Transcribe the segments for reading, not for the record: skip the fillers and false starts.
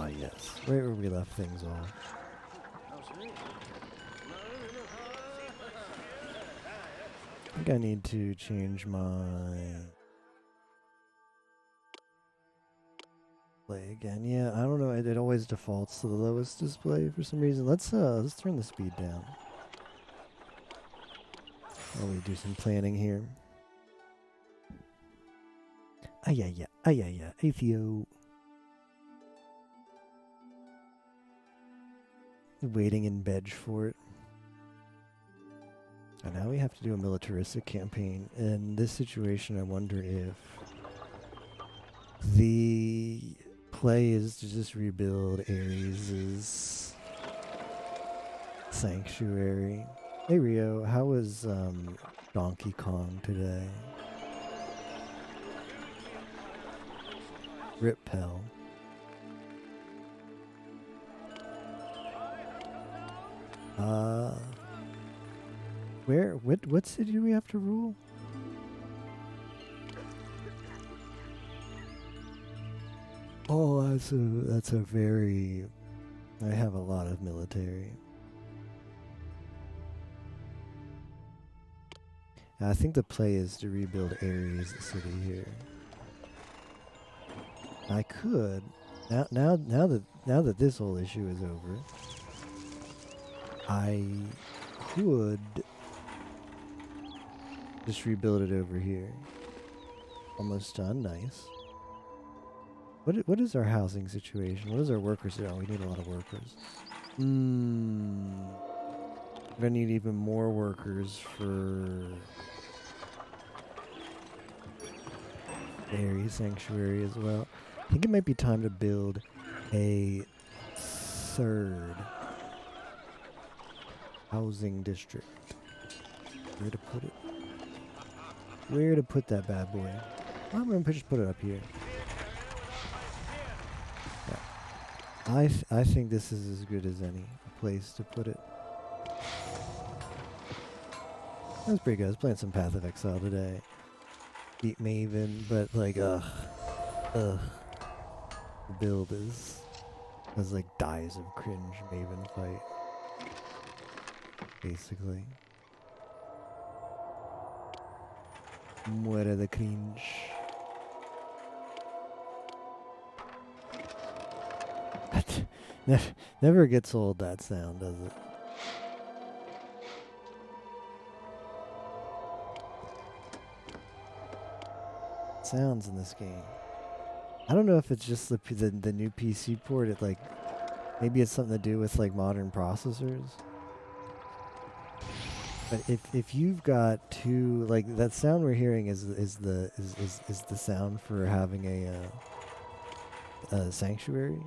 Ah, yes. Right where we left things off. I think I need to change my play again. Yeah, I don't know. It always defaults to the lowest display for some reason. Let's turn the speed down. While we do some planning here. Ayaya, ayaya, Atheo. Waiting in Bedge for it. And now we have to do a militaristic campaign. In this situation, I wonder if the play is to just rebuild Ares' sanctuary. Hey Rio, how was Donkey Kong today? Rip Pell. What city do we have to rule? Oh, that's a very. I have a lot of military. I think the play is to rebuild Ares, the city here. I could now that this whole issue is over, I could just rebuild it over here. Almost done. Nice. What is our housing situation? What is our workers? Oh, we need a lot of workers. We're gonna need even more workers for Ares Sanctuary as well. I think it might be time to build a third housing district. Where to put it? Where to put that bad boy? I'm gonna just put it up here. Yeah. I think this is as good as any place to put it. That's pretty good. I was playing some Path of Exile today. Beat Maven, but like, the build has like dies of cringe Maven fight, basically. Muere the cringe. Never gets old, that sound, does it? Sounds in this game. I don't know if it's just the new PC port. It like maybe it's something to do with like modern processors. But if you've got two, like that sound we're hearing is the sound for having a sanctuary.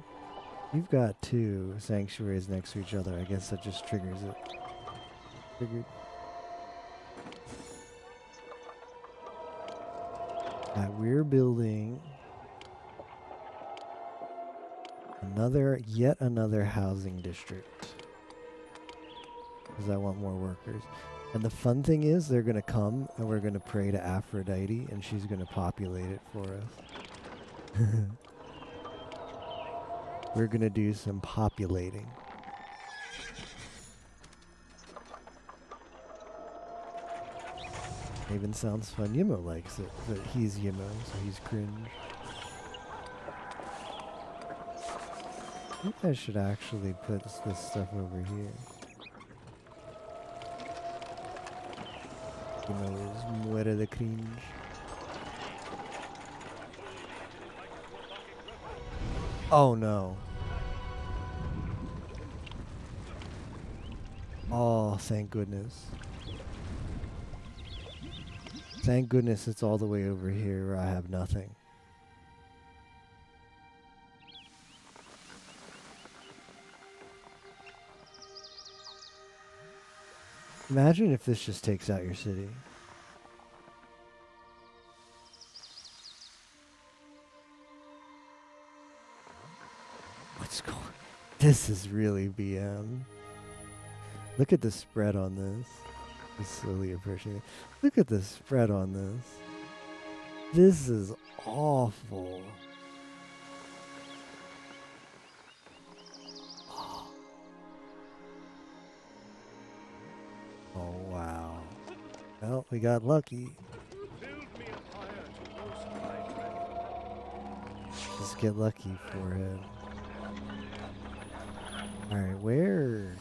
You've got two sanctuaries next to each other. I guess that just triggers it. Triggered. We're building yet another housing district. Because I want more workers. And the fun thing is they're going to come and we're going to pray to Aphrodite and she's going to populate it for us. We're going to do some populating. Even sounds fun. Yimo likes it, but he's Yimo, so he's cringe. I think I should actually put this stuff over here. Yimo is muere the cringe. Oh no. Oh, thank goodness. Thank goodness it's all the way over here where I have nothing. Imagine if this just takes out your city. What's going on? This is really BM. Look at the spread on this. I slowly approaching it. Look at the spread on this. This is awful. we got lucky. Just get lucky, forehead. Alright, where,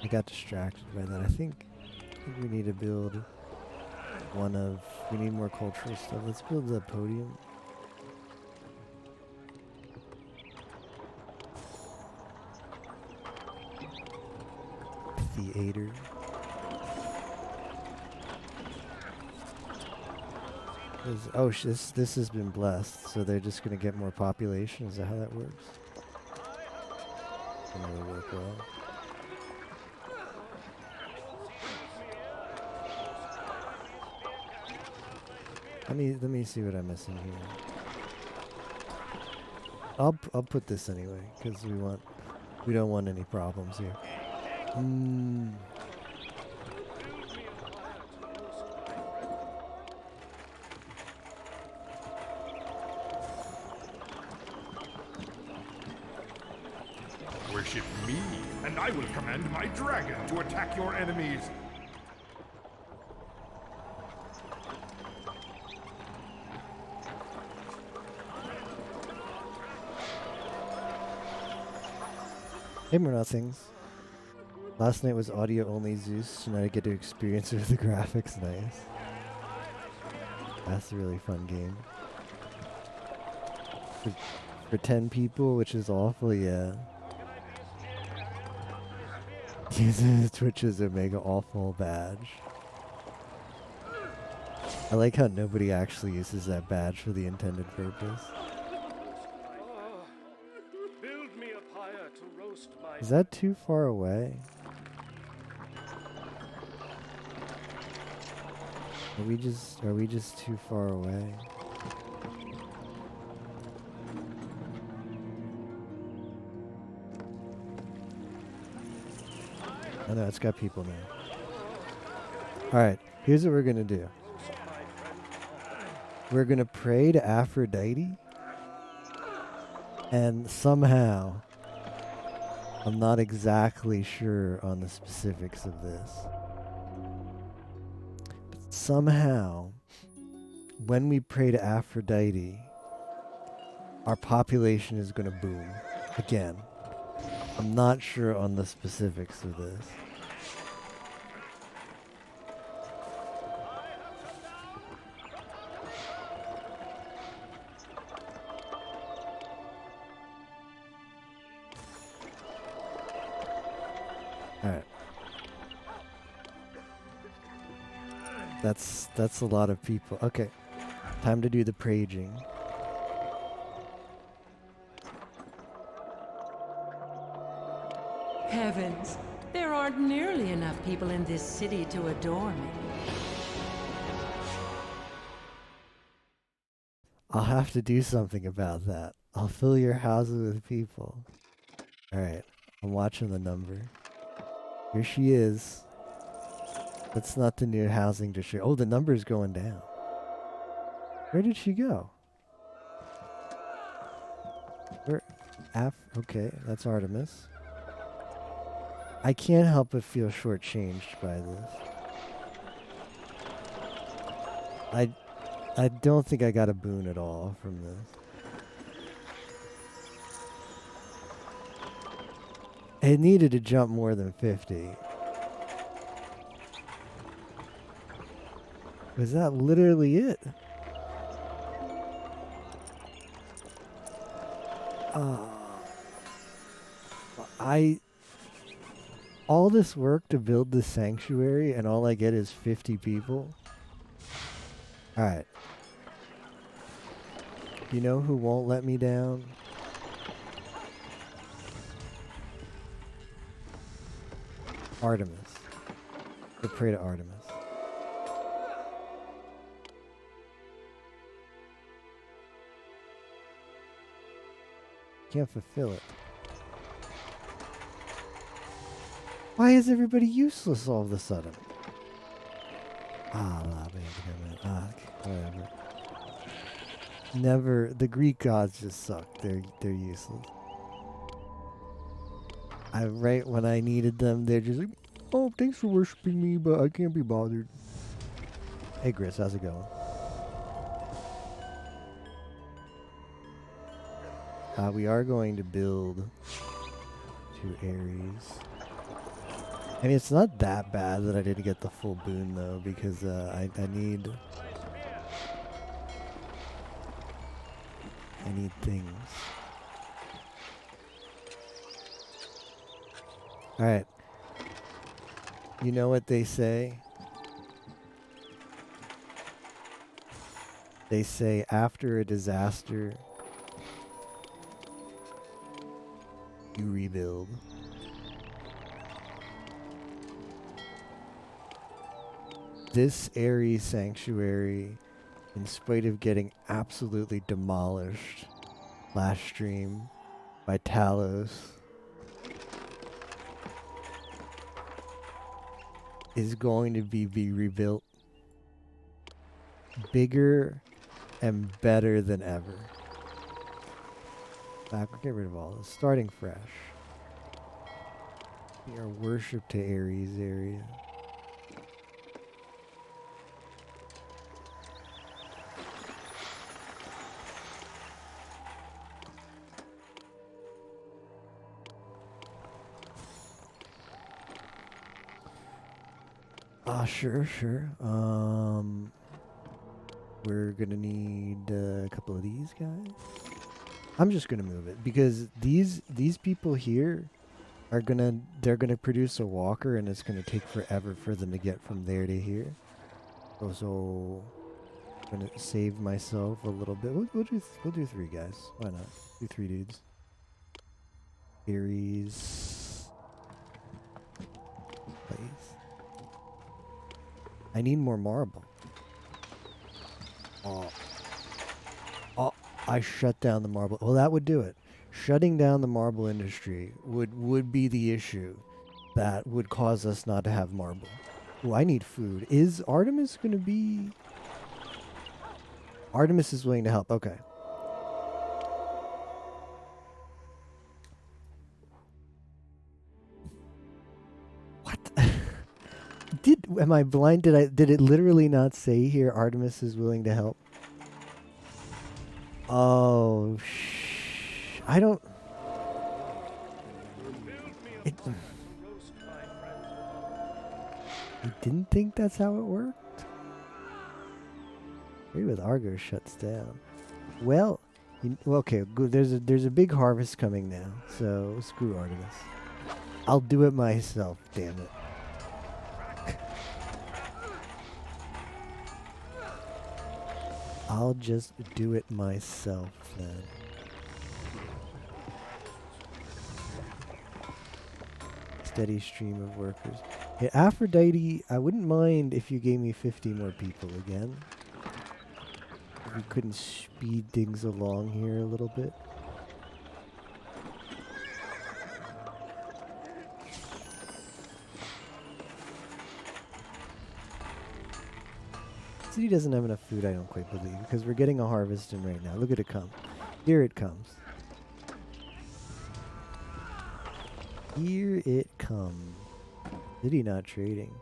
I got distracted by that. I think we need to build we need more cultural stuff. Let's build the podium. Theater. Oh, this has been blessed, so they're just gonna get more population. Is that how that works? Doesn't really work well. Let me see what I'm missing here. I'll put this anyway because we don't want any problems here. Worship me, and I will command my dragon to attack your enemies. Hey, more nothings. Last night was audio only Zeus, and I get to experience it with the graphics. Nice. That's a really fun game. For 10 people, which is awful, yeah. Using Twitch's Omega Awful badge. I like how nobody actually uses that badge for the intended purpose. Is that too far away? Are we just too far away? I know, it's got people now. Alright, here's what we're gonna do. We're gonna pray to Aphrodite, and somehow, I'm not exactly sure on the specifics of this, but somehow, when we pray to Aphrodite, our population is gonna boom again. I'm not sure on the specifics of this. Alright. That's a lot of people. Okay. Time to do the praging. Heavens, there aren't nearly enough people in this city to adore me. I'll have to do something about that. I'll fill your houses with people. Alright, I'm watching the number. Here she is. That's not the new housing district. Oh, the number's going down. Where did she go? Where? Okay, that's Artemis. I can't help but feel shortchanged by this. I don't think I got a boon at all from this. It needed to jump more than 50. Was that literally it? All this work to build this sanctuary and all I get is 50 people? Alright. You know who won't let me down? Artemis. We'll pray to Artemis. Can't fulfill it. Why is everybody useless all of a sudden? Whatever. Never. The Greek gods just suck. They're useless. right when I needed them, they're just like, oh, thanks for worshiping me, but I can't be bothered. Hey, Gris, how's it going? We are going to build 2 Aries. I mean, it's not that bad that I didn't get the full boon, though, because I need things. Alright. You know what they say? They say after a disaster, you rebuild. This Ares sanctuary, in spite of getting absolutely demolished last stream by Talos, is going to be rebuilt bigger and better than ever. Back, we'll get rid of all this. Starting fresh. We are worship to Ares area. Sure. We're gonna need a couple of these guys. I'm just gonna move it because these people here are they're gonna produce a walker, and it's gonna take forever for them to get from there to here. So I'm gonna save myself a little bit. We'll do 3 guys. Why not? Do 3 dudes. Ares. Please. I need more marble. Oh, I shut down the marble. Well, that would do it. Shutting down the marble industry would be the issue that would cause us not to have marble. Oh, I need food. Is Artemis going to be... Artemis is willing to help. Okay. What? Am I blind? Did it literally not say here Artemis is willing to help? Oh, I don't... I didn't think that's how it worked. Maybe with Argo shuts down. Well, okay, good. There's a big harvest coming now, so screw Artemis. I'll do it myself, damn it. I'll just do it myself then. Steady stream of workers. Hey, Aphrodite, I wouldn't mind if you gave me 50 more people again. If we couldn't speed things along here a little bit. City doesn't have enough food, I don't quite believe, because we're getting a harvest in right now. Look at it come. Here it comes. Here it comes. City not trading.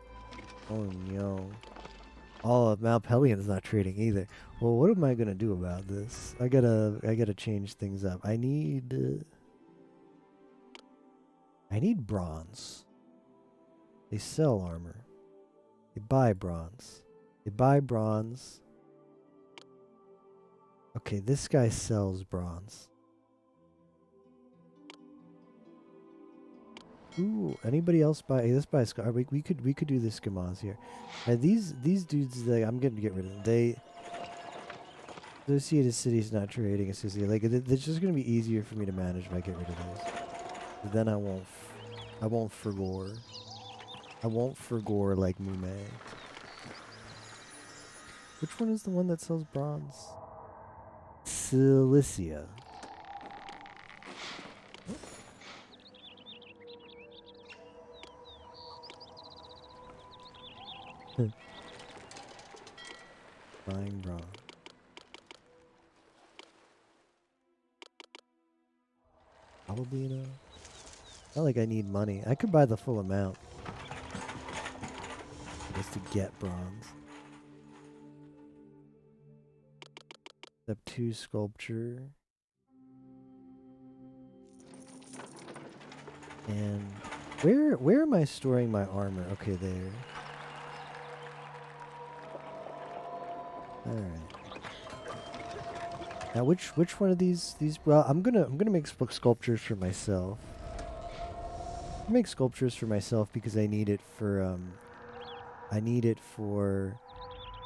Oh no. Oh, Mount Pellion's not trading either. Well, what am I gonna do about this? I gotta change things up. I need bronze. They sell armor. They buy bronze. They buy bronze. Okay, this guy sells bronze. Ooh, anybody else buy? Hey, let's buy a scar. We could do this Skamaz here. These dudes, I'm gonna get rid of them. They Associated Cities not trading. Associated, like it's just gonna be easier for me to manage if I get rid of those. But then I won't forgore. I won't forgore like Mume. Which one is the one that sells bronze? Cilicia. Buying bronze. Probably enough. Not like I need money. I could buy the full amount just to get bronze. Step 2 sculpture. And where am I storing my armor? Okay, there. All right. Now which one of these well, I'm gonna make sculptures for myself. Make sculptures for myself because I need it for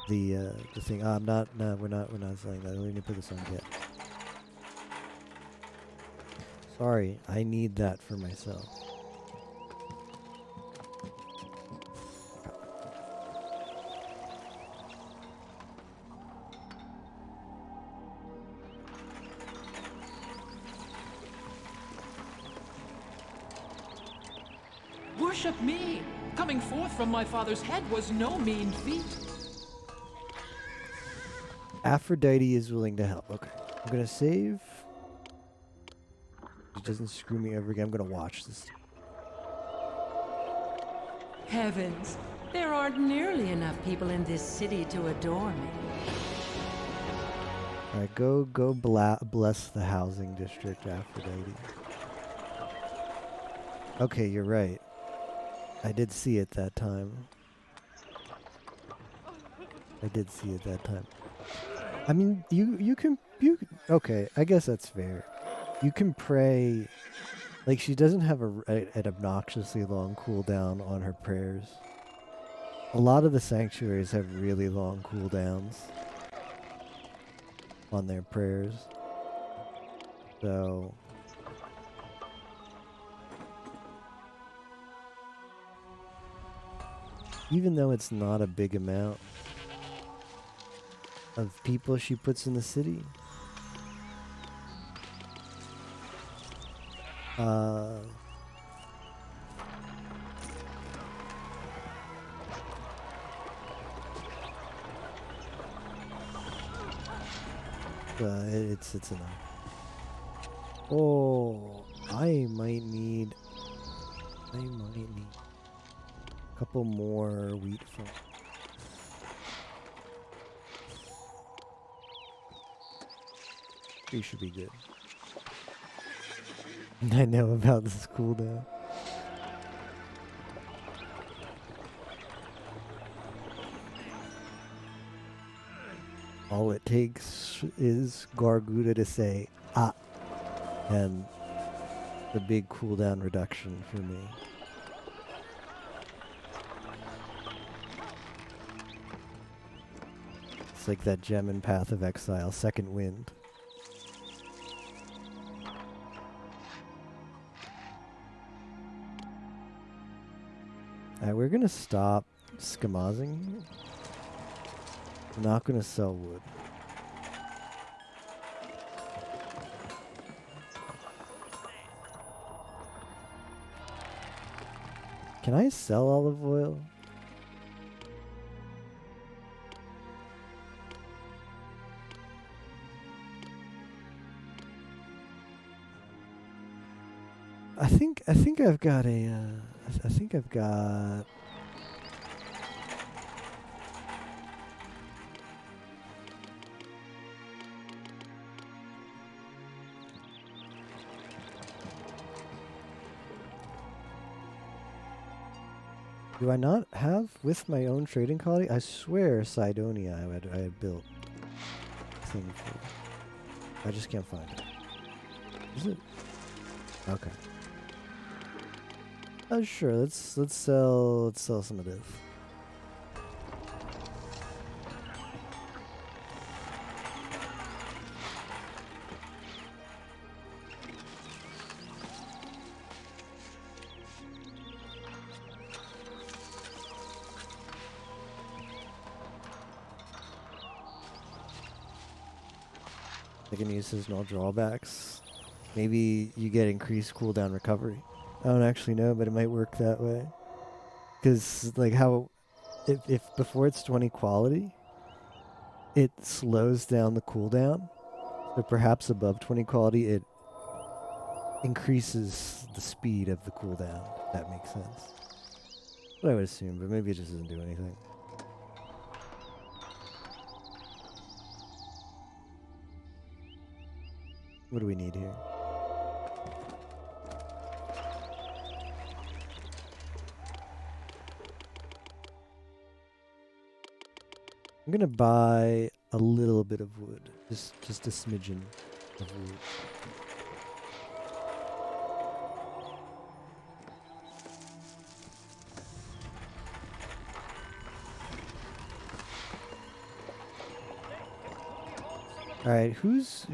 the thing. I'm not. No, we're not selling that. I don't need to put this on yet. Sorry, I need that for myself. Worship me! Coming forth from my father's head was no mean feat. Aphrodite is willing to help. Okay, I'm gonna save. It doesn't screw me over again. I'm gonna watch this. Heavens, there aren't nearly enough people in this city to adore me. All right, go bless the housing district, Aphrodite. Okay, you're right. I did see it that time. I mean, you can okay, I guess that's fair. You can pray, like she doesn't have an obnoxiously long cooldown on her prayers. A lot of the sanctuaries have really long cooldowns on their prayers. So even though it's not a big amount of people she puts in the city, it's enough. Oh, I might need a couple more wheat farms. You should be good. I know about this cooldown. All it takes is Garguda to say, ah, and the big cooldown reduction for me. It's like that gem in Path of Exile, Second Wind. Alright, we're gonna stop schemazing. We're not gonna sell wood. Can I sell olive oil? I think I've got a I think I've got Do I not have with my own trading quality? I swear Cydonia I had built a thing for. I just can't find it. Is it? Okay. Sure, let's sell some of this. I can use seasonal drawbacks. Maybe you get increased cooldown recovery. I don't actually know, but it might work that way. Because, like, how... If before it's 20 quality, it slows down the cooldown. So perhaps above 20 quality, it increases the speed of the cooldown, if that makes sense. What I would assume, but maybe it just doesn't do anything. What do we need here? I'm gonna buy a little bit of wood, just a smidgen of wood. All right, who's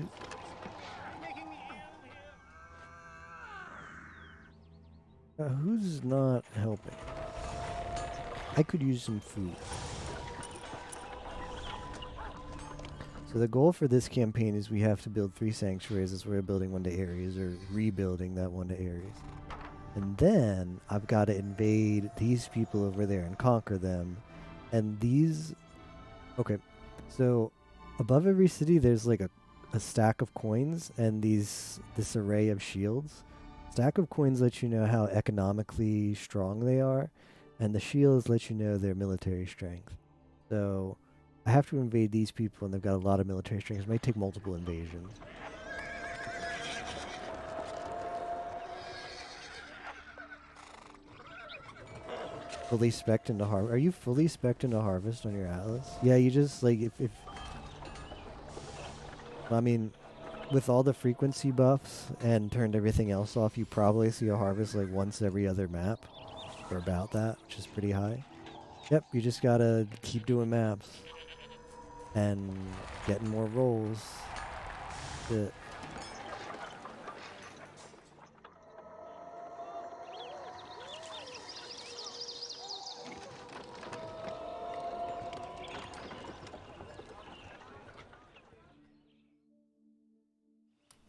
not helping? I could use some food. So the goal for this campaign is we have to build 3 sanctuaries as we're building one to Ares, or rebuilding that one to Ares. And then I've got to invade these people over there and conquer them. And these... Okay, so above every city there's like a stack of coins and this array of shields. Stack of coins let you know how economically strong they are, and the shields let you know their military strength. So I have to invade these people, and they've got a lot of military strength. It might take multiple invasions. Fully spec'd into harvest. Are you fully spec'd into harvest on your atlas? Yeah, you just like if I mean, with all the frequency buffs and turned everything else off, you probably see a harvest like once every other map, or about that, which is pretty high. Yep, you just gotta keep doing maps and getting more rolls.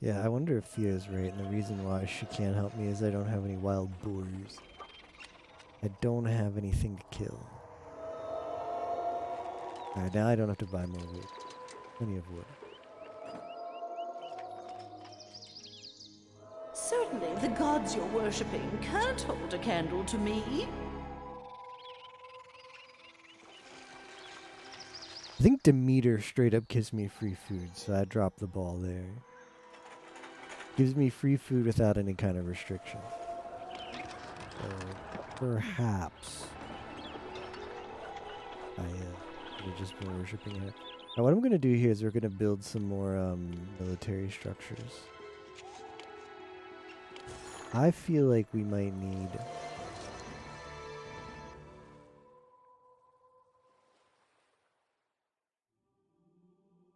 Yeah, I wonder if Thea's right, and the reason why she can't help me is I don't have any wild boars. I don't have anything to kill. Alright, now I don't have to buy more wood. Plenty of wood. Certainly, the gods you're worshipping can't hold a candle to me. I think Demeter straight up gives me free food, so I dropped the ball there. Gives me free food without any kind of restrictions. So perhaps I should have just been worshipping her. Now what I'm going to do here is we're going to build some more military structures. I feel like we might need...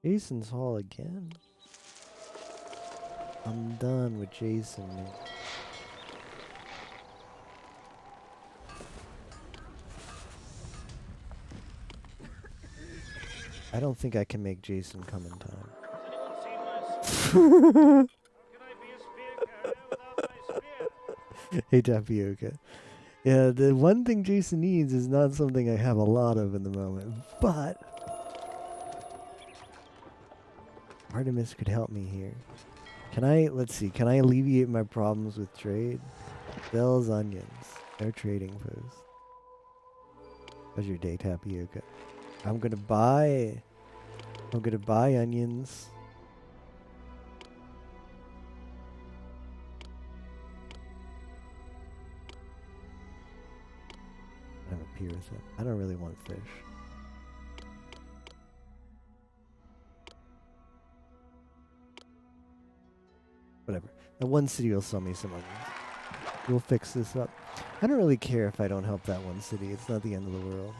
Jason's Hall again? I'm done with Jason, man. I don't think I can make Jason come in time. Hey, Tapioca. Yeah, the one thing Jason needs is not something I have a lot of in the moment, but Artemis could help me here. Can I, let's see, can I alleviate my problems with trade? Bell's Onions, their trading post. How's your day, Tapioca? I'm gonna buy onions. I have a pier with it. I don't really want fish. Whatever. That one city will sell me some onions. We'll fix this up. I don't really care if I don't help that one city. It's not the end of the world.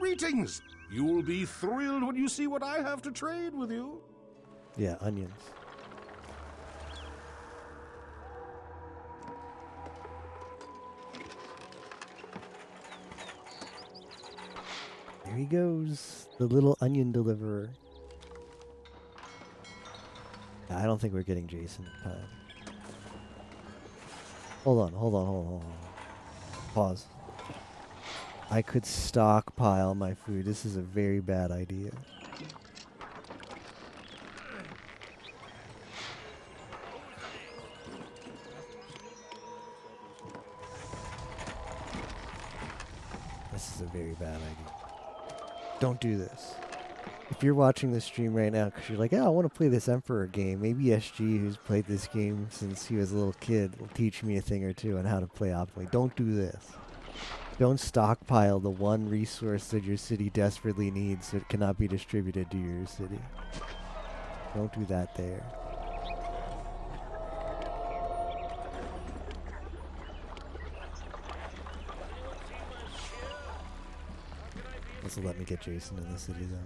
Greetings! You'll be thrilled when you see what I have to trade with you. Yeah, onions. Here he goes, the little onion deliverer. I don't think we're getting Jason in time. Hold on. Pause. I could stockpile my food. This is a very bad idea. This is a very bad idea. Don't do this. If you're watching this stream right now because you're like, oh, I want to play this Emperor game, maybe SG, who's played this game since he was a little kid, will teach me a thing or two on how to play optimally. Don't do this. Don't stockpile the one resource that your city desperately needs so it cannot be distributed to your city. Don't do that there. This will let me get Jason in the city though.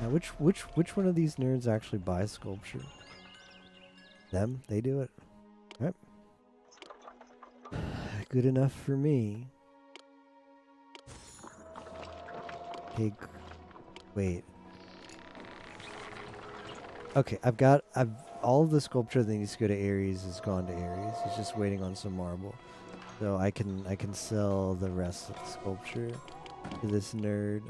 Now, which one of these nerds actually buys sculpture? Them? They do it. All right. Good enough for me. Pig. Wait. Okay, I've all of the sculpture that needs to go to Ares has gone to Ares. It's just waiting on some marble. So I can sell the rest of the sculpture to this nerd.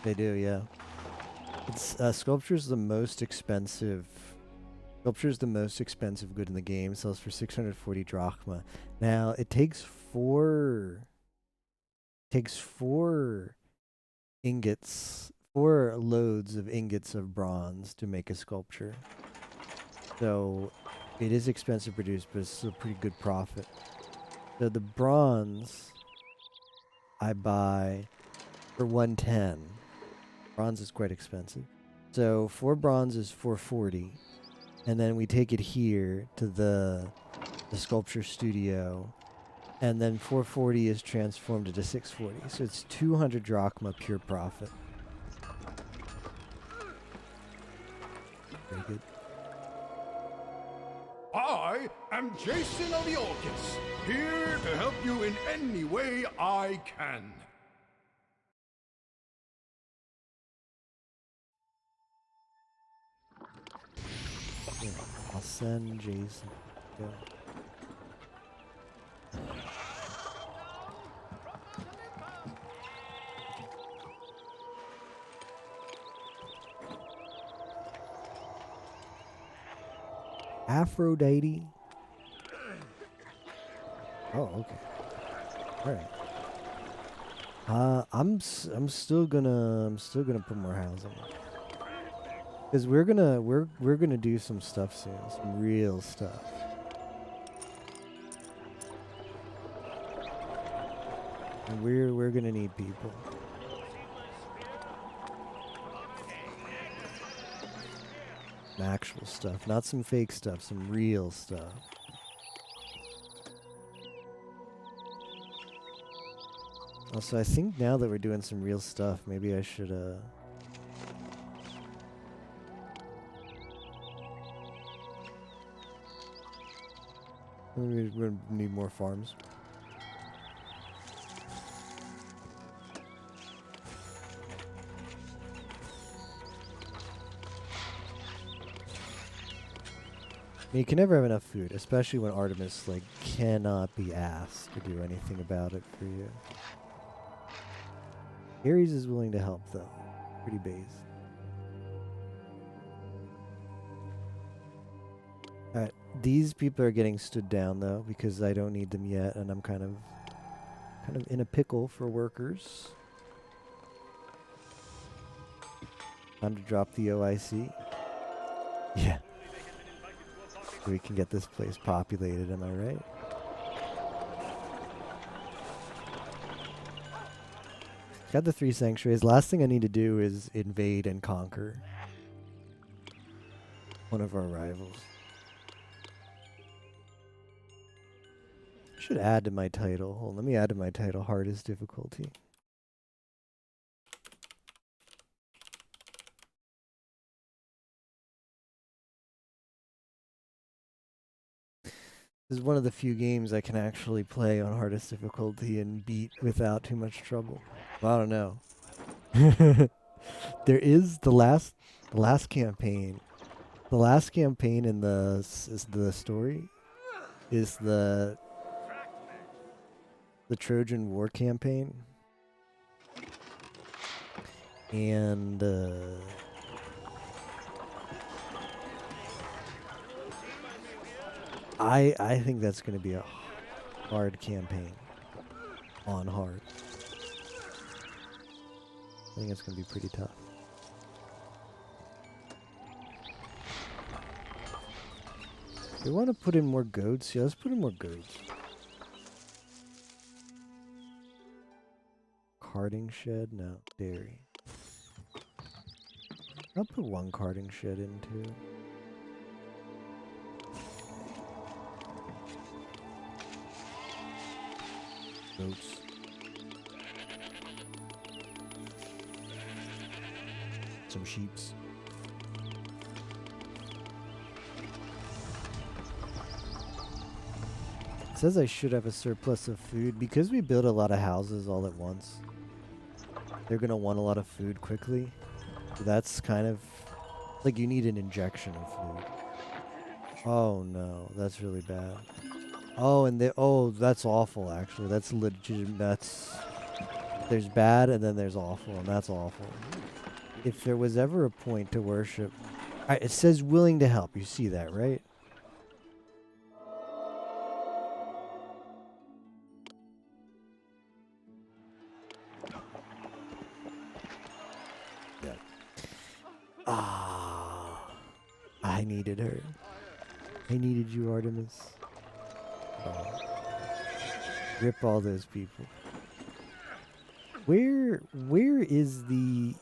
They do, yeah. It's sculpture's the most expensive. Sculpture's the most expensive good in the game. It sells for 640 drachma. Now it takes four ingots, 4 loads of ingots of bronze to make a sculpture. So it is expensive to produce, but it's still pretty good profit. So the bronze I buy for 110. Bronze is quite expensive. So 4 bronze is 440. And then we take it here to the sculpture studio. And then 440 is transformed into 640. So it's 200 drachma pure profit. Very good. I am Jason of the Olympus, here to help you in any way I can. Yeah, I'll send Jason. Go. Aphrodite. Oh, okay. All right. I'm still gonna put more housing. Because we're gonna do some stuff soon, some real stuff. And we're gonna need people. Some actual stuff, not some fake stuff, some real stuff. Also, I think now that we're doing some real stuff, maybe I should we're gonna need more farms. You can never have enough food, especially when Artemis cannot be asked to do anything about it for you. Ares is willing to help though. Pretty base. Alright, these people are getting stood down though because I don't need them yet, and I'm kind of in a pickle for workers. Time to drop the OIC. Yeah. So we can get this place populated, am I right? Got the 3 sanctuaries. Last thing I need to do is invade and conquer one of our rivals. I should add to my title. Hold on, let me add to my title hardest difficulty. This is one of the few games I can actually play on hardest difficulty and beat without too much trouble. Well, I don't know. There is the last campaign. The last campaign in the story is the Trojan War campaign, and I think that's going to be a hard campaign. On hard. I think it's going to be pretty tough. We want to put in more goats. Yeah, let's put in more goats. Carding shed? No. Dairy. I'll put 1 carding shed in too. Goats. Some sheeps. It says I should have a surplus of food. Because we build a lot of houses all at once, they're going to want a lot of food quickly. So that's kind of like you need an injection of food. Oh no, that's really bad. Oh, and that's awful actually. That's legit. There's bad and then there's awful, and that's awful. If there was ever a point to worship, it says willing to help. You see that, right? Yeah. Ah, I needed her. I needed you, Artemis. Oh. Rip all those people. Where is the...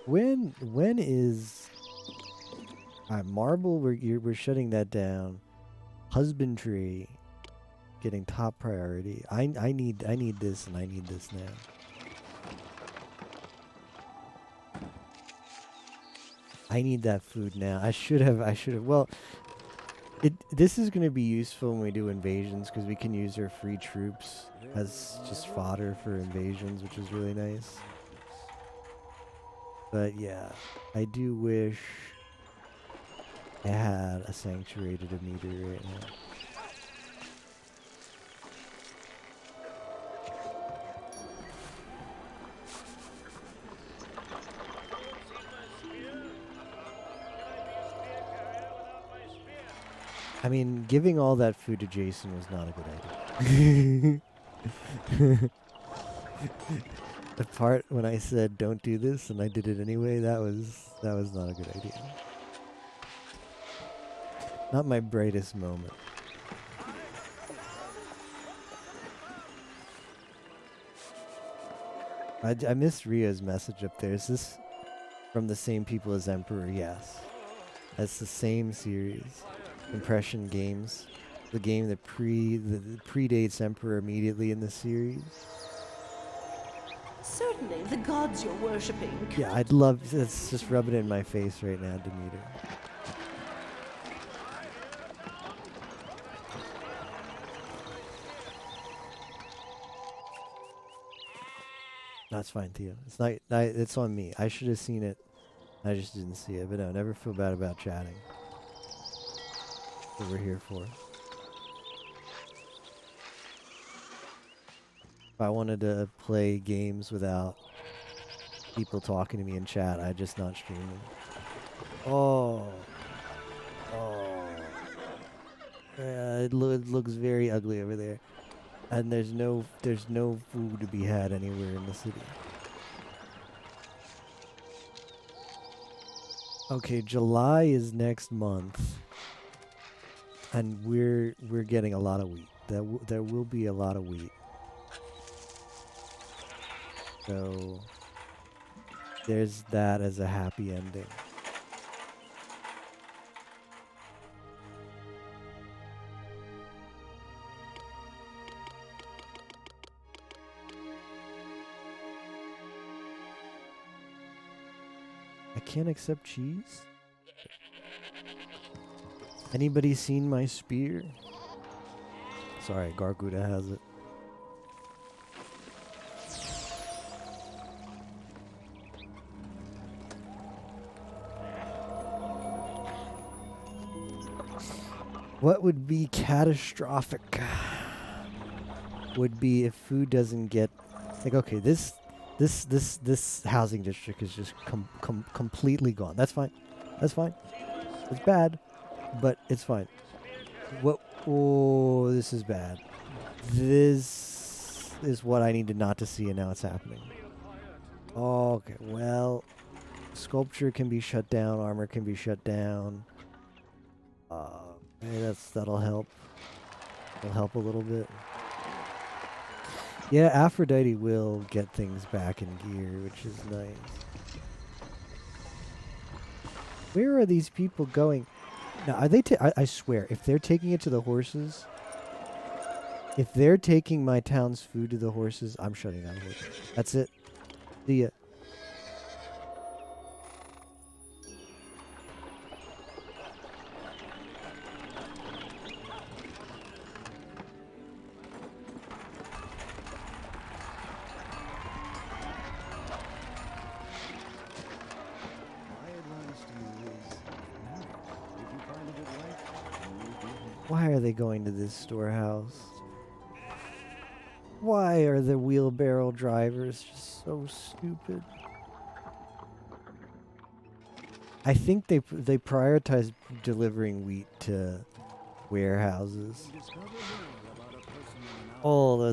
When is... Alright, marble, we're shutting that down. Husbandry, getting top priority. I need this and I need this now. I need that food now. I should have. Well, this is going to be useful when we do invasions because we can use our free troops as just fodder for invasions, which is really nice. But yeah, I do wish I had a sanctuary to Demeter right now. I mean, giving all that food to Jason was not a good idea. The part when I said don't do this and I did it anyway, that was not a good idea. Not my brightest moment. I missed Ria's message up there. Is this from the same people as Emperor? Yes. That's the same series. Impression Games. The game that predates Emperor immediately in the series. Certainly, the gods you're worshipping. Yeah, I'd love... It's just rubbing it in my face right now, Demeter. That's fine, Theo. It's not. It's on me. I should have seen it. I just didn't see it. But no, never feel bad about chatting. That's what we're here for. If I wanted to play games without people talking to me in chat, I'd just not stream them. Oh. Yeah, it looks very ugly over there. And there's no food to be had anywhere in the city. Okay, July is next month, and we're getting a lot of wheat. There will be a lot of wheat. So there's that as a happy ending. I can't accept cheese? Anybody seen my spear? Sorry, Garguda has it. What would be catastrophic? Would be if food doesn't get, like, okay, this housing district is just completely gone. That's fine. That's fine. It's bad, but it's fine. What? Oh, this is bad. This is what I needed not to see, and now it's happening. Okay, well, sculpture can be shut down. Armor can be shut down. Hey, that'll help. It'll help a little bit. Yeah, Aphrodite will get things back in gear, which is nice. Where are these people going? Now, are they? I swear, if they're taking it to the horses, if they're taking my town's food to the horses, I'm shutting down the horses. That's it. See ya. Why are they going to this storehouse? Why are the wheelbarrow drivers just so stupid? I think they prioritize delivering wheat to warehouses. Oh,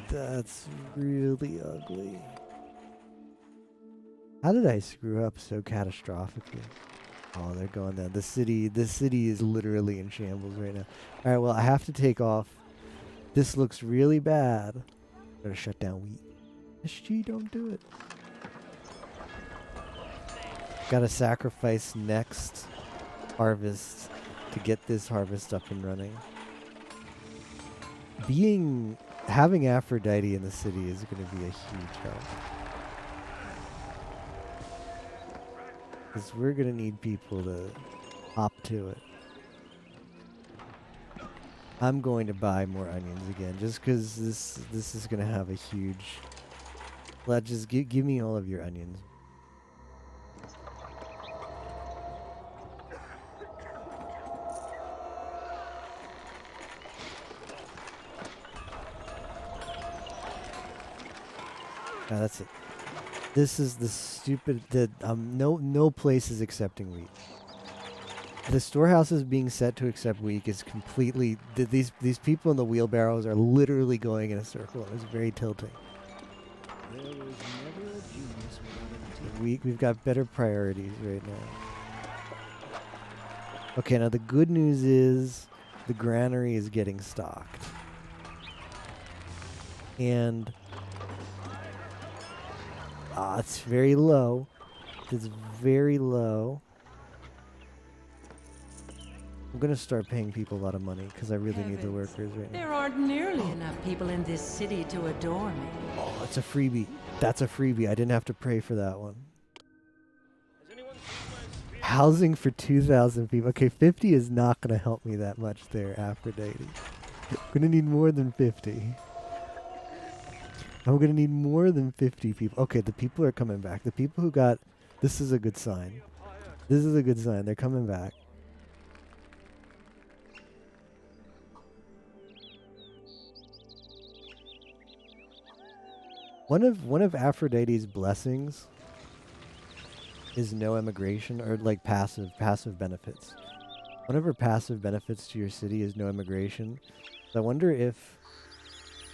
that's really ugly. How did I screw up so catastrophically? Oh, they're going down. The city is literally in shambles right now. All right, well, I have to take off. This looks really bad. I'm gonna shut down wheat. SG, don't do it. Gotta sacrifice next harvest to get this harvest up and running. Having Aphrodite in the city is gonna be a huge help. Because we're going to need people to hop to it. I'm going to buy more onions again, just because this is going to have a huge... Just give me all of your onions. That's it. This is the stupid no place is accepting wheat. The storehouse is being set to accept wheat is completely these people in the wheelbarrows are literally going in a circle. It's very tilting. We've got better priorities right now. Okay, now the good news is the granary is getting stocked. And it's very low. It's very low. I'm going to start paying people a lot of money because I really need the workers right now. There aren't nearly enough people in this city to adore me. Oh, it's a freebie. That's a freebie. I didn't have to pray for that one. Housing for 2,000 people. Okay, 50 is not going to help me that much there, Aphrodite. I'm going to need more than 50. I'm going to need more than 50 people. Okay, the people are coming back. The people who got... This is a good sign. This is a good sign. They're coming back. One of Aphrodite's blessings is no immigration, or like passive benefits. One of her passive benefits to your city is no immigration. So I wonder if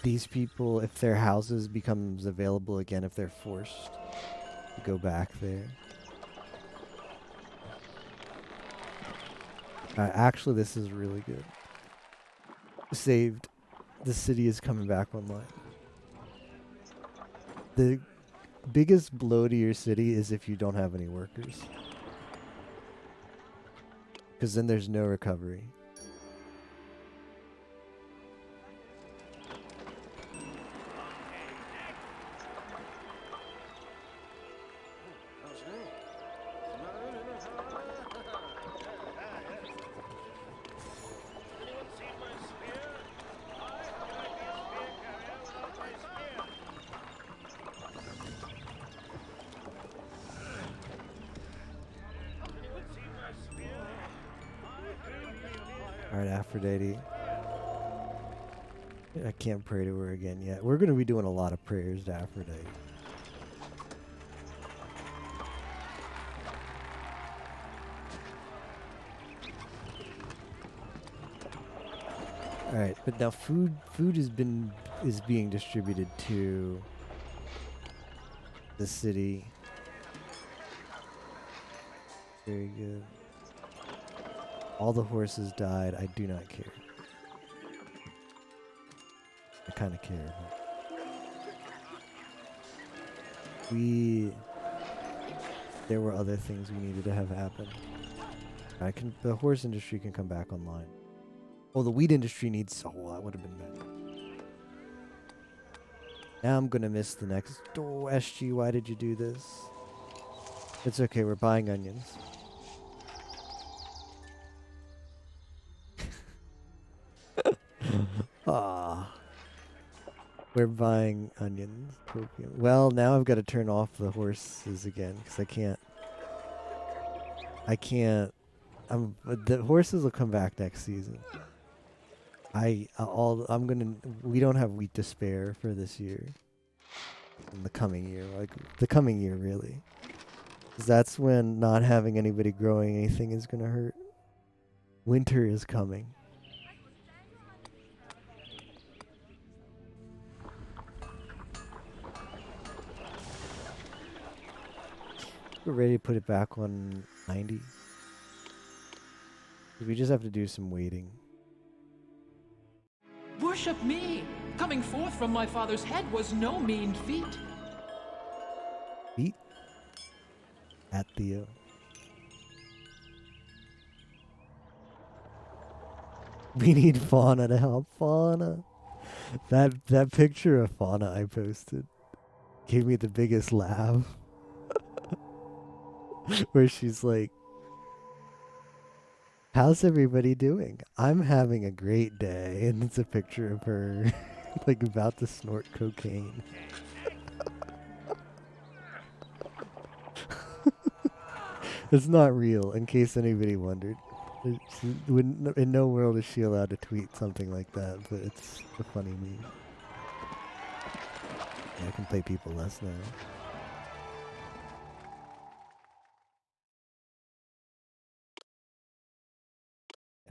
these people, if their houses becomes available again, if they're forced to go back there. Actually, this is really good. Saved. The city is coming back online. The biggest blow to your city is if you don't have any workers. Because then there's no recovery. Alright, Aphrodite. I can't pray to her again yet. We're going to be doing a lot of prayers to Aphrodite. Alright, but now food is being distributed to the city. Very good. All the horses died. I do not care. I kind of care. There were other things we needed to have happen. The horse industry can come back online. Oh, the wheat industry needs. Oh, that would have been better. Now I'm gonna miss the next. Oh, SG, why did you do this? It's okay. We're buying onions. Ah, we're buying onions. Well, now I've got to turn off the horses again because I can't. The horses will come back next season. We don't have wheat to spare for this year. In the coming year, really. 'Cause that's when not having anybody growing anything is gonna hurt. Winter is coming. We're ready to put it back on 90. We just have to do some waiting. Worship me! Coming forth from my father's head was no mean feat. Feet? At Theo. We need Fauna to help. Fauna. That picture of Fauna I posted gave me the biggest laugh. Where she's like, how's everybody doing? I'm having a great day. And it's a picture of her like about to snort cocaine. It's not real, in case anybody wondered. In no world is she allowed to tweet something like that, but it's a funny meme. Yeah, I can play people less now.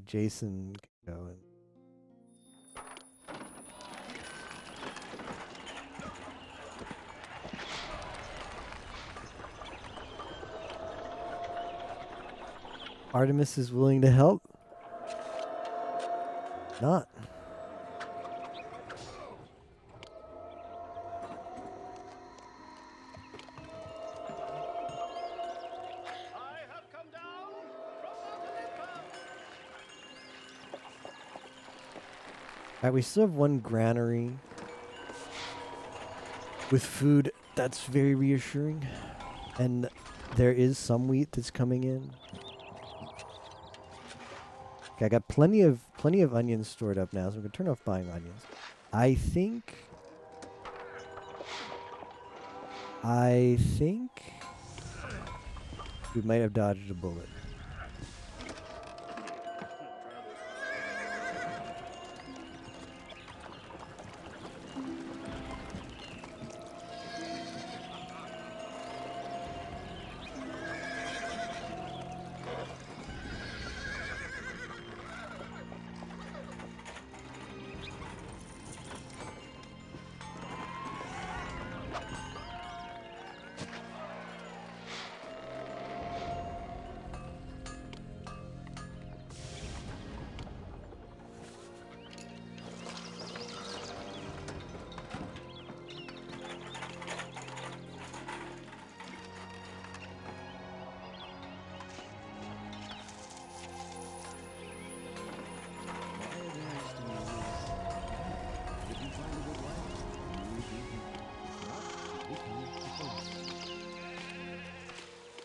Jason can go and Artemis is willing to help? Not. Alright, we still have one granary with food. That's very reassuring. And there is some wheat that's coming in. Okay, I got plenty of onions stored up now, so I'm gonna turn off buying onions. I think we might have dodged a bullet.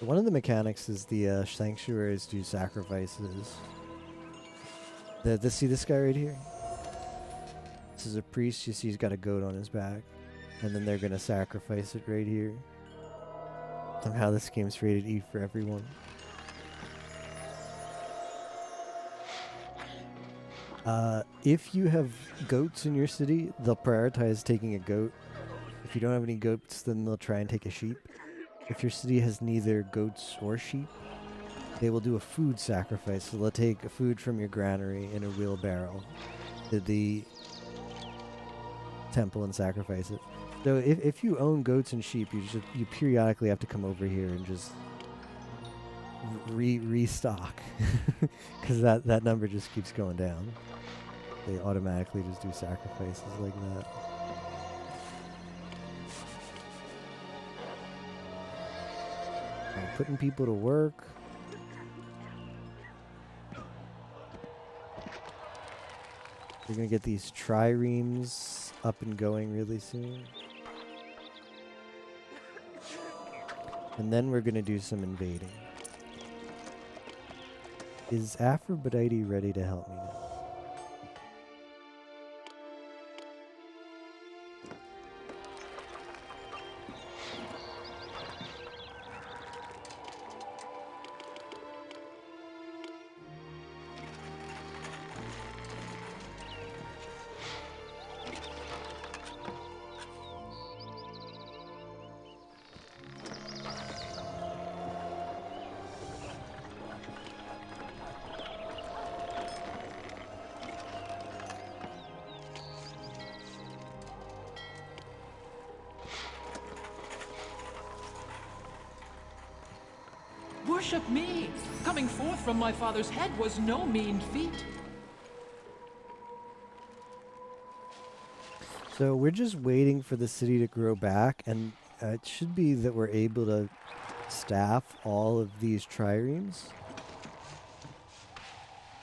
One of the mechanics is the sanctuaries do sacrifices. See this guy right here? This is a priest. You see he's got a goat on his back. And then they're going to sacrifice it right here. Somehow this game's rated E for everyone. If you have goats in your city, they'll prioritize taking a goat. If you don't have any goats, then they'll try and take a sheep. If your city has neither goats or sheep, they will do a food sacrifice. So they'll take food from your granary in a wheelbarrow to the temple and sacrifice it. So if you own goats and sheep, you periodically have to come over here and just restock, because that number just keeps going down. They automatically just do sacrifices like that. Putting people to work. We're gonna get these triremes up and going really soon. And then we're gonna do some invading. Is Aphrodite ready to help me now? Worship me! Coming forth from my father's head was no mean feat. So we're just waiting for the city to grow back, and it should be that we're able to staff all of these triremes.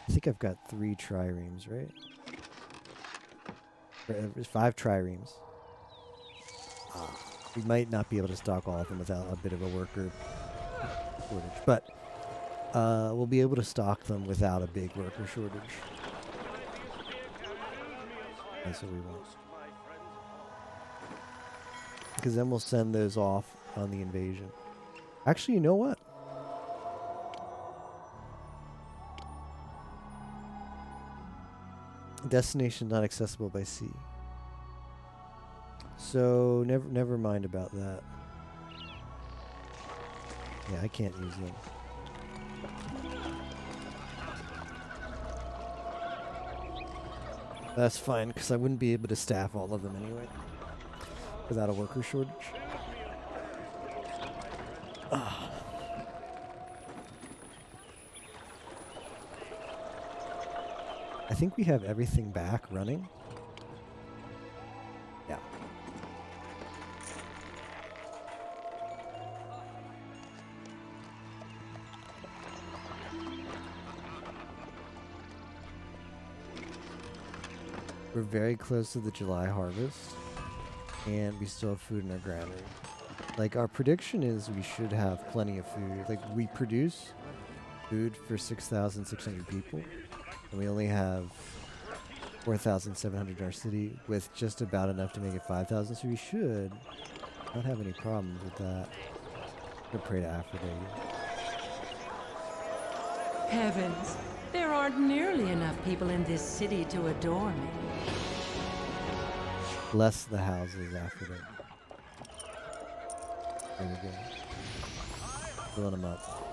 I think I've got 3 triremes, right? There's 5 triremes. We might not be able to stock all of them without a bit of a worker shortage, but we'll be able to stock them without a big worker shortage. That's what we want. Because then we'll send those off on the invasion. Actually, you know what? Destination not accessible by sea. So never mind about that. Yeah, I can't use them. That's fine, because I wouldn't be able to staff all of them anyway without a worker shortage. I think we have everything back running. Yeah. We're very close to the July harvest, and we still have food in our granary. Like, our prediction is we should have plenty of food. Like, we produce food for 6,600 people, and we only have 4,700 in our city, with just about enough to make it 5,000, so we should not have any problems with that. I'm gonna pray to Aphrodite. Heavens, there aren't nearly enough people in this city to adore me. Bless the houses, Aphrodite. There we go. Filling them up.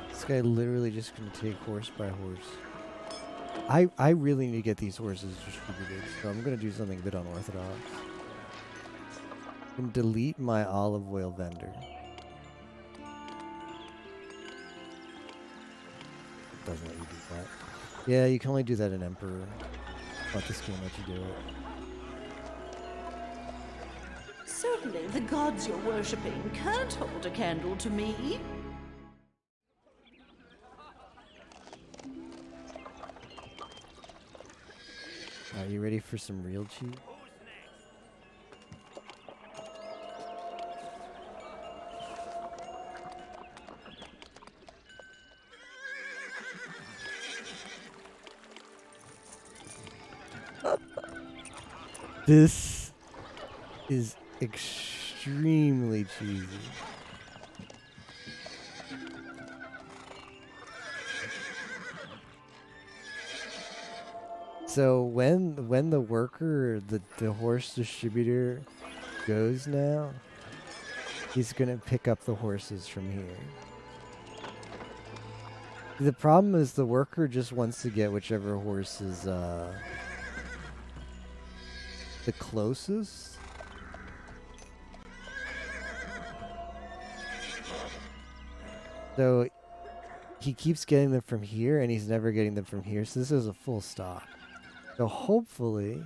This guy literally just gonna take horse by horse. I really need to get these horses distributed, so I'm gonna do something a bit unorthodox. I'm gonna delete my olive oil vendor. doesn't let you do that. Yeah, you can only do that in Emperor. But this game let you do it. Certainly, the gods you're worshipping can't hold a candle to me. Are you ready for some real cheese? This is extremely cheesy. So when the worker, the horse distributor goes now, he's gonna pick up the horses from here. The problem is the worker just wants to get whichever horse is the closest. So he keeps getting them from here and he's never getting them from here. So this is a full stop. So hopefully,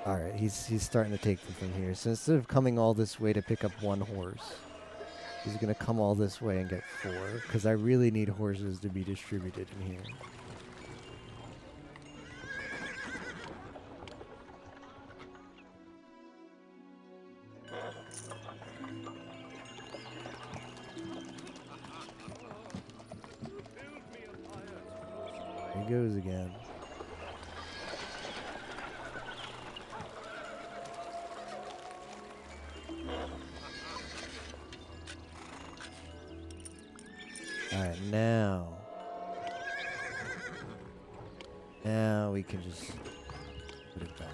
all right, he's starting to take them from here. So instead of coming all this way to pick up one horse, he's gonna come all this way and get 4, because I really need horses to be distributed in here. He goes again. Alright, now we can just put it back.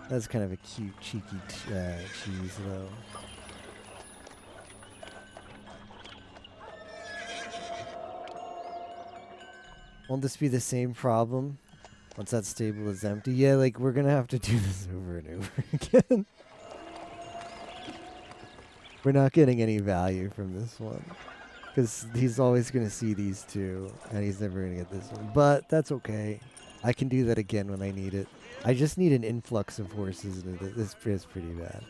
That's kind of a cute, cheeky cheese, though. Won't this be the same problem once that stable is empty? Yeah, like, we're gonna have to do this over and over again. We're not getting any value from this one, because he's always gonna see these two, and he's never gonna get this one. But that's okay. I can do that again when I need it. I just need an influx of horses into this. This is pretty bad.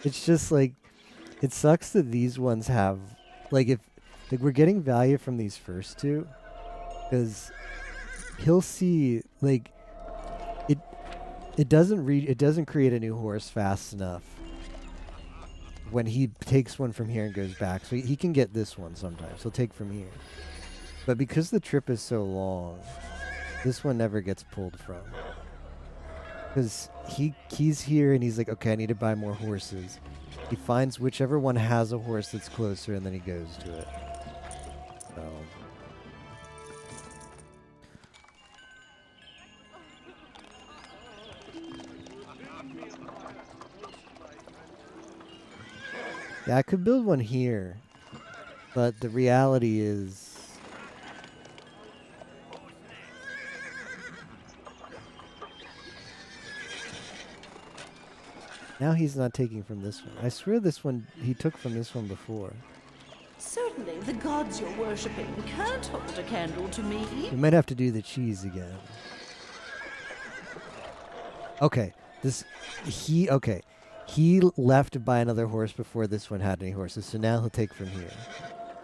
It's just like, it sucks that these ones have, like, if like we're getting value from these first two, because he'll see, like, it doesn't create a new horse fast enough when he takes one from here and goes back. So he can get this one sometimes. He'll take from here. But because the trip is so long, this one never gets pulled from. Because he's here and he's like, okay, I need to buy more horses. He finds whichever one has a horse that's closer, and then he goes to it. So yeah, I could build one here, but the reality is now he's not taking from this one. I swear this one, he took from this one before. Certainly, the gods you're worshipping can't hold a candle to me. We might have to do the cheese again. Okay, he left to buy another horse before this one had any horses, so now he'll take from here.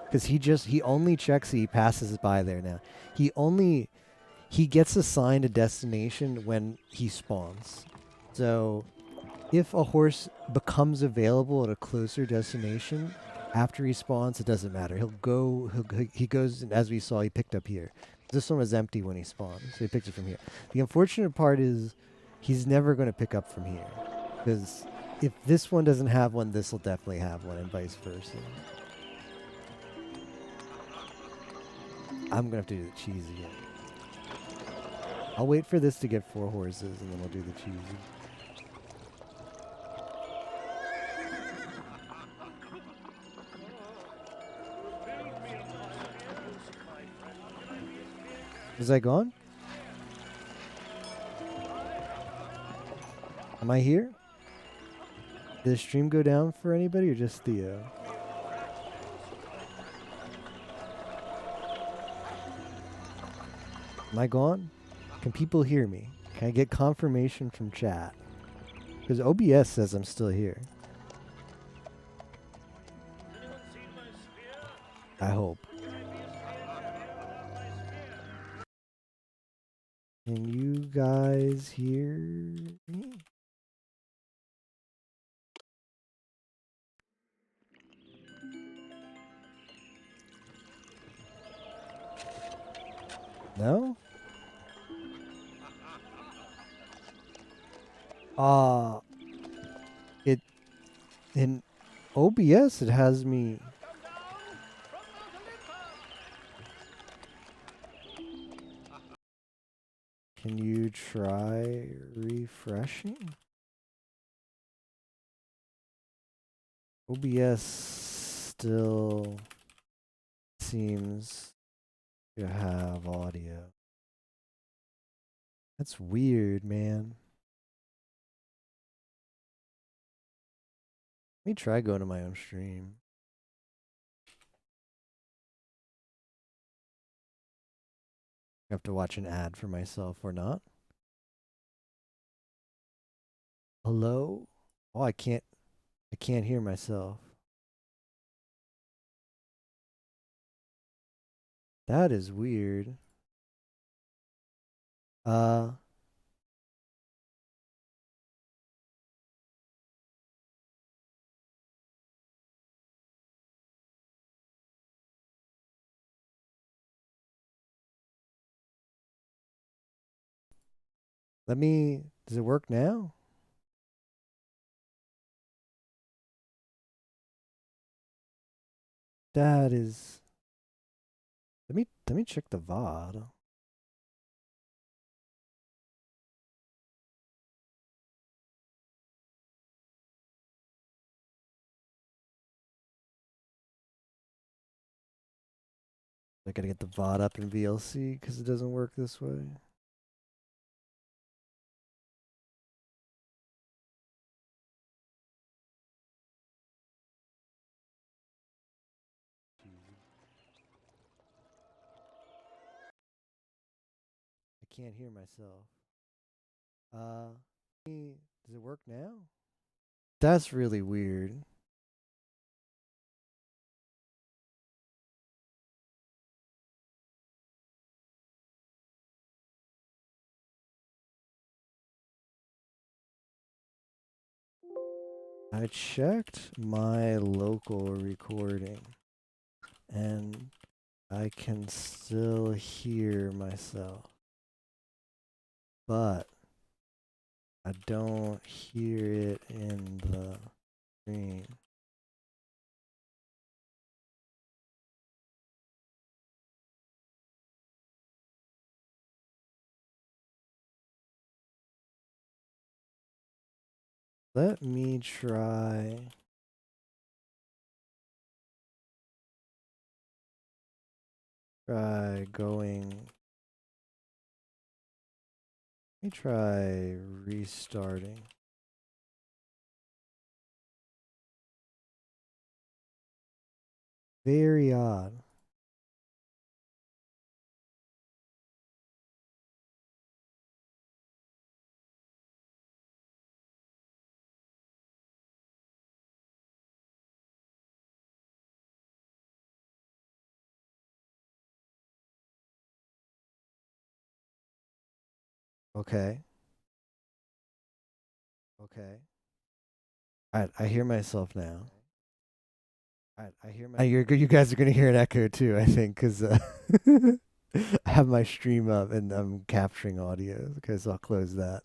Because he only checks, he passes by there now. He gets assigned a destination when he spawns. So if a horse becomes available at a closer destination after he spawns, it doesn't matter. He goes, and as we saw, he picked up here. This one was empty when he spawned, so he picked it from here. The unfortunate part is he's never going to pick up from here, because if this one doesn't have one, this will definitely have one, and vice versa. I'm going to have to do the cheese again. I'll wait for this to get 4 horses, and then we'll do the cheese. Is I gone? Am I here? Did the stream go down for anybody or just Theo? Am I gone? Can people hear me? Can I get confirmation from chat? Because OBS says I'm still here. I hope. Can you guys hear me? No? It in OBS it has me. Can you try refreshing? OBS still seems to have audio. That's weird, man. Let me try going to my own stream. I have to watch an ad for myself or not. Hello? Oh, I can't hear myself. That is weird. Does it work now? That is, let me check the VOD. I gotta get the VOD up in VLC because it doesn't work this way. I can't hear myself. Does it work now? That's really weird. I checked my local recording and I can still hear myself, but I don't hear it in the stream. Let me try. Try going. Let me try restarting. Very odd. Okay. Okay. Alright, I hear myself now. Alright, I hear my. You guys are gonna hear an echo too, I think, because I have my stream up and I'm capturing audio. Okay, so I'll close that.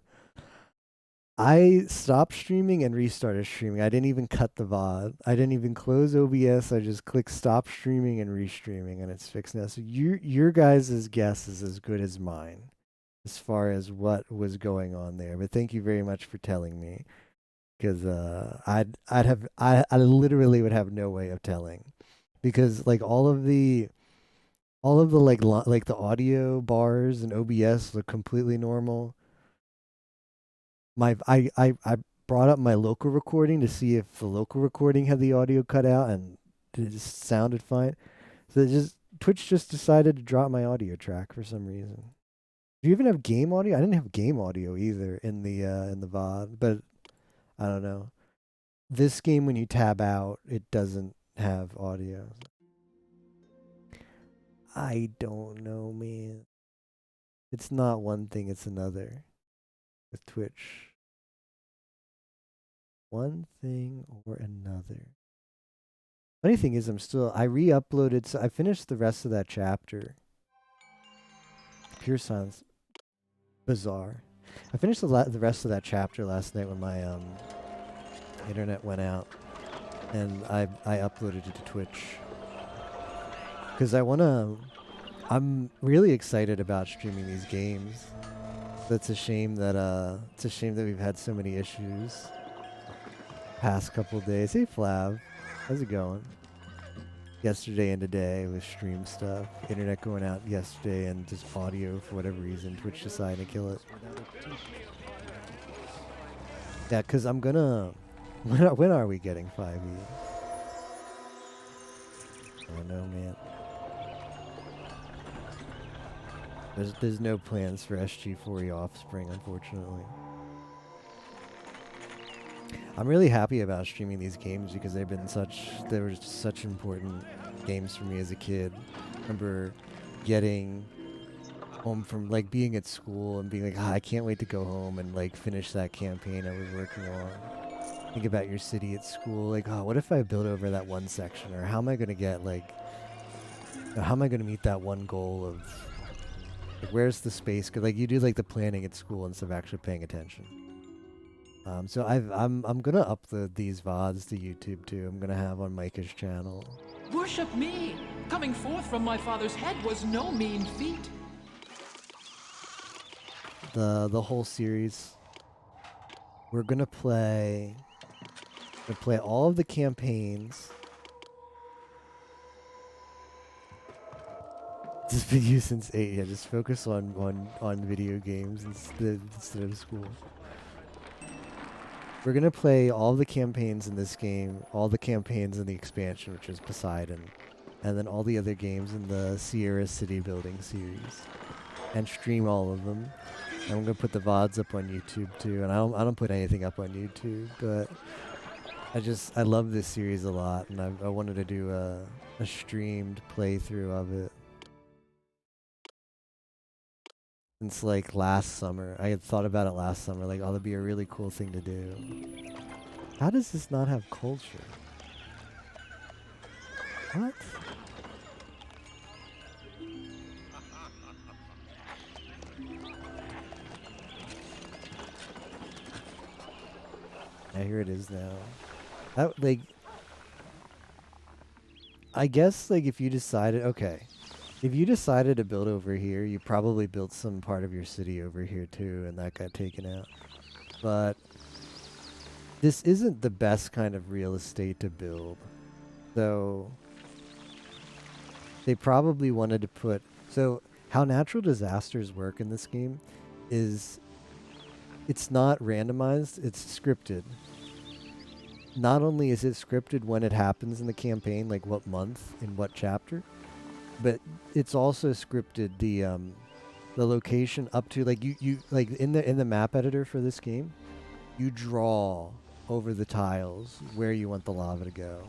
I stopped streaming and restarted streaming. I didn't even cut the VOD. I didn't even close OBS. I just clicked stop streaming and restreaming, and it's fixed now. So your guys' guess is as good as mine as far as what was going on there. But thank you very much for telling me, because I literally would have no way of telling, because like all of the like the audio bars and OBS look completely normal. I brought up my local recording to see if the local recording had the audio cut out, and it just sounded fine. So Twitch just decided to drop my audio track for some reason. Do you even have game audio? I didn't have game audio either in the VOD, but I don't know. This game, when you tab out, it doesn't have audio. I don't know, man. It's not one thing, it's another with Twitch. One thing or another. Funny thing is, I re-uploaded, so I finished the rest of that chapter. Pure silence. Bizarre. I finished the rest of that chapter last night when my internet went out, and I uploaded it to Twitch. Because I'm really excited about streaming these games. It's a shame that we've had so many issues past couple days. Hey Flav, how's it going? Yesterday and today with stream stuff, internet going out yesterday, and just audio for whatever reason, Twitch decided to kill it. Yeah, cause I'm gonna. When are we getting 5e? I don't know, man. There's no plans for SG4E Offspring, unfortunately. I'm really happy about streaming these games because they were just such important games for me as a kid. I remember getting home from like being at school and being like, I can't wait to go home and like finish that campaign I was working on. Think about your city at school, like, oh, what if I build over that one section, or how am I gonna get how am I gonna meet that one goal of like, where's the space? Cause like you do like the planning at school instead of actually paying attention. So I'm gonna upload these VODs to YouTube too. I'm gonna have on Micah's channel. Worship me! Coming forth from my father's head was no mean feat. The whole series. We're gonna play all of the campaigns. This has been used since 8. Yeah, just focus on video games instead of school. We're gonna play all the campaigns in this game, all the campaigns in the expansion, which is Poseidon, and then all the other games in the Sierra City Building series, and stream all of them. And I'm gonna put the VODs up on YouTube too, and I don't put anything up on YouTube, but I love this series a lot, and I wanted to do a streamed playthrough of it. Since like last summer. I had thought about it last summer, like, oh, that'd be a really cool thing to do. How does this not have culture? What? Yeah, here it is now. That, like, I guess, like, if you decided, okay. If you decided to build over here, you probably built some part of your city over here too, and that got taken out. But this isn't the best kind of real estate to build. So they probably wanted to put... So how natural disasters work in this game is it's not randomized, it's scripted. Not only is it scripted when it happens in the campaign, like what month, in what chapter, but it's also scripted the location up to like you like in the map editor for this game, you draw over the tiles where you want the lava to go.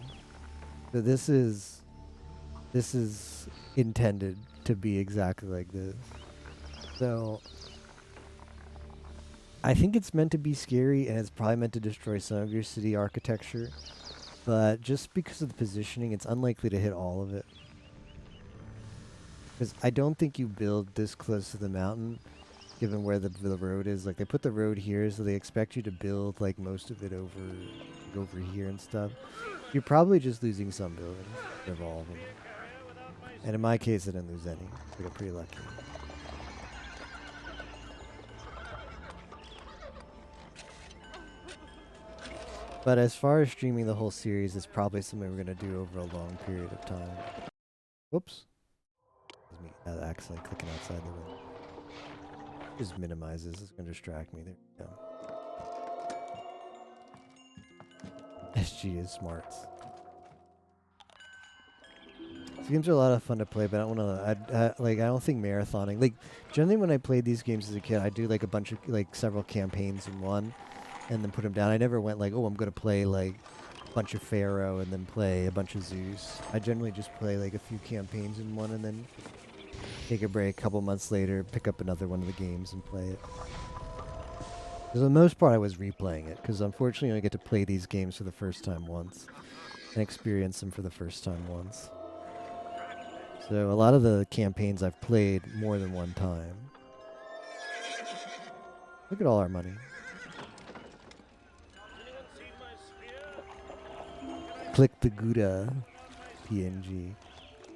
So this is intended to be exactly like this. So I think it's meant to be scary, and it's probably meant to destroy some of your city architecture, but just because of the positioning, it's unlikely to hit all of it. Because I don't think you build this close to the mountain, given where the road is. Like, they put the road here, so they expect you to build, like, most of it over here and stuff. You're probably just losing some buildings, of all of them. And in my case, I didn't lose any. I got pretty lucky. But as far as streaming the whole series, it's probably something we're going to do over a long period of time. Whoops. Me accidentally clicking outside the window. Just minimize this. It's going to distract me. There we go. SG is smarts. These games are a lot of fun to play, but I don't want to. I don't think marathoning. Like generally, when I played these games as a kid, I do like a bunch of several campaigns in one, and then put them down. I never went like, oh, I'm gonna play like a bunch of Pharaoh and then play a bunch of Zeus. I generally just play like a few campaigns in one, and then take a break. A couple months later, pick up another one of the games and play it. For the most part, I was replaying it because unfortunately, I get to play these games for the first time once and experience them for the first time once. So a lot of the campaigns I've played more than one time. Look at all our money. Click the Gouda PNG.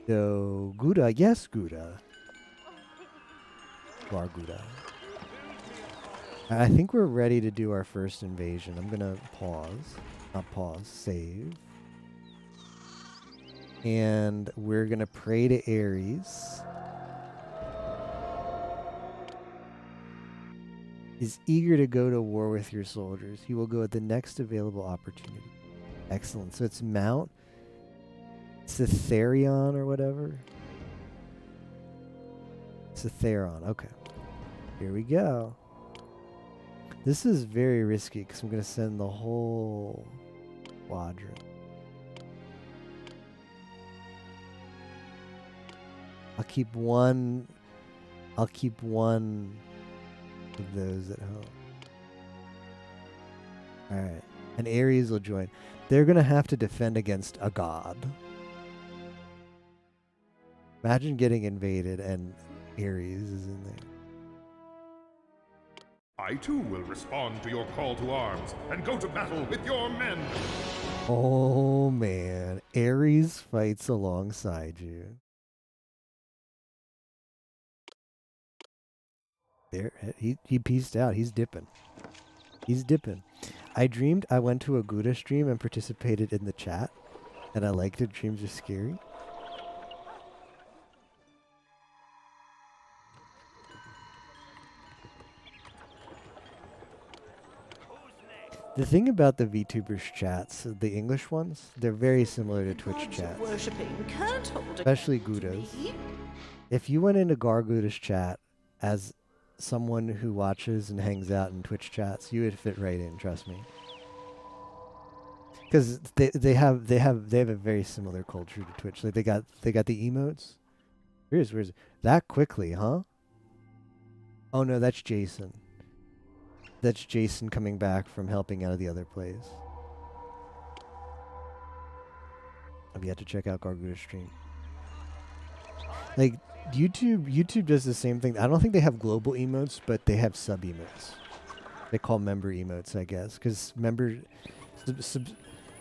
So Gouda, yes Gouda. Our Gouda. I think we're ready to do our first invasion. I'm gonna save. And we're going to pray to Ares. Is eager to go to war with your soldiers. He will go at the next available opportunity. Excellent. So it's Mount Cytherion or whatever. Cytheron. Okay. Here we go. This is very risky because I'm going to send the whole squadron. I'll keep one of those at home. Alright. And Ares will join. They're going to have to defend against a god. Imagine getting invaded and Ares is in there. I too will respond to your call to arms and go to battle with your men. Oh man. Ares fights alongside you. There, he pieced out. He's dipping. I dreamed I went to a Gouda stream and participated in the chat, and I liked it. Dreams are scary. The thing about the VTubers chats, the English ones, they're very similar to Twitch chats, especially Goudas. If you went into Gargouda's chat as someone who watches and hangs out in Twitch chats, you would fit right in, trust me. Because they have a very similar culture to Twitch. Like they got the emotes. Where's that quickly, huh? Oh no, that's Jason. That's Jason coming back from helping out of the other place. I've yet to check out Gargouda's stream. Like YouTube does the same thing. I don't think they have global emotes, but they have sub emotes. They call member emotes, I guess, because member,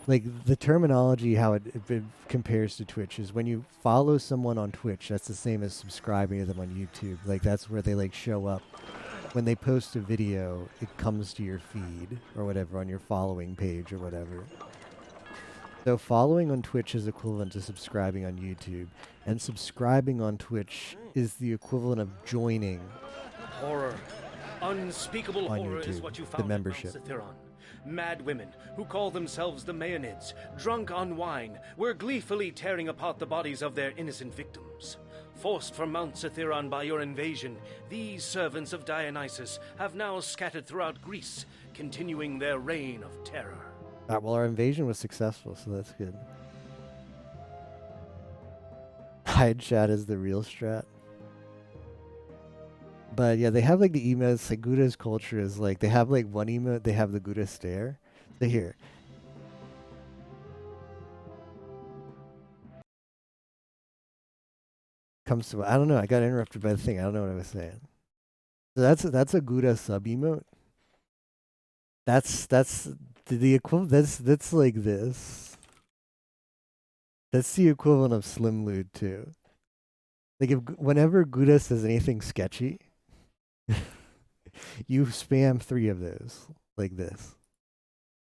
like the terminology how it compares to Twitch is when you follow someone on Twitch, that's the same as subscribing to them on YouTube. Like that's where they like show up. When they post a video, it comes to your feed or whatever on your following page or whatever. So following on Twitch is equivalent to subscribing on YouTube, and subscribing on Twitch is the equivalent of joining. Horror. Unspeakable on horror YouTube, is what you the found membership. at Mount Cytheron. Mad women who call themselves the Maeonids, drunk on wine, were gleefully tearing apart the bodies of their innocent victims. Forced from Mount Cytheron by your invasion, these servants of Dionysus have now scattered throughout Greece, continuing their reign of terror. Well, our invasion was successful, so that's good. Hide chat is the real strat. But yeah, they have like the emotes. Like Gouda's culture is like they have like one emote. They have the Gouda stare. So here. Comes to I don't know. I got interrupted by the thing. I don't know what I was saying. So that's a Gouda sub emote. That's the equivalent. That's like this. That's the equivalent of Slim Lude too. Like if whenever Gouda says anything sketchy, you spam 3 of those like this.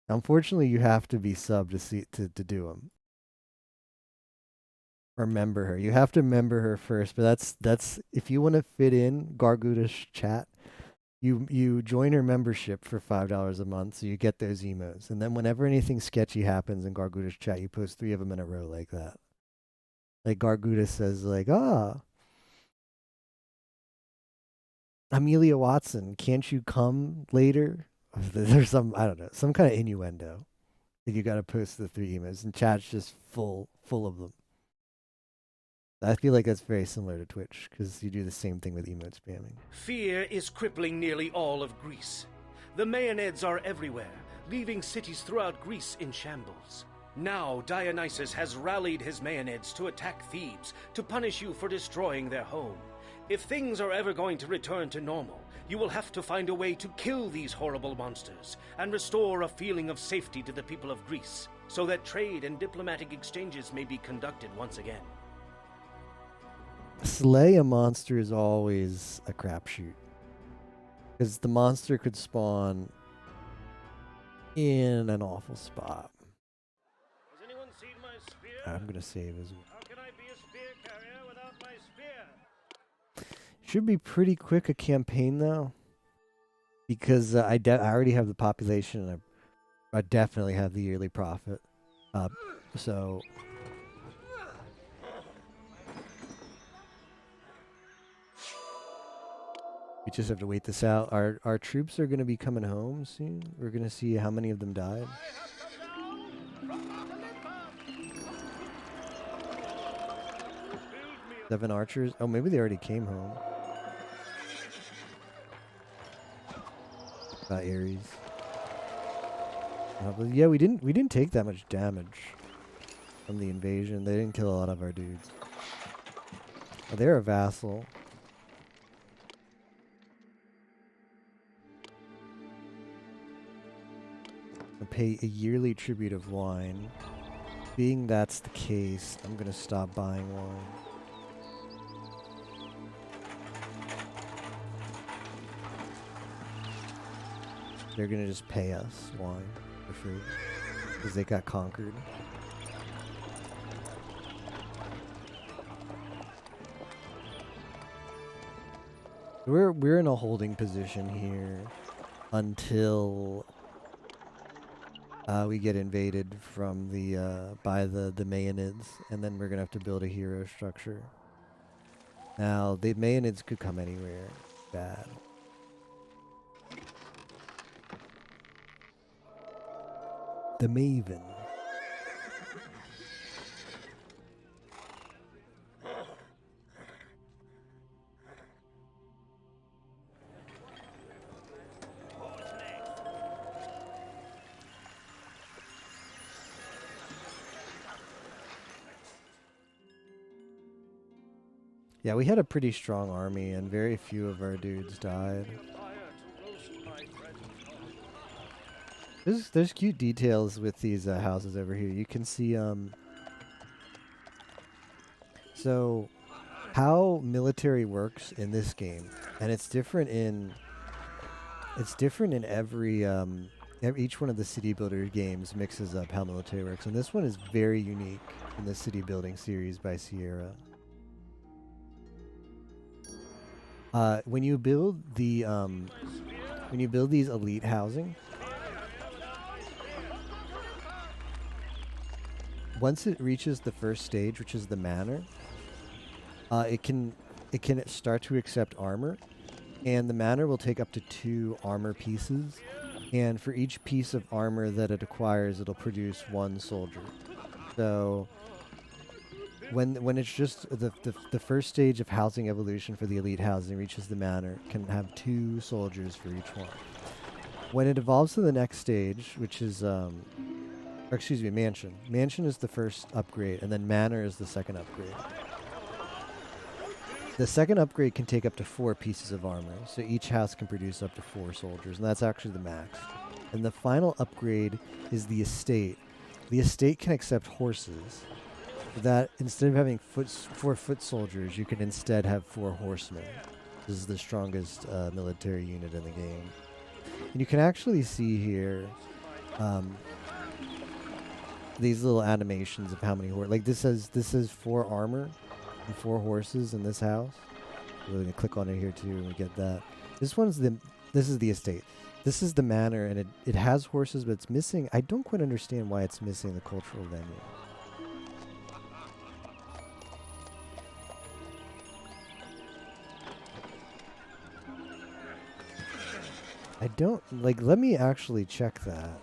Unfortunately, you have to be sub to do them. Or member her. You have to member her first, but that's if you want to fit in Gargouda's chat, you join her membership for $5 a month, so you get those emotes. And then whenever anything sketchy happens in Gargouda's chat, you post 3 of them in a row like that. Like Garguda says, like, Amelia Watson, can't you come later? There's some, I don't know, some kind of innuendo. Like you got to post the 3 emotes, and chat's just full of them. I feel like that's very similar to Twitch because you do the same thing with emote spamming. Fear is crippling nearly all of Greece. The Maeonids are everywhere, leaving cities throughout Greece in shambles. Now Dionysus has rallied his Maeonids to attack Thebes, to punish you for destroying their home. If things are ever going to return to normal, you will have to find a way to kill these horrible monsters and restore a feeling of safety to the people of Greece, so that trade and diplomatic exchanges may be conducted once again. Slay a monster is always a crapshoot. Because the monster could spawn in an awful spot. Has anyone seen my spear? I'm going to save as well. How can I be a spear carrier without my spear? Should be pretty quick a campaign though. Because I already have the population and I definitely have the yearly profit up. So... we just have to wait this out. Our troops are going to be coming home soon. We're going to see how many of them died. 7 archers. Oh, maybe they already came home. Ares. But yeah, we didn't take that much damage from the invasion. They didn't kill a lot of our dudes. Oh, they're a vassal. Pay a yearly tribute of wine. Being that's the case, I'm gonna stop buying wine. They're gonna just pay us wine for free because they got conquered. We're in a holding position here until we get invaded from by the Maeonids, and then we're gonna have to build a hero structure. Now the Maeonids could come anywhere. Bad. The Maven. Yeah, we had a pretty strong army, and very few of our dudes died. There's cute details with these houses over here. You can see so how military works in this game, and it's different in every each one of the city builder games mixes up how military works, and this one is very unique in the city building series by Sierra. When you build these elite housing, once it reaches the first stage, which is the manor, it can start to accept armor, and the manor will take up to 2 armor pieces, and for each piece of armor that it acquires, it'll produce 1 soldier. So when it's just the first stage of housing evolution for the elite housing reaches the manor, can have 2 soldiers for each one. When it evolves to the next stage, which is mansion. Mansion is the first upgrade, and then manor is the second upgrade. The second upgrade can take up to 4 pieces of armor, so each house can produce up to 4 soldiers, and that's actually the max. And the final upgrade is the estate. The estate can accept horses. That instead of having 4 foot soldiers, you can instead have 4 horsemen. This is the strongest military unit in the game. And you can actually see here these little animations of how many horses. Like this says 4 armor and 4 horses in this house. We're going to click on it here too, and we get that. This is the estate. This is the manor, and it has horses, but it's missing. I don't quite understand why it's missing the cultural venue. I don't like. Let me actually check that.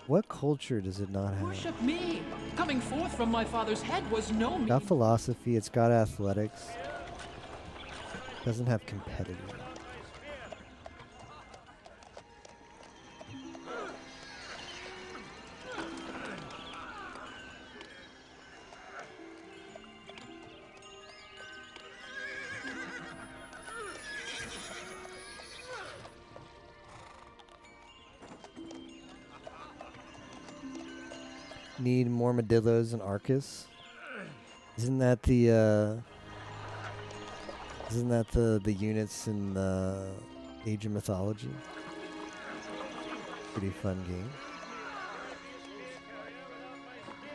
What culture does it not have? Worship me. Coming forth from my father's head was no It's mean. got philosophy. It's got athletics. Doesn't have competitive. Need more Modillos and Arcus. Isn't that the units in Age of Mythology? Pretty fun game.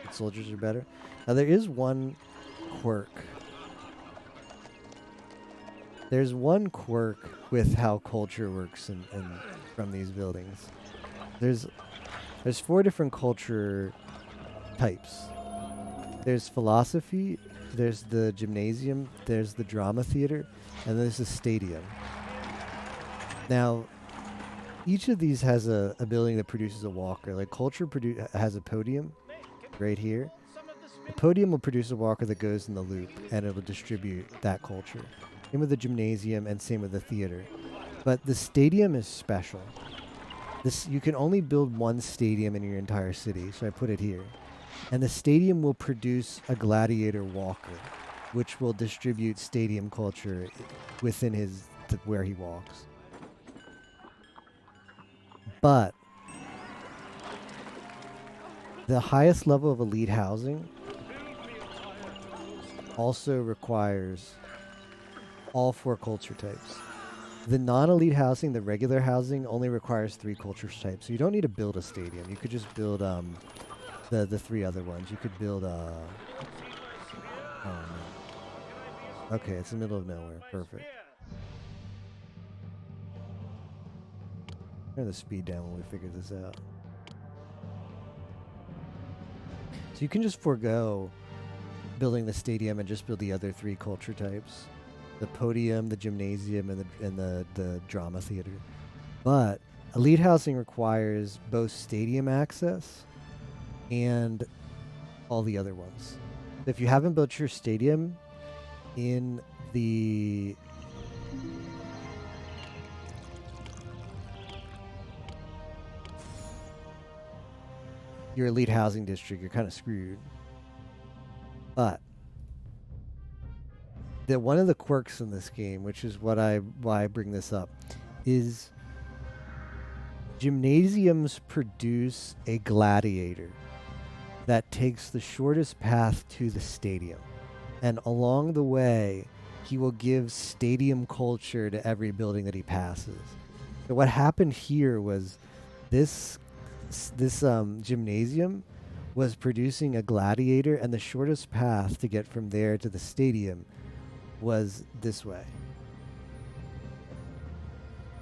But soldiers are better. Now there is one quirk. There's one quirk with how culture works in from these buildings. There's 4 different culture types. There's philosophy, there's the gymnasium, there's the drama theater, and there's the stadium. Now, each of these has a building that produces a walker. Like culture has a podium right here. The podium will produce a walker that goes in the loop, and it'll distribute that culture. Same with the gymnasium, and same with the theater. But the stadium is special. You can only build one stadium in your entire city, so I put it here. And the stadium will produce a gladiator walker, which will distribute stadium culture within where he walks. But the highest level of elite housing also requires all 4 culture types. The non-elite housing, the regular housing, only requires 3 culture types. So you don't need to build a stadium. You could just build the 3 other ones. You could build oh no. Okay, it's in the middle of nowhere. Perfect. Turn the speed down when we figure this out. So you can just forego building the stadium and just build the other 3 culture types. The podium, the gymnasium, and the drama theater. But elite housing requires both stadium access and all the other ones. If you haven't built your stadium in your elite housing district, you're kind of screwed. But one of the quirks in this game, which is why I bring this up, is gymnasiums produce a gladiator that takes the shortest path to the stadium. And along the way, he will give stadium culture to every building that he passes. So what happened here was this gymnasium was producing a gladiator, and the shortest path to get from there to the stadium was this way.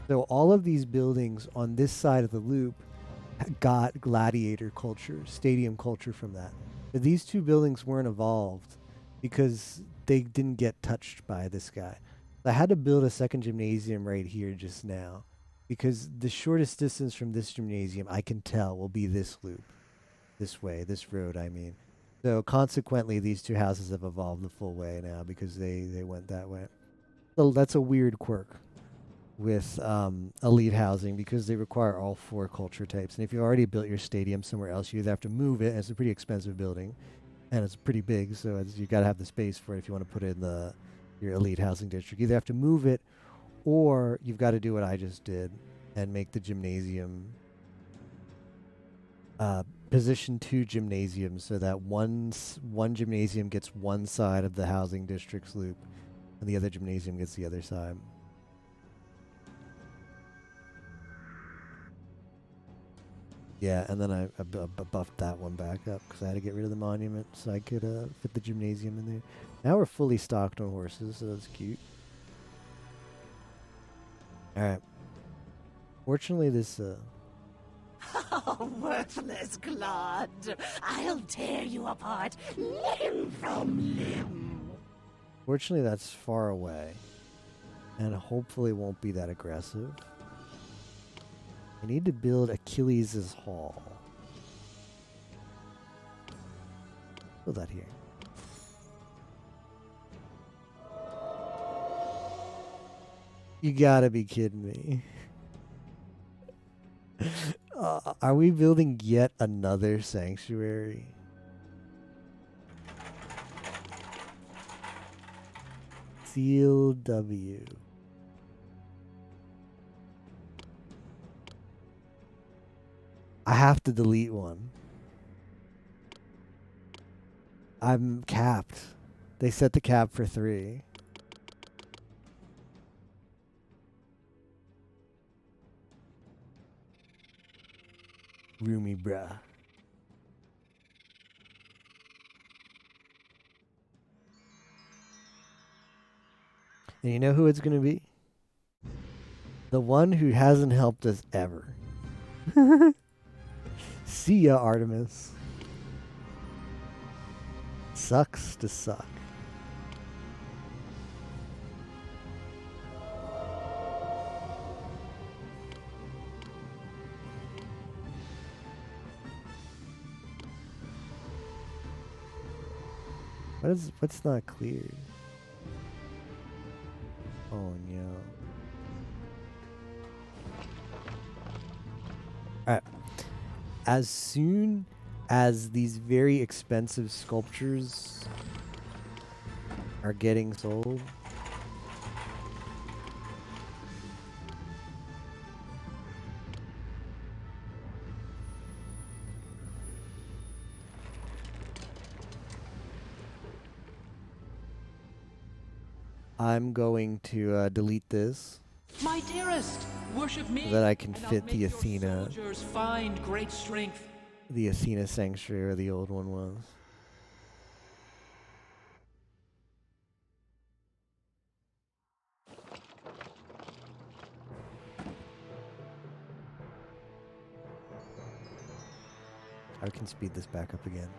So all of these buildings on this side of the loop got gladiator culture, stadium culture from that. But these 2 buildings weren't evolved because they didn't get touched by this guy. I had to build a second gymnasium right here just now because the shortest distance from this gymnasium I can tell will be this loop. This way, this road, I mean. So consequently, these 2 houses have evolved the full way now because they went that way. So that's a weird quirk with elite housing because they require all 4 culture types. And if you've already built your stadium somewhere else, you either have to move it, and it's a pretty expensive building, and it's pretty big, so you got to have the space for it if you want to put it in your elite housing district. You either have to move it, or you've got to do what I just did and make the gymnasium position 2 gymnasiums so that one gymnasium gets one side of the housing district's loop, and the other gymnasium gets the other side. Yeah, and then I buffed that one back up because I had to get rid of the monument so I could fit the gymnasium in there. Now we're fully stocked on horses, so that's cute. Alright. Fortunately, this... Oh, worthless clod. I'll tear you apart, limb from limb. Fortunately, that's far away. And hopefully won't be that aggressive. I need to build Achilles' Hall. Build that here. You gotta be kidding me. Are we building yet another sanctuary? Seal W. I have to delete one. I'm capped. They set the cap for 3. Roomy bruh. And you know who it's gonna be? The one who hasn't helped us ever. See ya, Artemis. Sucks to suck. What's not clear? Oh no. Alright. As soon as these very expensive sculptures are getting sold, I'm going to delete this My dearest, worship me, so that I can and I'll fit make the your Athena, soldiers find great strength. the Athena sanctuary where the old one was. I can speed this back up again.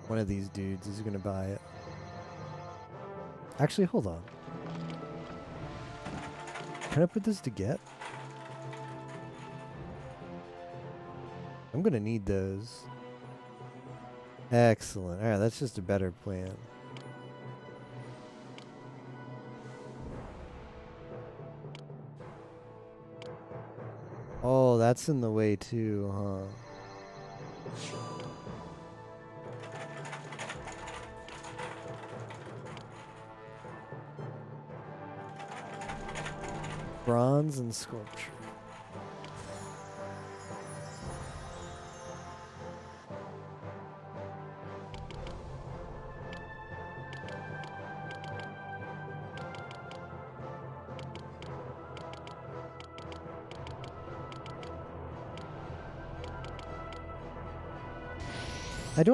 One of these dudes is gonna buy it. Actually, hold on. Can I put this to get? I'm gonna need those. Excellent. Alright, that's just a better plan. Oh, that's in the way too, huh? Bronze and sculpture.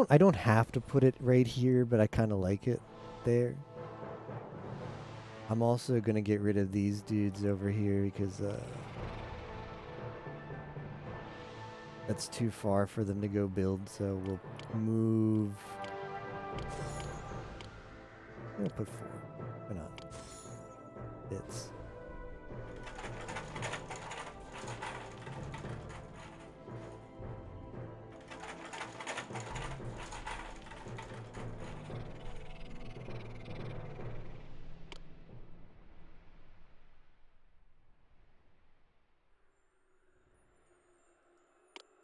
I don't have to put it right here, but I kind of like it there. I'm also going to get rid of these dudes over here because that's too far for them to go build, so we'll move. We'll put 4. Why not? Bits.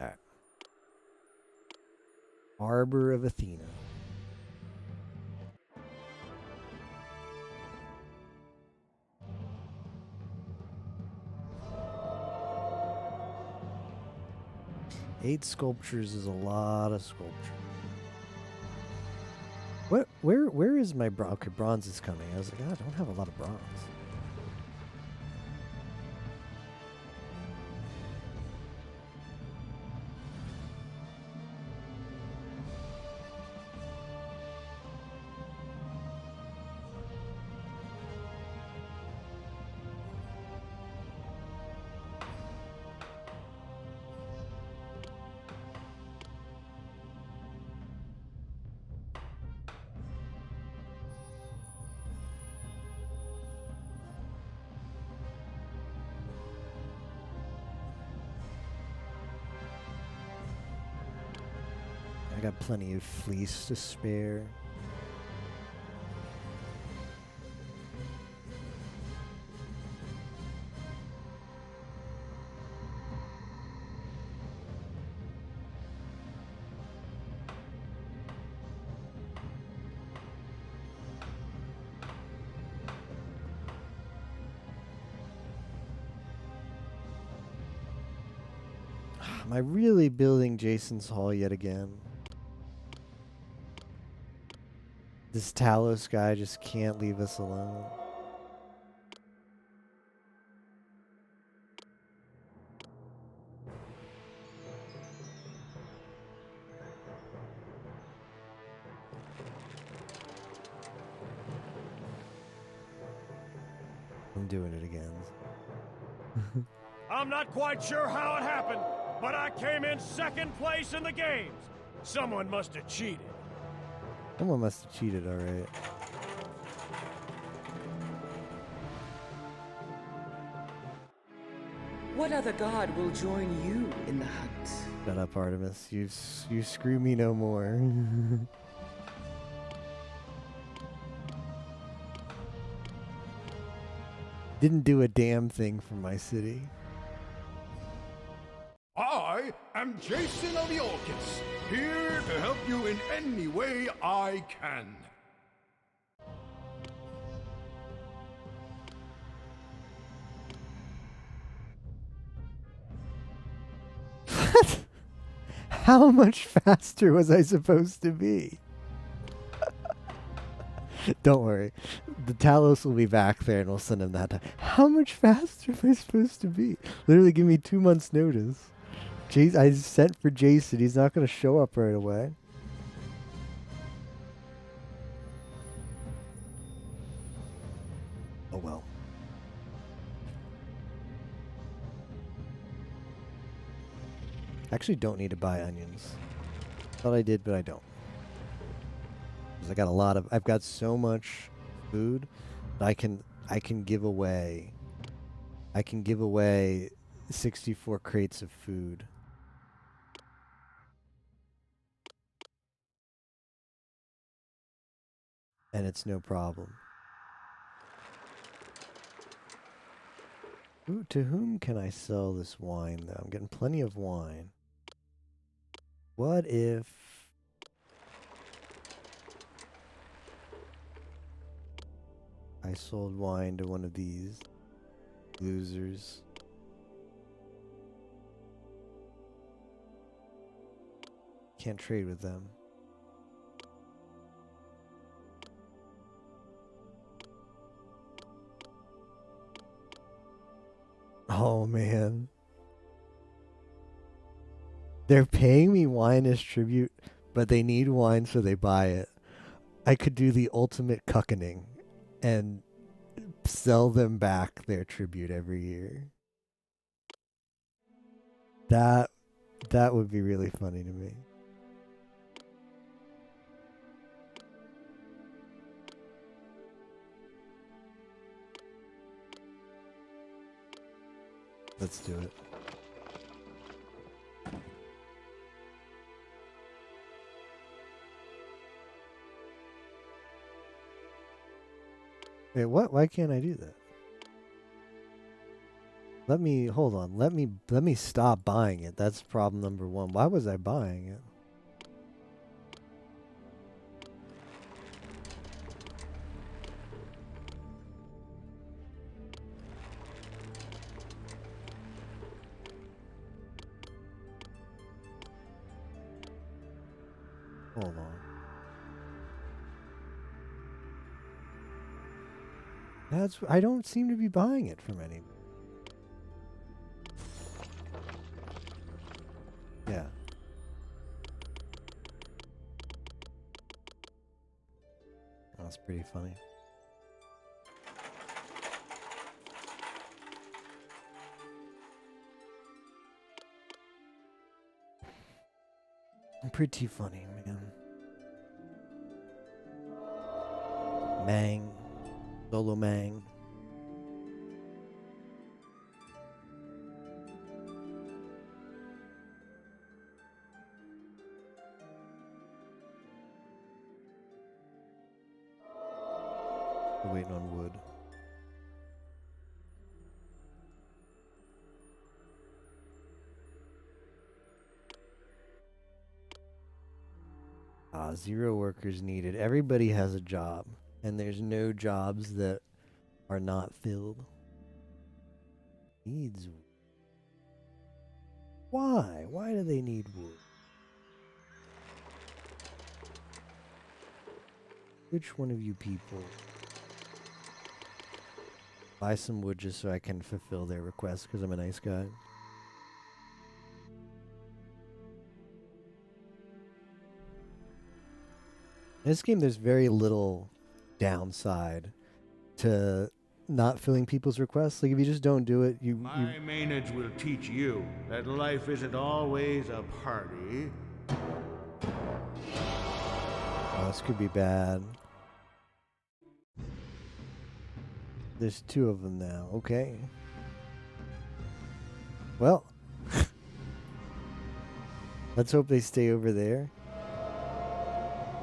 Alright. Arbor of Athena. Eight sculptures is a lot of sculpture. Where is my bronze? Okay, bronze is coming. I was like, I don't have a lot of bronze. got plenty of fleece to spare. Am I really building Jason's Hall yet again? This Talos guy just can't leave us alone. I'm doing it again. I'm not quite sure how it happened, but I came in second place in the games. Someone must have cheated. Someone must have cheated, alright. What other god will join you in the hunt? Shut up, Artemis. You screw me no more. Didn't do a damn thing for my city. I am Jason of Olympian, here to help you in any way I can. How much faster was I supposed to be? Don't worry. The Talos will be back there and we'll send him that time. How much faster am I supposed to be? Literally give me 2 months notice. I sent for Jason. He's not going to show up right away. Oh well. I actually don't need to buy onions. Thought I did, but I don't. Because I've got so much food that I can give away. I can give away 64 crates of food. And it's no problem. Ooh, to whom can I sell this wine, though? I'm getting plenty of wine. What if... I sold wine to one of these losers? Can't trade with them. Oh, man. They're paying me wine as tribute, but they need wine so they buy it. I could do the ultimate cuckening and sell them back their tribute every year. That would be really funny to me. Let's do it. Wait, what? Why can't I do that? Hold on. Let me stop buying it. That's problem number one. Why was I buying it? Hold on. I don't seem to be buying it from any. Yeah. That's pretty funny. Pretty funny, man. Mang. Solo Mang. Still waiting on wood. Ah, 0 workers needed. Everybody has a job, and there's no jobs that are not filled. Needs. Why? Why do they need wood? Which one of you people? Buy some wood just so I can fulfill their request because I'm a nice guy. In this game, there's very little downside to not filling people's requests. Like, if you just don't do it, My manage will teach you that life isn't always a party. Oh, this could be bad. There's 2 of them now. Okay. Well, let's hope they stay over there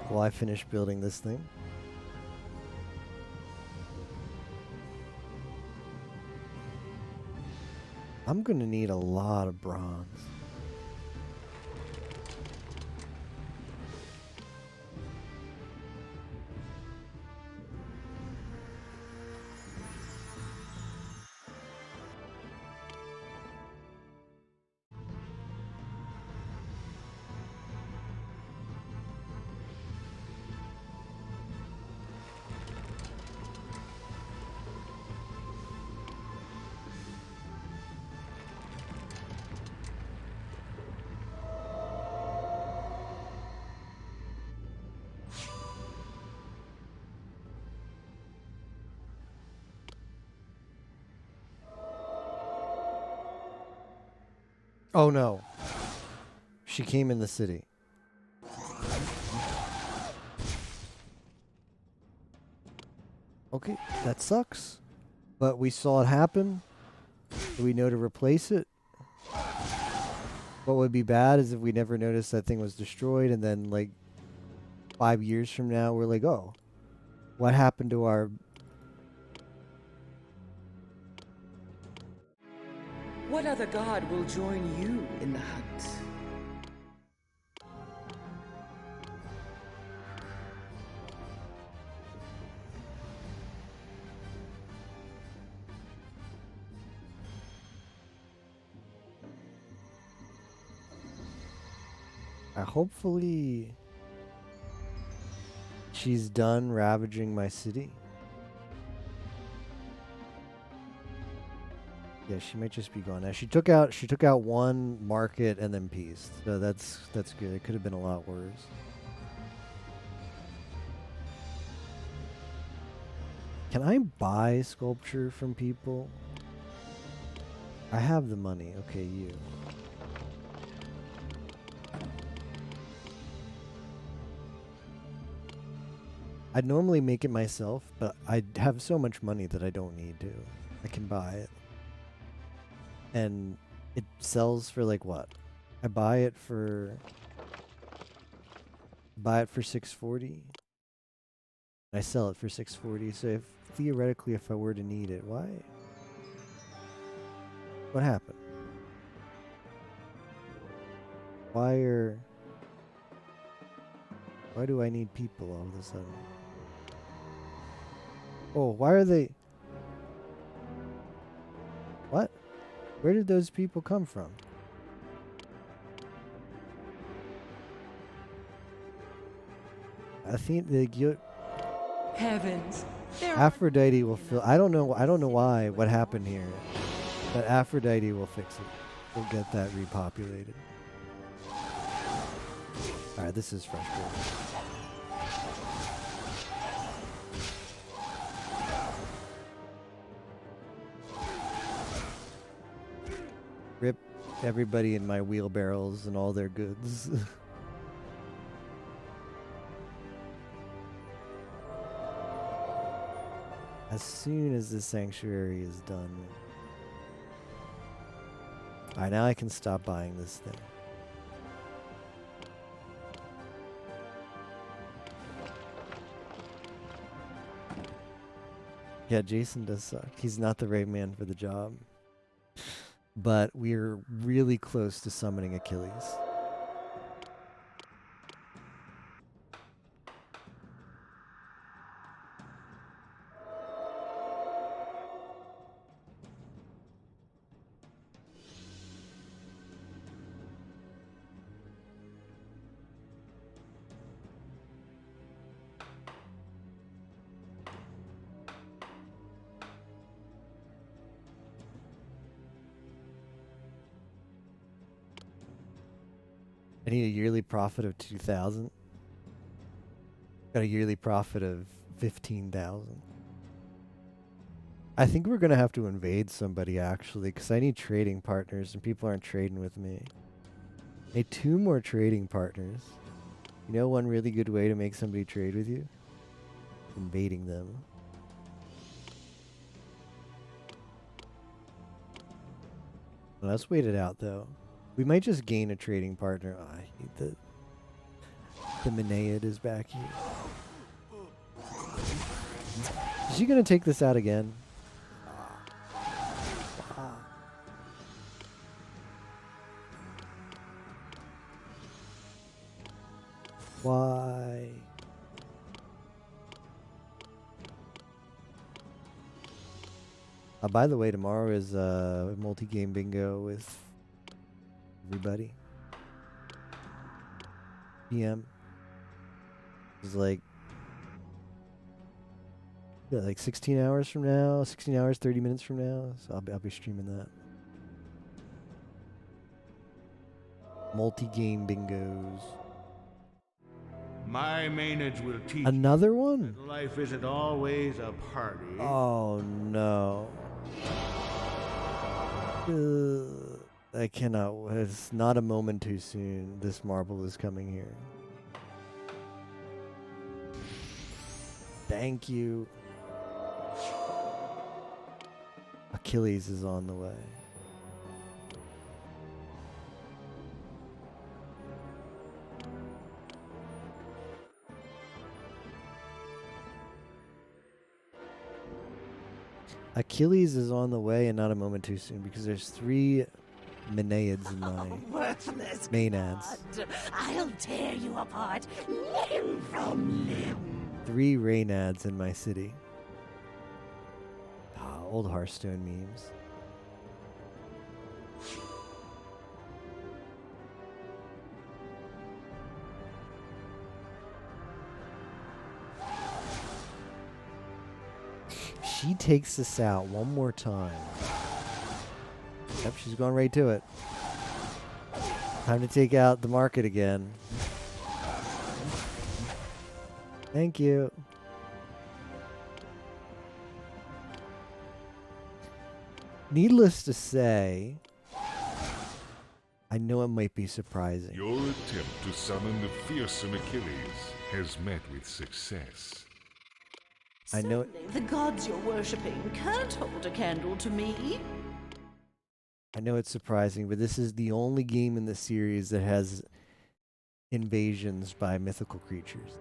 while I finish building this thing. I'm gonna need a lot of bronze. Oh no. She came in the city. Okay, that sucks. But we saw it happen. Do we know to replace it? What would be bad is if we never noticed that thing was destroyed and then like 5 years from now we're like, oh, what happened to our... What other god will join you in the hunt? hopefully she's done ravaging my city. Yeah, she might just be gone now. She took out one market and then peace. So that's good. It could have been a lot worse. Can I buy sculpture from people? I have the money. Okay, you. I'd normally make it myself, but I have so much money that I don't need to. I can buy it. And it sells for like what? I buy it for 640. I sell it for 640. So if theoretically if I were to need it, why? What happened? Why do I need people all of a sudden? Oh, why are they? What? Where did those people come from? I think Heavens. Aphrodite will fill. I don't know why. What happened here? But Aphrodite will fix it. We'll get that repopulated. All right, this is frustrating. Rip everybody in my wheelbarrows and all their goods. As soon as the sanctuary is done. Alright, now I can stop buying this thing. Yeah, Jason does suck. He's not the right man for the job. But we're really close to summoning Achilles. I need a yearly profit of 2,000. Got a yearly profit of 15,000. I think we're gonna have to invade somebody actually, because I need trading partners and people aren't trading with me. I need 2 more trading partners. You know one really good way to make somebody trade with you? Invading them. Well, let's wait it out though. We might just gain a trading partner. Oh, I hate that. The Maenad is back here. Is she gonna take this out again? Why? By the way, tomorrow is multi-game bingo with everybody. PM. It's like 16 hours from now, 16 hours, 30 minutes from now. So I'll be streaming that. Multi-game bingos. My Maenad will teach Another you one? that life isn't always a party. Oh no. I cannot. It's not a moment too soon. This marble is coming here. Thank you. Achilles is on the way. Achilles is on the way and not a moment too soon because there's 3 Maenads in my Worthless Maenads. god. I'll tear you apart, limb from limb. 3 Raynads in my city. Ah, old Hearthstone memes. She takes this out one more time. Yep, she's going right to it. Time to take out the market again. Thank you. Needless to say, I know it might be surprising. Your attempt to summon the fearsome Achilles has met with success. I know Certainly, the gods you're worshipping can't hold a candle to me. I know it's surprising, but this is the only game in the series that has invasions by mythical creatures.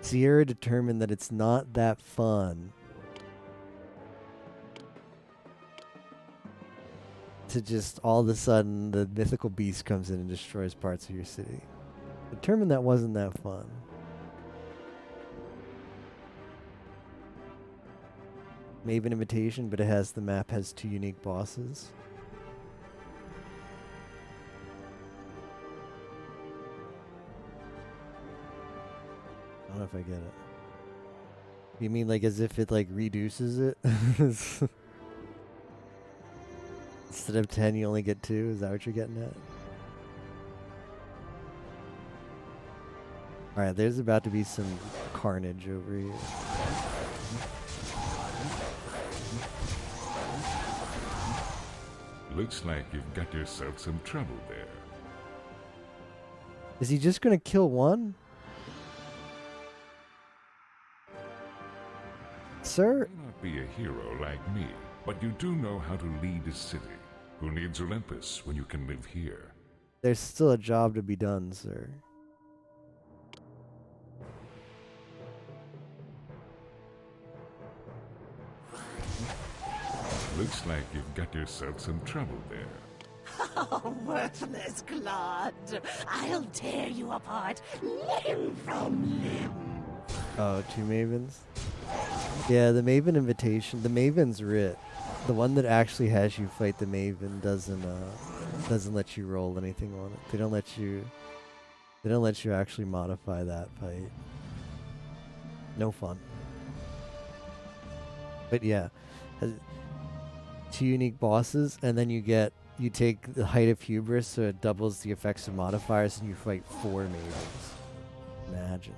Sierra determined that it's not that fun to just all of a sudden the mythical beast comes in and destroys parts of your city. Determined that wasn't that fun. Maven Invitation, but the map has 2 unique bosses. I don't know if I get it. You mean like as if it like reduces it? Instead of 10 you only get 2? Is that what you're getting at? Alright, there's about to be some carnage over here. Looks like you've got yourself some trouble there. Is he just gonna kill one? Sir? You may not be a hero like me, but you do know how to lead a city. Who needs Olympus when you can live here? There's still a job to be done, sir. Looks like you've got yourself some trouble there. Oh, worthless clod. I'll tear you apart, limb from limb. Oh, 2 Mavens? Yeah, the Maven invitation. The Maven's writ. The one that actually has you fight the Maven doesn't let you roll anything on it. They don't let you actually modify that fight. No fun. But yeah, 2 unique bosses, and then you take the Height of Hubris, so it doubles the effects of modifiers, and you fight 4 Mavens. Imagine.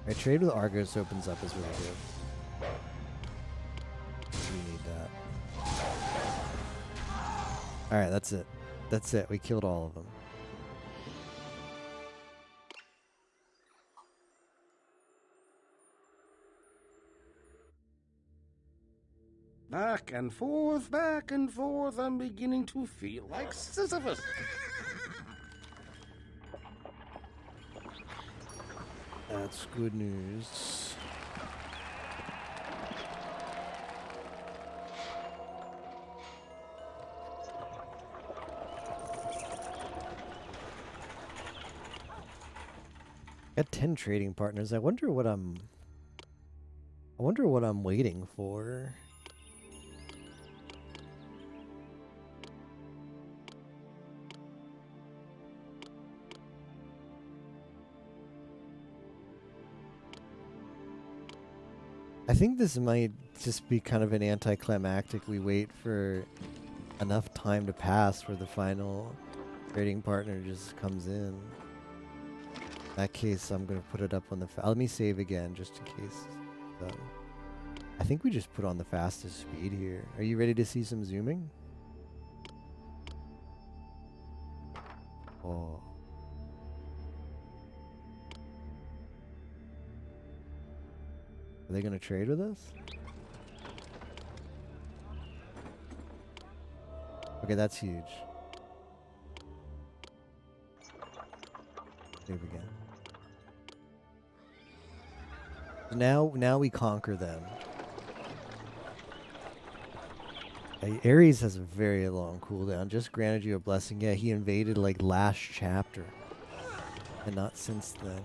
Alright, trade with Argos opens up is really good. We need that. Alright, that's it. That's it. We killed all of them. Back and forth, I'm beginning to feel like Sisyphus. That's good news. Got 10 trading partners. I wonder what I'm waiting for. I think this might just be kind of an anticlimactic. We wait for enough time to pass where the final trading partner just comes in. In that case, I'm going to put it up on the... let me save again, just in case. I think we just put on the fastest speed here. Are you ready to see some zooming? Oh. Are they going to trade with us? Okay, that's huge. Save again. Now we conquer them. Ares has a very long cooldown. Just granted you a blessing. Yeah, he invaded like last chapter. And not since then.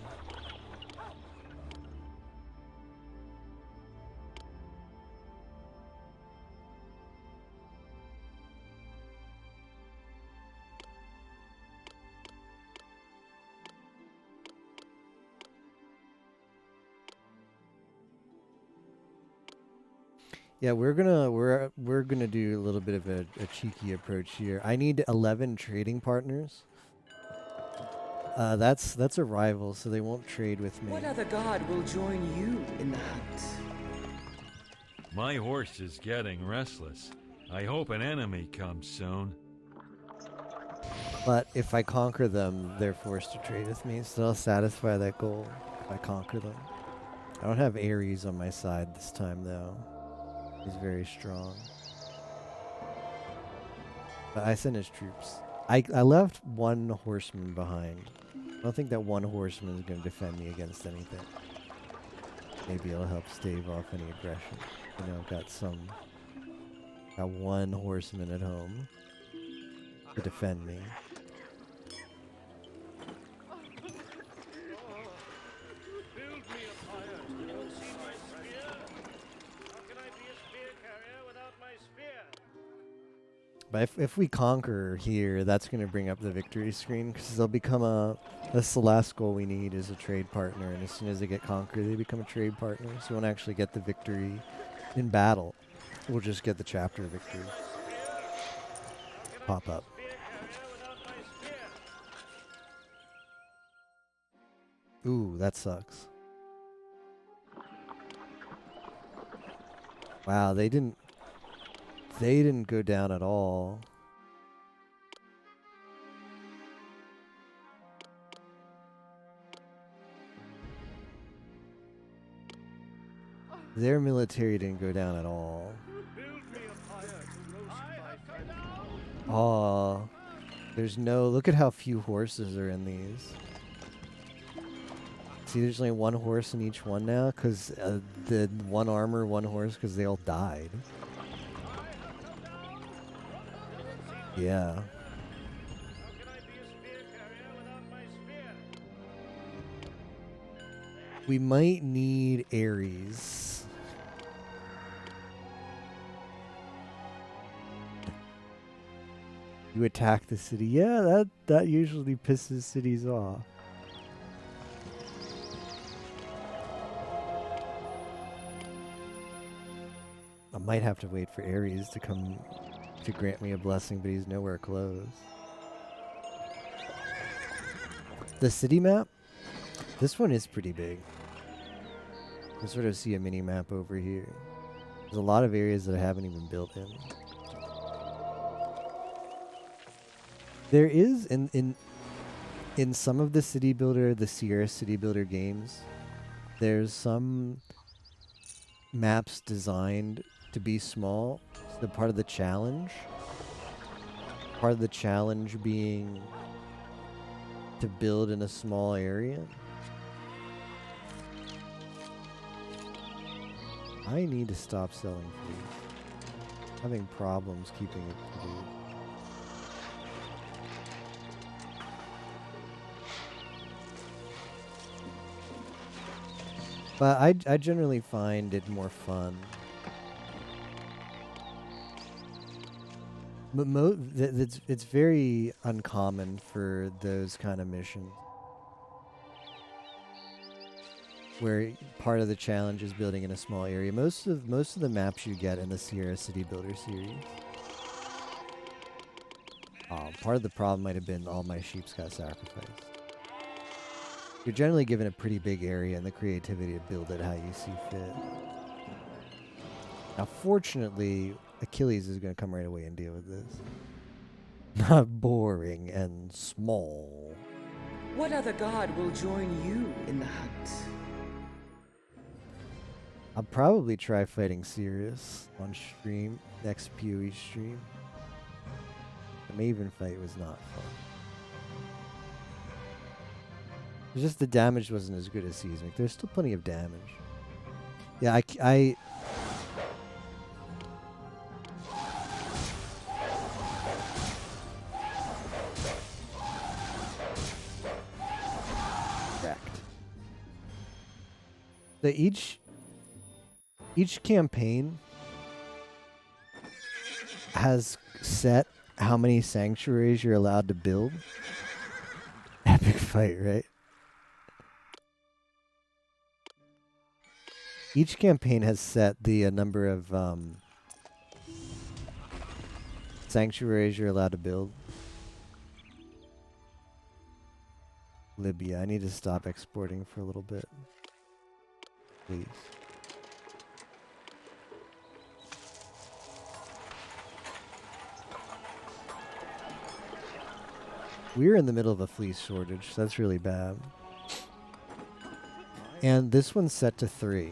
Yeah, we're gonna do a little bit of a cheeky approach here. I need 11 trading partners. That's a rival, so they won't trade with me. What other god will join you in the hunt? My horse is getting restless. I hope an enemy comes soon. But if I conquer them, they're forced to trade with me, so I'll satisfy that goal if I conquer them. I don't have Ares on my side this time, though. He's very strong. But I sent his troops. I left 1 horseman behind. I don't think that 1 horseman is going to defend me against anything. Maybe it'll help stave off any aggression. You know, got 1 horseman at home to defend me. But if we conquer here, that's going to bring up the victory screen, because they'll become that's the last goal we need is a trade partner, and as soon as they get conquered, they become a trade partner, so we won't actually get the victory in battle. We'll just get the chapter victory pop up. Ooh, that sucks. Wow, they didn't go down at all. Their military didn't go down at all. Oh, There's no... Look at how few horses are in these. See, there's only one horse in each one now, because the one armor, one horse, because they all died. Yeah. We might need Ares. You attack the city. Yeah, that usually pisses cities off. I might have to wait for Ares to come to grant me a blessing, but he's nowhere close. The city map? This one is pretty big. You can sort of see a mini map over here. There's a lot of areas that I haven't even built in. There is in some of the city builder, the Sierra City Builder games, there's some maps designed to be small. So part of the challenge being to build in a small area. I need to stop selling food. Having problems keeping it produced. But I generally find it more fun. But it's very uncommon for those kind of missions, where part of the challenge is building in a small area. Most of the maps you get in the Sierra City Builder series. Part of the problem might have been all my sheeps got sacrificed. You're generally given a pretty big area and the creativity to build it how you see fit. Now, fortunately, Achilles is going to come right away and deal with this. Not boring and small. What other god will join you in the hunt? I'll probably try fighting Sirius on stream, next PoE stream. The Maven fight was not fun. It's just the damage wasn't as good as Seismic. There's still plenty of damage. Yeah, I each campaign has set how many sanctuaries you're allowed to build. Epic fight, right? Each campaign has set the number of sanctuaries you're allowed to build. Libya, I need to stop exporting for a little bit. Please. We're in the middle of a fleece shortage, so that's really bad. And this one's set to 3.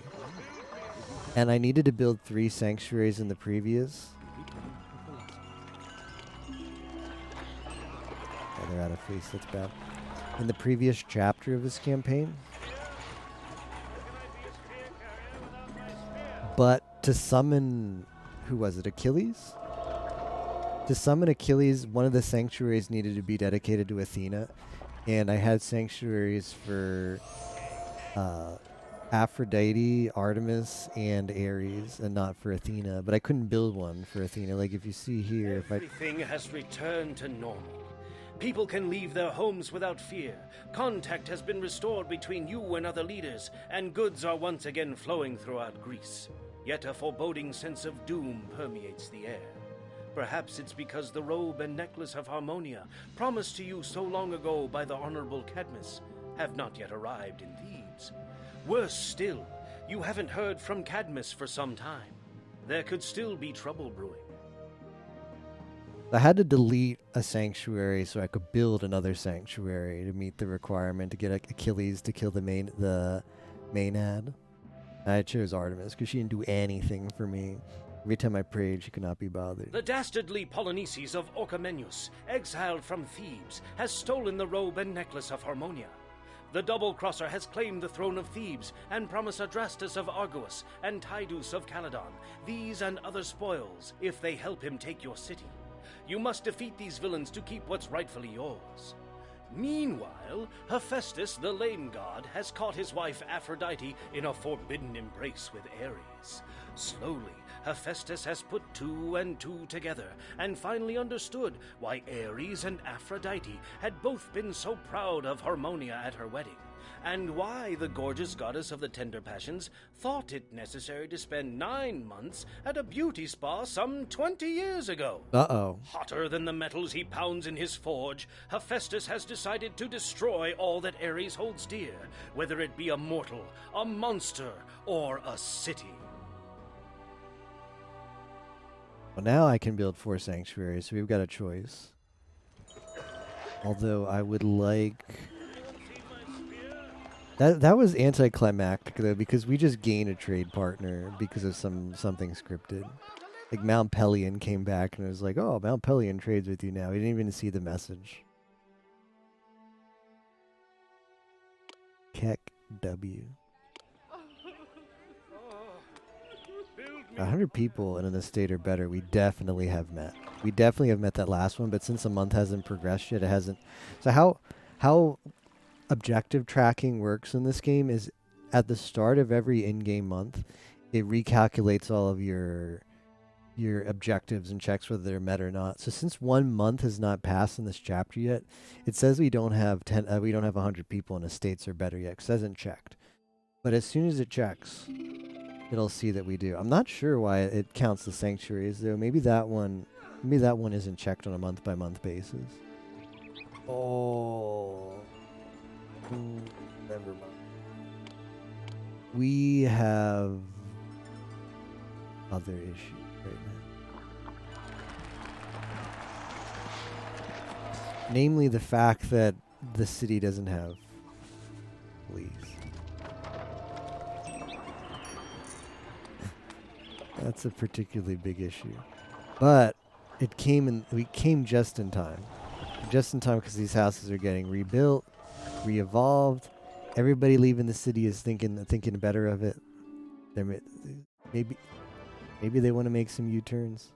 And I needed to build 3 sanctuaries in the previous. Oh, they're out of fleece, that's bad. In the previous chapter of this campaign. But to summon, who was it, Achilles? To summon Achilles, one of the sanctuaries needed to be dedicated to Athena. And I had sanctuaries for Aphrodite, Artemis, and Ares, and not for Athena. But I couldn't build one for Athena. Like if you see here, everything has returned to normal. People can leave their homes without fear. Contact has been restored between you and other leaders, and goods are once again flowing throughout Greece. Yet a foreboding sense of doom permeates the air. Perhaps it's because the robe and necklace of Harmonia, promised to you so long ago by the Honorable Cadmus, have not yet arrived in Thebes. Worse still, you haven't heard from Cadmus for some time. There could still be trouble brewing. I had to delete a sanctuary so I could build another sanctuary to meet the requirement to get Achilles to kill the Maenad. I chose Artemis because she didn't do anything for me. Every time I prayed, she could not be bothered. The dastardly Polynices of Orchomenius, exiled from Thebes, has stolen the robe and necklace of Harmonia. The double-crosser has claimed the throne of Thebes and promised Adrastus of Argos and Tidus of Caledon these and other spoils if they help him take your city. You must defeat these villains to keep what's rightfully yours. Meanwhile, Hephaestus, the lame god, has caught his wife Aphrodite in a forbidden embrace with Ares. Slowly, Hephaestus has put 2 and 2 together and finally understood why Ares and Aphrodite had both been so proud of Harmonia at her wedding, and why the gorgeous goddess of the tender passions thought it necessary to spend 9 months at a beauty spa some 20 years ago. Uh-oh. Hotter than the metals he pounds in his forge, Hephaestus has decided to destroy all that Ares holds dear, whether it be a mortal, a monster, or a city. Well, now I can build 4 sanctuaries, so we've got a choice. Although I would like... That was anticlimactic, though, because we just gained a trade partner because of something scripted. Like, Mount Pelion came back and it was like, oh, Mount Pelion trades with you now. We didn't even see the message. Keck W. 100 people in an estate or better, we definitely have met. We definitely have met that last one, but since a month hasn't progressed yet, it hasn't. So how objective tracking works in this game is at the start of every in-game month, it recalculates all of your objectives and checks whether they're met or not. So since 1 month has not passed in this chapter yet, it says we don't have 100 people in estates or better yet, because it hasn't checked. But as soon as it checks, it'll see that we do. I'm not sure why it counts the sanctuaries though. Maybe that one isn't checked on a month by month basis. Oh, never mind. We have other issues right now. Namely the fact that the city doesn't have police. That's a particularly big issue. But we came just in time. Just in time because these houses are getting rebuilt, re-evolved. Everybody leaving the city is thinking better of it. Maybe they want to make some U-turns.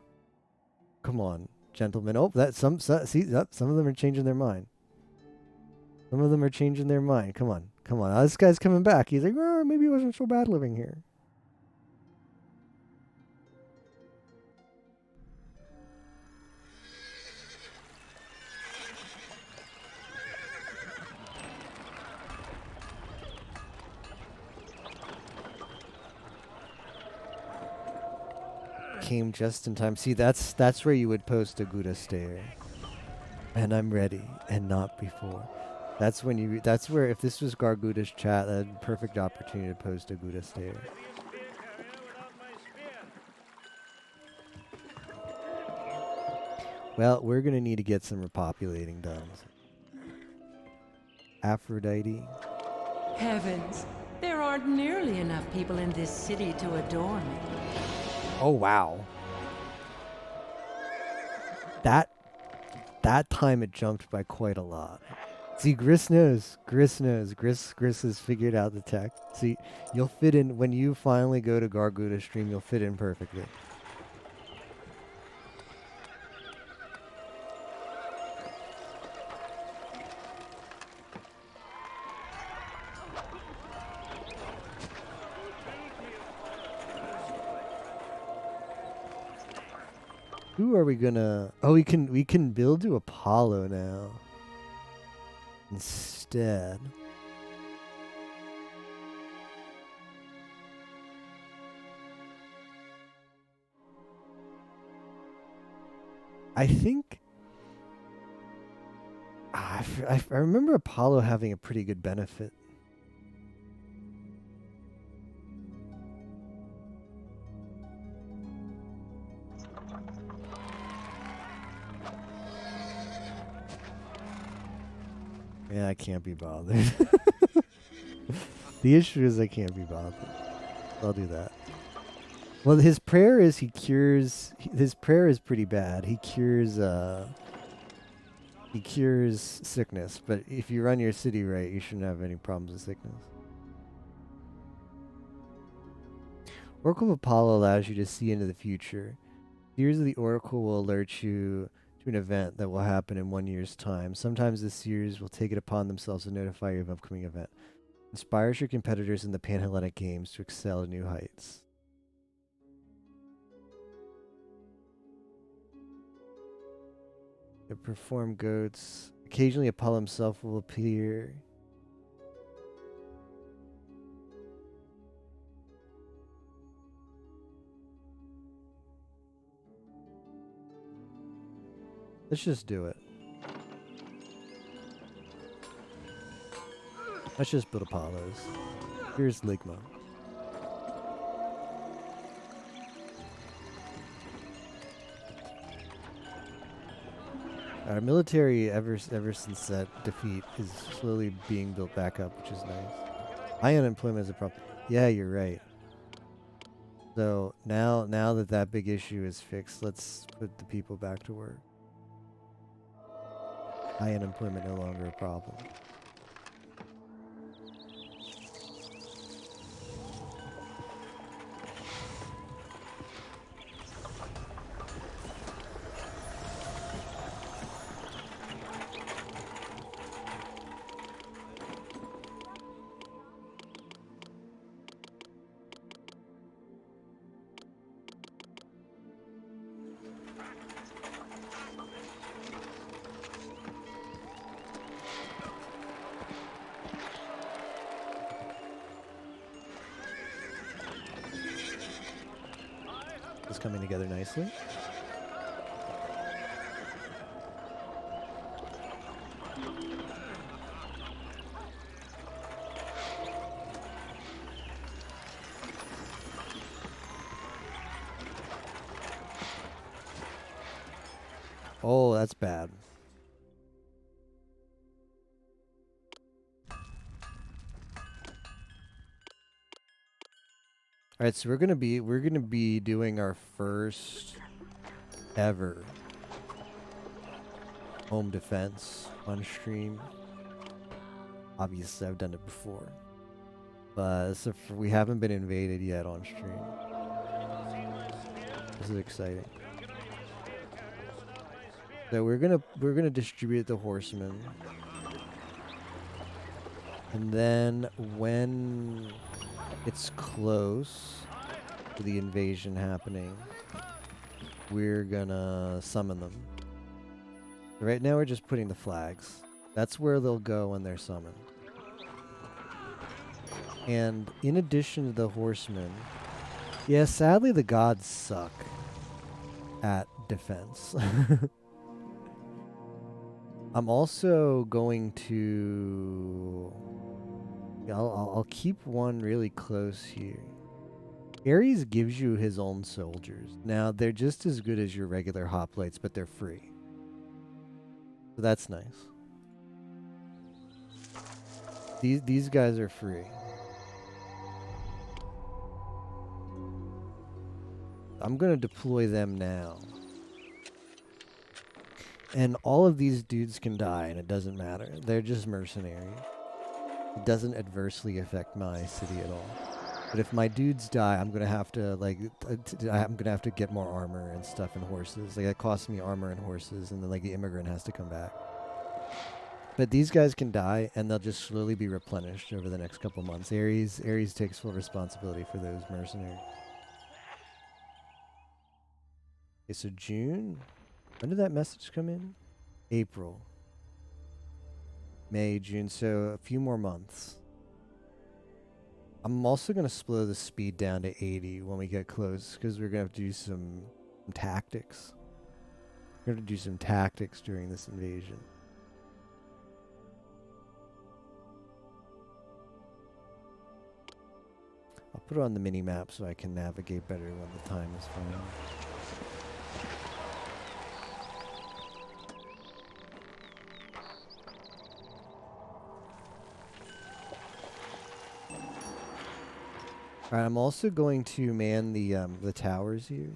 Come on, gentlemen. Oh, some of them are changing their mind. Some of them are changing their mind. Come on. Oh, this guy's coming back. He's like, oh, maybe it wasn't so bad living here. Came just in time. See, that's where you would post a Gouda stare. And I'm ready, and not before. That's where, if this was Garguda's chat, that'd be a perfect opportunity to post a Gouda stare. Well, we're gonna need to get some repopulating done. Aphrodite. Heavens, there aren't nearly enough people in this city to adore me. Oh, wow. That time it jumped by quite a lot. See, Gris knows. Gris has figured out the tech. See, you'll fit in, when you finally go to Garguda's stream, you'll fit in perfectly. Who are we gonna... Oh, we can build to Apollo now. Instead. I think... I remember Apollo having a pretty good benefit. Yeah, I can't be bothered. The issue is I can't be bothered. I'll do that. Well, his prayer is he cures. His prayer is pretty bad. He cures sickness. But if you run your city right, you shouldn't have any problems with sickness. Oracle of Apollo allows you to see into the future. Seers of the Oracle will alert you to an event that will happen in 1 year's time. Sometimes the seers will take it upon themselves to notify you of an upcoming event. Inspires your competitors in the Panhellenic Games to excel at new heights. To perform goats. Occasionally Apollo himself will appear. Let's just do it. Let's just build Apollos. Here's Ligma. Our military, ever since that defeat, is slowly being built back up, which is nice. High unemployment is a problem. Yeah, you're right. So now that big issue is fixed, let's put the people back to work. High unemployment no longer a problem. It's coming together nicely. Oh, that's bad. All right, so we're gonna be doing our first ever home defense on stream. Obviously, I've done it before, but we haven't been invaded yet on stream. This is exciting. So we're gonna distribute the horsemen, and then when it's close to the invasion happening, we're gonna summon them. Right now we're just putting the flags. That's where they'll go when they're summoned. And in addition to the horsemen, yeah, sadly the gods suck at defense. I'm also going to... I'll keep one really close here. Ares gives you his own soldiers. Now, they're just as good as your regular hoplites, but they're free. So that's nice. These guys are free. I'm going to deploy them now. And all of these dudes can die, and it doesn't matter. They're just mercenaries. It doesn't adversely affect my city at all. But if my dudes die, I'm gonna have to I'm gonna have to get more armor and stuff and horses. Like, it costs me armor and horses, and then like the immigrant has to come back. But these guys can die, and they'll just slowly be replenished over the next couple months. Ares takes full responsibility for those mercenaries. Okay, so June. When did that message come in? April. May, June, so a few more months. I'm also going to slow the speed down to 80 when we get close, because we're going to have to do some tactics. We're going to do some tactics during this invasion. I'll put it on the mini-map so I can navigate better when the time is fine. Alright, I'm also going to man the towers here.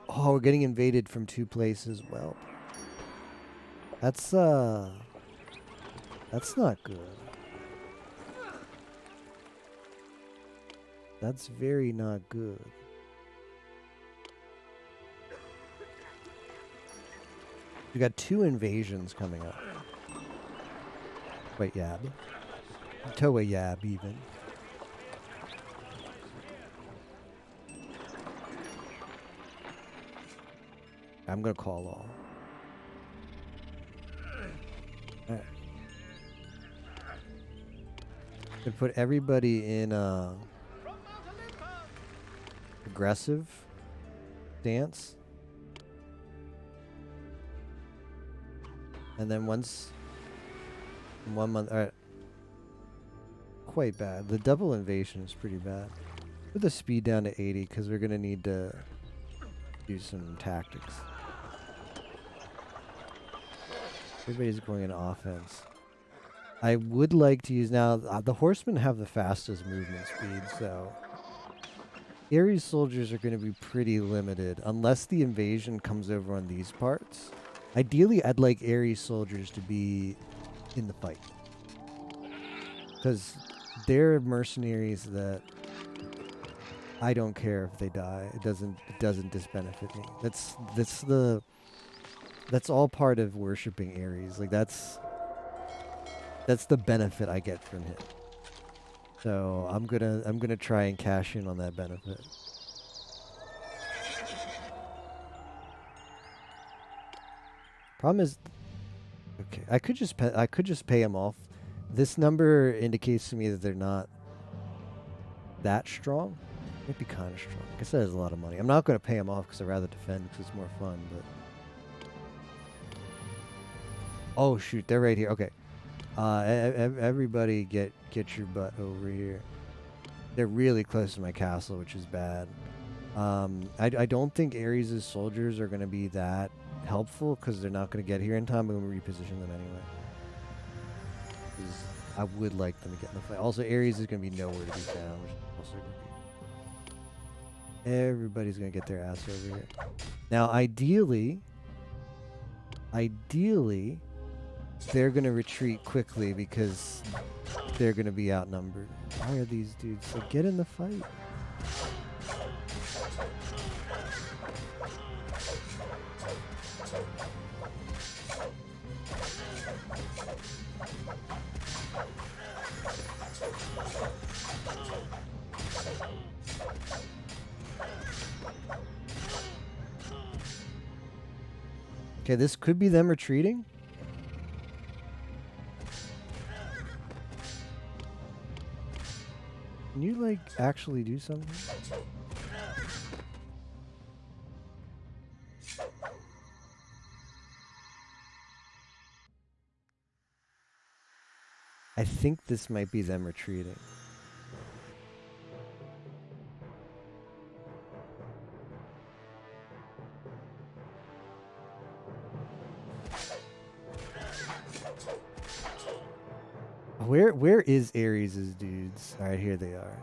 Oh, we're getting invaded from 2 places. Well, that's not good. That's very not good. We got 2 invasions coming up. Wait, Yab. Toa Yab, even. I'm gonna call all. Alright. Gonna put everybody in aggressive stance. And then once 1 month, alright. Quite bad. The double invasion is pretty bad. Put the speed down to 80 because we're gonna need to do some tactics. Everybody's going in offense. I would like to use now. The horsemen have the fastest movement speed, so Ares soldiers are going to be pretty limited unless the invasion comes over on these parts. Ideally, I'd like Ares soldiers to be in the fight because they're mercenaries that I don't care if they die. It doesn't disbenefit me. That's all part of worshiping Ares. Like that's the benefit I get from him. So I'm gonna try and cash in on that benefit. Problem is, okay, I could just pay him off. This number indicates to me that they're not that strong. Might be kind of strong. I guess that is a lot of money. I'm not gonna pay him off because I'd rather defend because it's more fun. But oh shoot, they're right here. Okay. Everybody get your butt over here. They're really close to my castle, which is bad. I don't think Ares' soldiers are going to be that helpful because they're not going to get here in time. But I'm going to reposition them anyway. I would like them to get in the fight. Also, Ares is going to be nowhere to be found. Which is also gonna be everybody's going to get their ass over here. Now, ideally, they're going to retreat quickly because they're going to be outnumbered. Why are these dudes? So get in the fight. Okay, this could be them retreating. Can you, like, actually do something? I think this might be them retreating. Where is Ares' dudes? All right, here they are.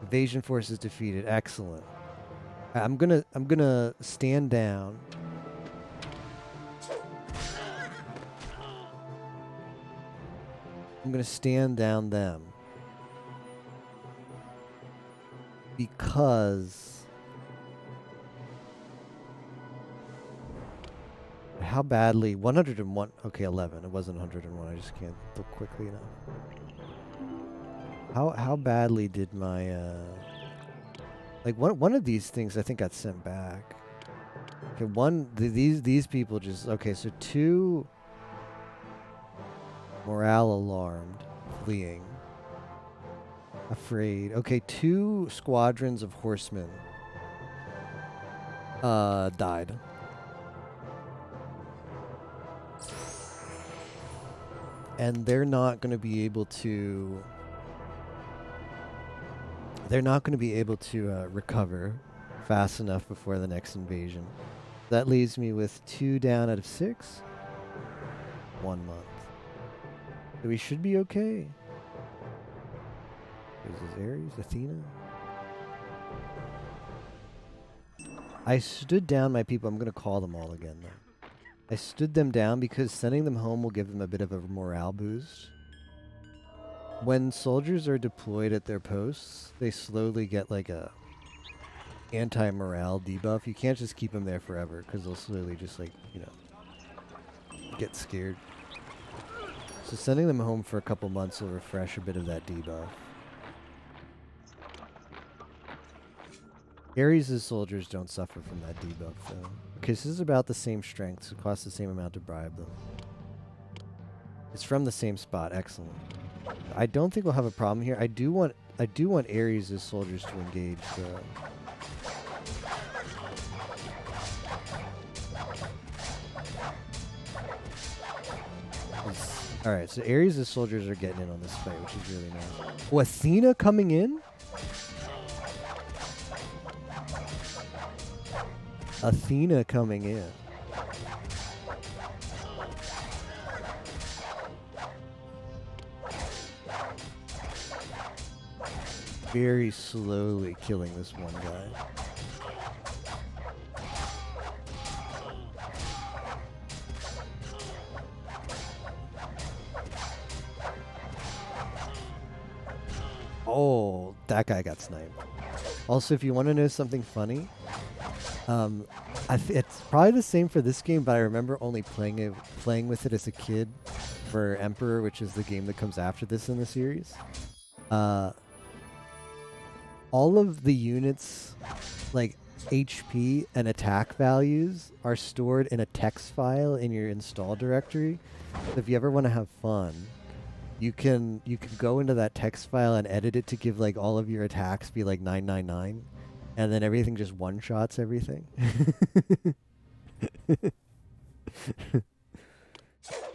Invasion forces defeated. Excellent. I'm gonna stand down. I'm gonna stand down them because how badly 101. Okay, 11. It wasn't 101. I just can't look quickly enough. How badly did my like one of these things I think got sent back. Okay, these people just okay. So 2 morale alarmed, fleeing, afraid. Okay, 2 squadrons of horsemen died. And they're not going to be able to. They're not going to be able to recover fast enough before the next invasion. That leaves me with 2 down out of 6. 1 month. So we should be okay. Is this Ares? Athena? I stood down my people. I'm going to call them all again, though. I stood them down because sending them home will give them a bit of a morale boost. When soldiers are deployed at their posts, they slowly get like a anti-morale debuff. You can't just keep them there forever because they'll slowly just like, you know, get scared. So sending them home for a couple months will refresh a bit of that debuff. Ares' soldiers don't suffer from that debuff, though. Okay, so this is about the same strength, so it costs the same amount to bribe them. It's from the same spot. Excellent. I don't think we'll have a problem here. I do want Ares' soldiers to engage, though. Alright, so Ares' soldiers are getting in on this fight, which is really nice. Oh, Athena coming in? Athena coming in. Very slowly killing this one guy. Oh, that guy got sniped. Also, if you want to know something funny, it's probably the same for this game, but I remember only playing with it as a kid for Emperor, which is the game that comes after this in the series. All of the units, like HP and attack values, are stored in a text file in your install directory. So if you ever want to have fun, you can go into that text file and edit it to give like all of your attacks be like 999, and then everything just one-shots everything.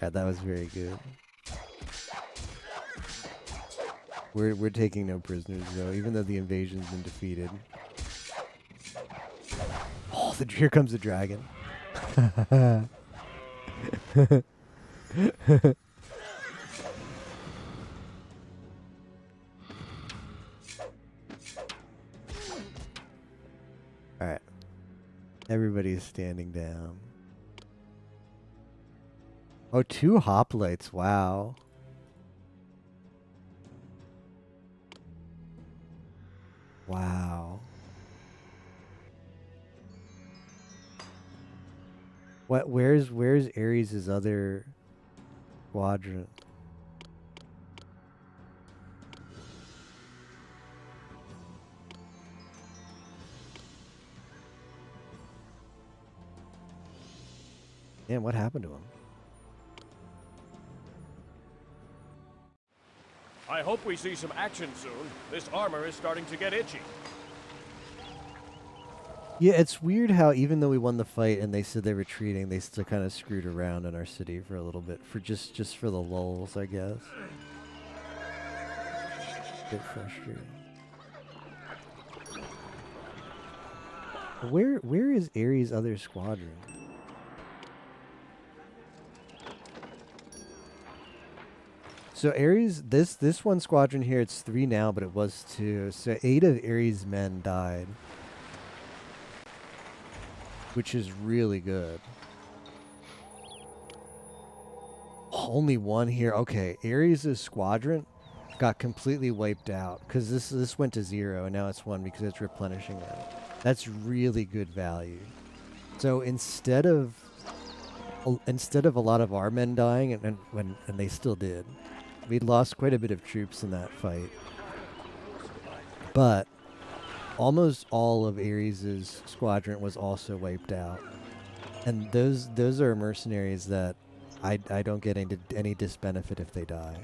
Yeah, that was very good. We're taking no prisoners though, even though the invasion's been defeated. Oh, here comes the dragon. Alright. Everybody's standing down. Oh, 2 hoplites. Wow. Wow. Where's Ares' other quadrant? Man, what happened to him? I hope we see some action soon. This armor is starting to get itchy. Yeah, it's weird how even though we won the fight and they said they're retreating, they still kind of screwed around in our city for a little bit, for just for the lulls, I guess. Bit frustrating. Where is Ares' other squadron? So Ares, this one squadron here, it's 3 now, but it was 2. So 8 of Ares' men died, which is really good. Only 1 here. Okay, Ares' squadron got completely wiped out because this went to 0 and now it's 1 because it's replenishing it. That's really good value. So instead of a lot of our men dying, and they still did. We lost quite a bit of troops in that fight. But almost all of Ares' squadron was also wiped out. And those are mercenaries that I don't get any disbenefit if they die.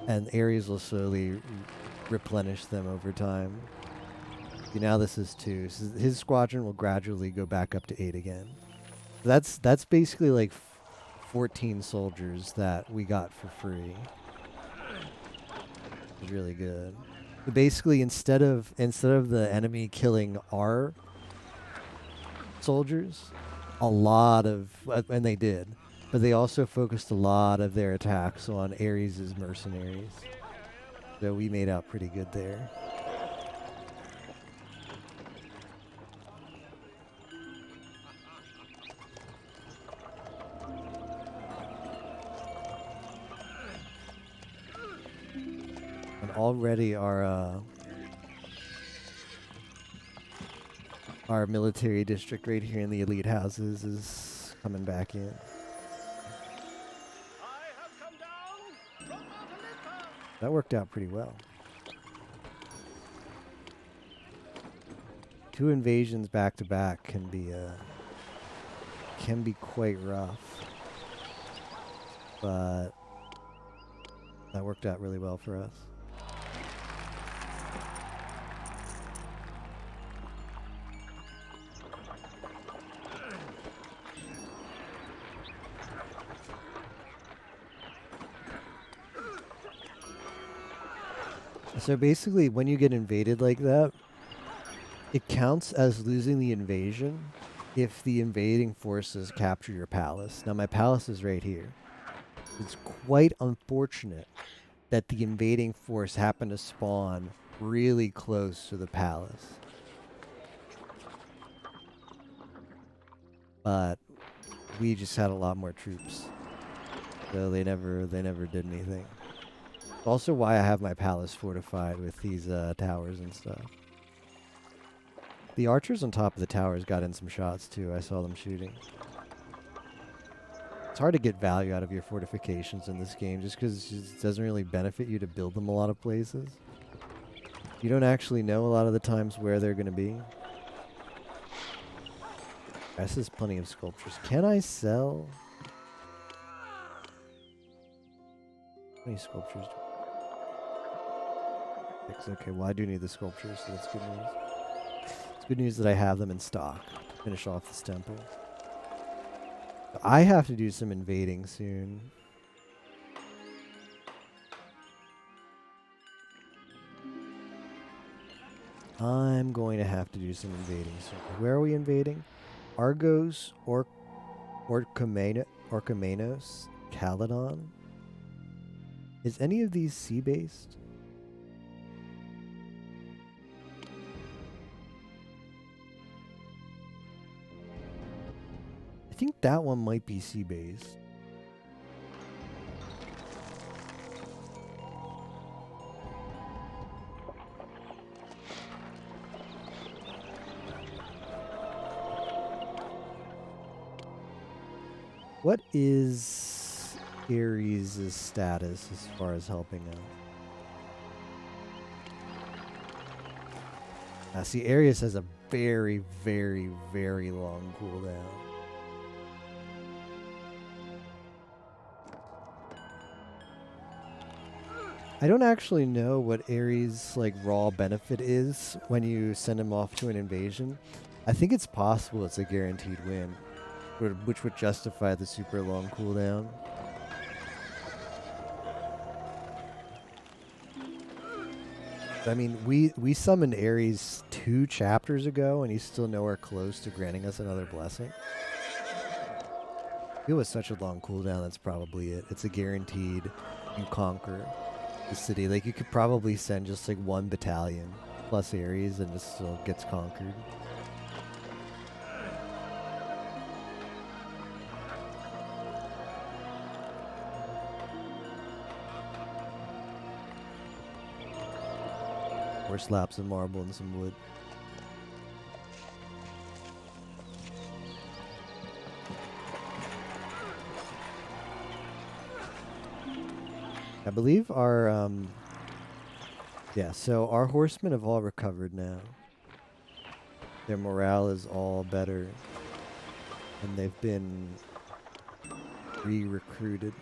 And Ares will slowly replenish them over time. Now this is 2. So his squadron will gradually go back up to 8 again. That's basically like 14 soldiers that we got for free. It's really good. But basically, instead of the enemy killing our soldiers, and they did, But they also focused a lot of their attacks on Ares' mercenaries. So we made out pretty good there. And already our military district right here in the elite houses is coming back in. That worked out pretty well. 2 invasions back to back can be quite rough, but that worked out really well for us. So basically, when you get invaded like that, it counts as losing the invasion if the invading forces capture your palace. Now, my palace is right here. It's quite unfortunate that the invading force happened to spawn really close to the palace. But we just had a lot more troops, so they never did anything. Also why I have my palace fortified with these towers and stuff. The archers on top of the towers got in some shots too. I saw them shooting. It's hard to get value out of your fortifications in this game just because it doesn't really benefit you to build them a lot of places. You don't actually know a lot of the times where they're going to be. This is plenty of sculptures. Can I sell? How many sculptures do okay, well I do need the sculptures, so that's good news. It's good news that I have them in stock to finish off this temple. I have to do some invading soon. I'm going to have to do some invading soon. Where are we invading? Argos, Orchomenos, Caledon? Is any of these sea-based? I think that one might be sea-based. What is Ares' status as far as helping us? See, Ares has a very, very, very long cooldown. I don't actually know what Ares' like raw benefit is when you send him off to an invasion. I think it's possible it's a guaranteed win, which would justify the super long cooldown. I mean, we summoned Ares 2 chapters ago, and he's still nowhere close to granting us another blessing. It was such a long cooldown, that's probably it. It's a guaranteed you conquer the city. Like, you could probably send just like 1 battalion plus Ares, and it still gets conquered. Or slabs of marble and some wood. I believe our yeah, so our horsemen have all recovered now. Their morale is all better, and they've been re-recruited.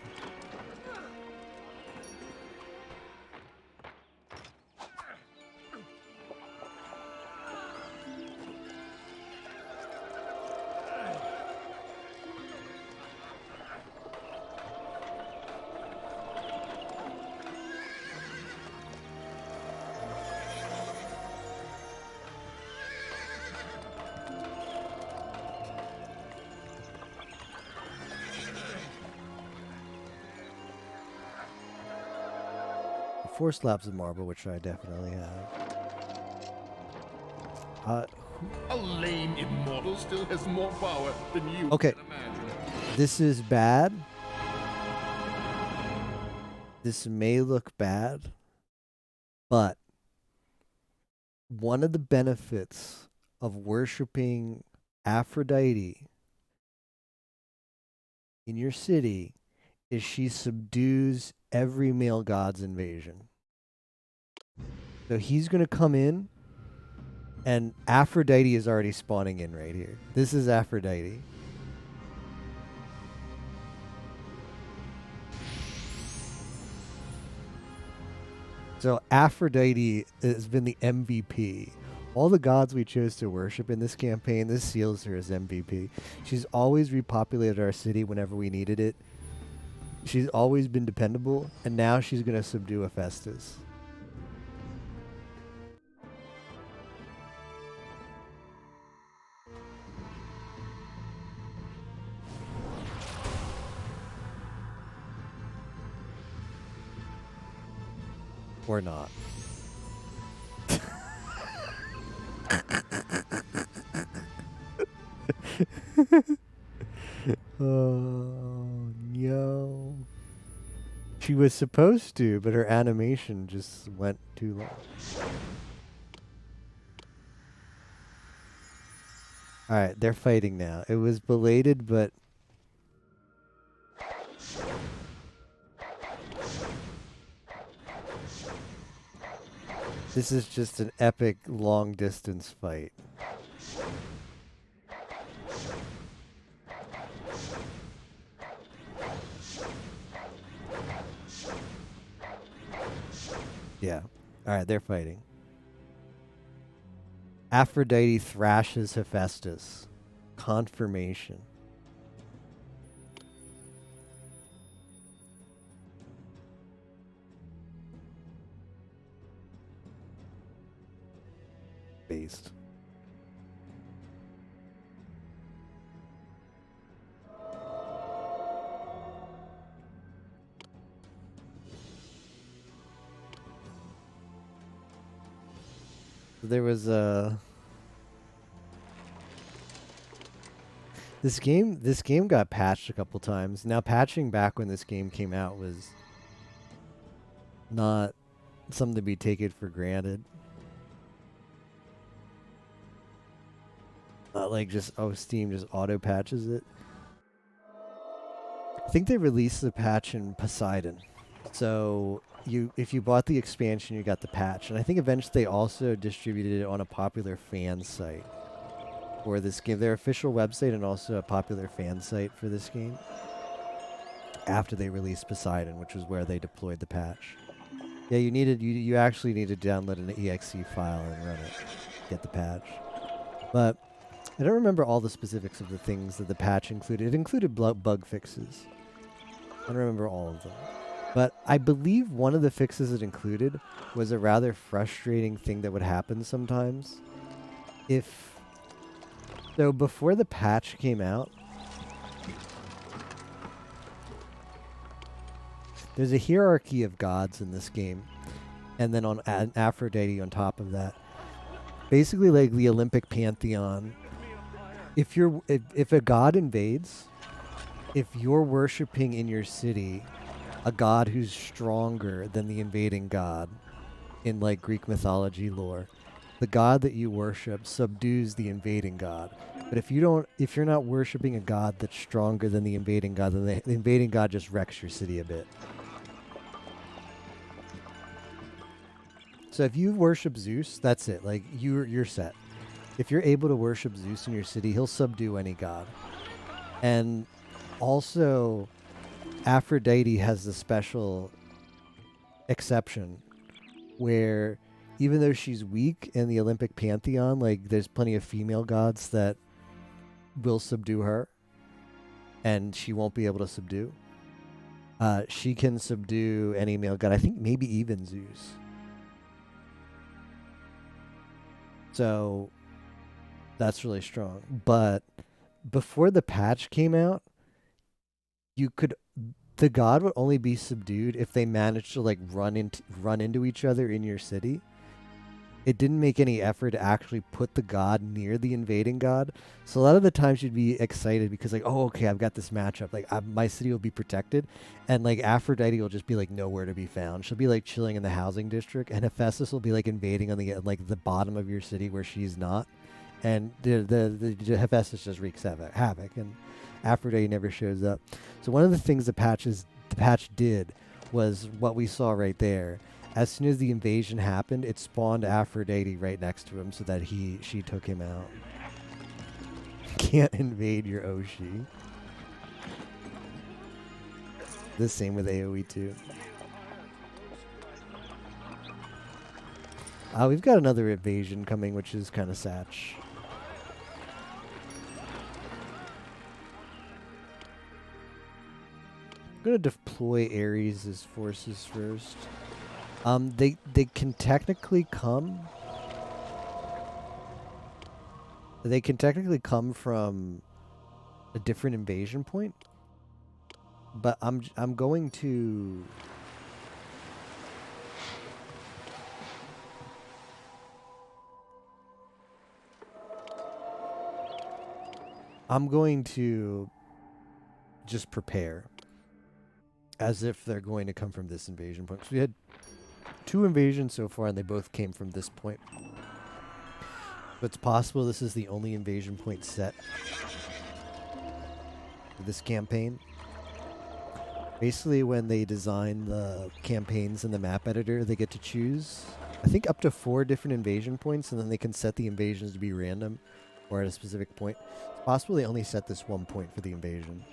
4 slabs of marble, which I definitely have. A lame immortal still has more power than you Okay. can imagine. This is bad. This may look bad, but one of the benefits of worshiping Aphrodite in your city is she subdues every male god's invasion. So he's going to come in, and Aphrodite is already spawning in right here. This is Aphrodite. So Aphrodite has been the MVP. All the gods we chose to worship in this campaign, this seals her as MVP. She's always repopulated our city whenever we needed it. She's always been dependable, and now she's going to subdue Hephaestus. Or not. Oh, no. She was supposed to, but her animation just went too long. Alright, they're fighting now. It was belated, but... This is just an epic long-distance fight. Yeah. Alright, they're fighting. Aphrodite thrashes Hephaestus. Confirmation. Based. There was a this game got patched a couple times. Now patching back when this game came out was not something to be taken for granted. Not like just, oh, Steam just auto patches it. I think they released the patch in Poseidon. So if you bought the expansion, you got the patch. And I think eventually they also distributed it on a popular fan site for this game. Their official website and also a popular fan site for this game. After they released Poseidon, which was where they deployed the patch. Yeah, you actually need to download an exe file and run it. Get the patch. But I don't remember all the specifics of the things that the patch included. It included bug fixes. I don't remember all of them. But I believe one of the fixes it included was a rather frustrating thing that would happen sometimes. So before the patch came out, there's a hierarchy of gods in this game. And then on Aphrodite on top of that. Basically like the Olympic pantheon. If a god invades, if you're worshipping in your city a god who's stronger than the invading god in like Greek mythology lore, the god that you worship subdues the invading god. But if you're not worshiping a god that's stronger than the invading god, then the invading god just wrecks your city a bit. So if you worship Zeus, that's it. Like you're set. If you're able to worship Zeus in your city, he'll subdue any god. And also, Aphrodite has the special exception where even though she's weak in the Olympic pantheon, like there's plenty of female gods that will subdue her and she won't be able to subdue. She can subdue any male god. I think maybe even Zeus. So that's really strong. But before the patch came out, the god would only be subdued if they managed to like run into each other in your city. It didn't make any effort to actually put the god near the invading god. So a lot of the times you'd be excited because like, oh, okay, I've got this matchup. Like my city will be protected. And like Aphrodite will just be like nowhere to be found. She'll be like chilling in the housing district. And Hephaestus will be like invading on the bottom of your city where she's not. And the Hephaestus just wreaks havoc. And Aphrodite never shows up. So one of the things the patch did was what we saw right there. As soon as the invasion happened, it spawned Aphrodite right next to him so that she took him out. Can't invade your Oshi. The same with AoE too. We've got another invasion coming, which is kind of satch. I'm gonna deploy Ares' forces first. They can technically come. They can technically come from a different invasion point, but I'm going to. I'm going to just prepare as if they're going to come from this invasion point. So we had 2 invasions so far, and they both came from this point. But it's possible this is the only invasion point set for this campaign. Basically, when they design the campaigns in the map editor, they get to choose, I think, up to 4 different invasion points, and then they can set the invasions to be random or at a specific point. It's possible they only set this 1 point for the invasion.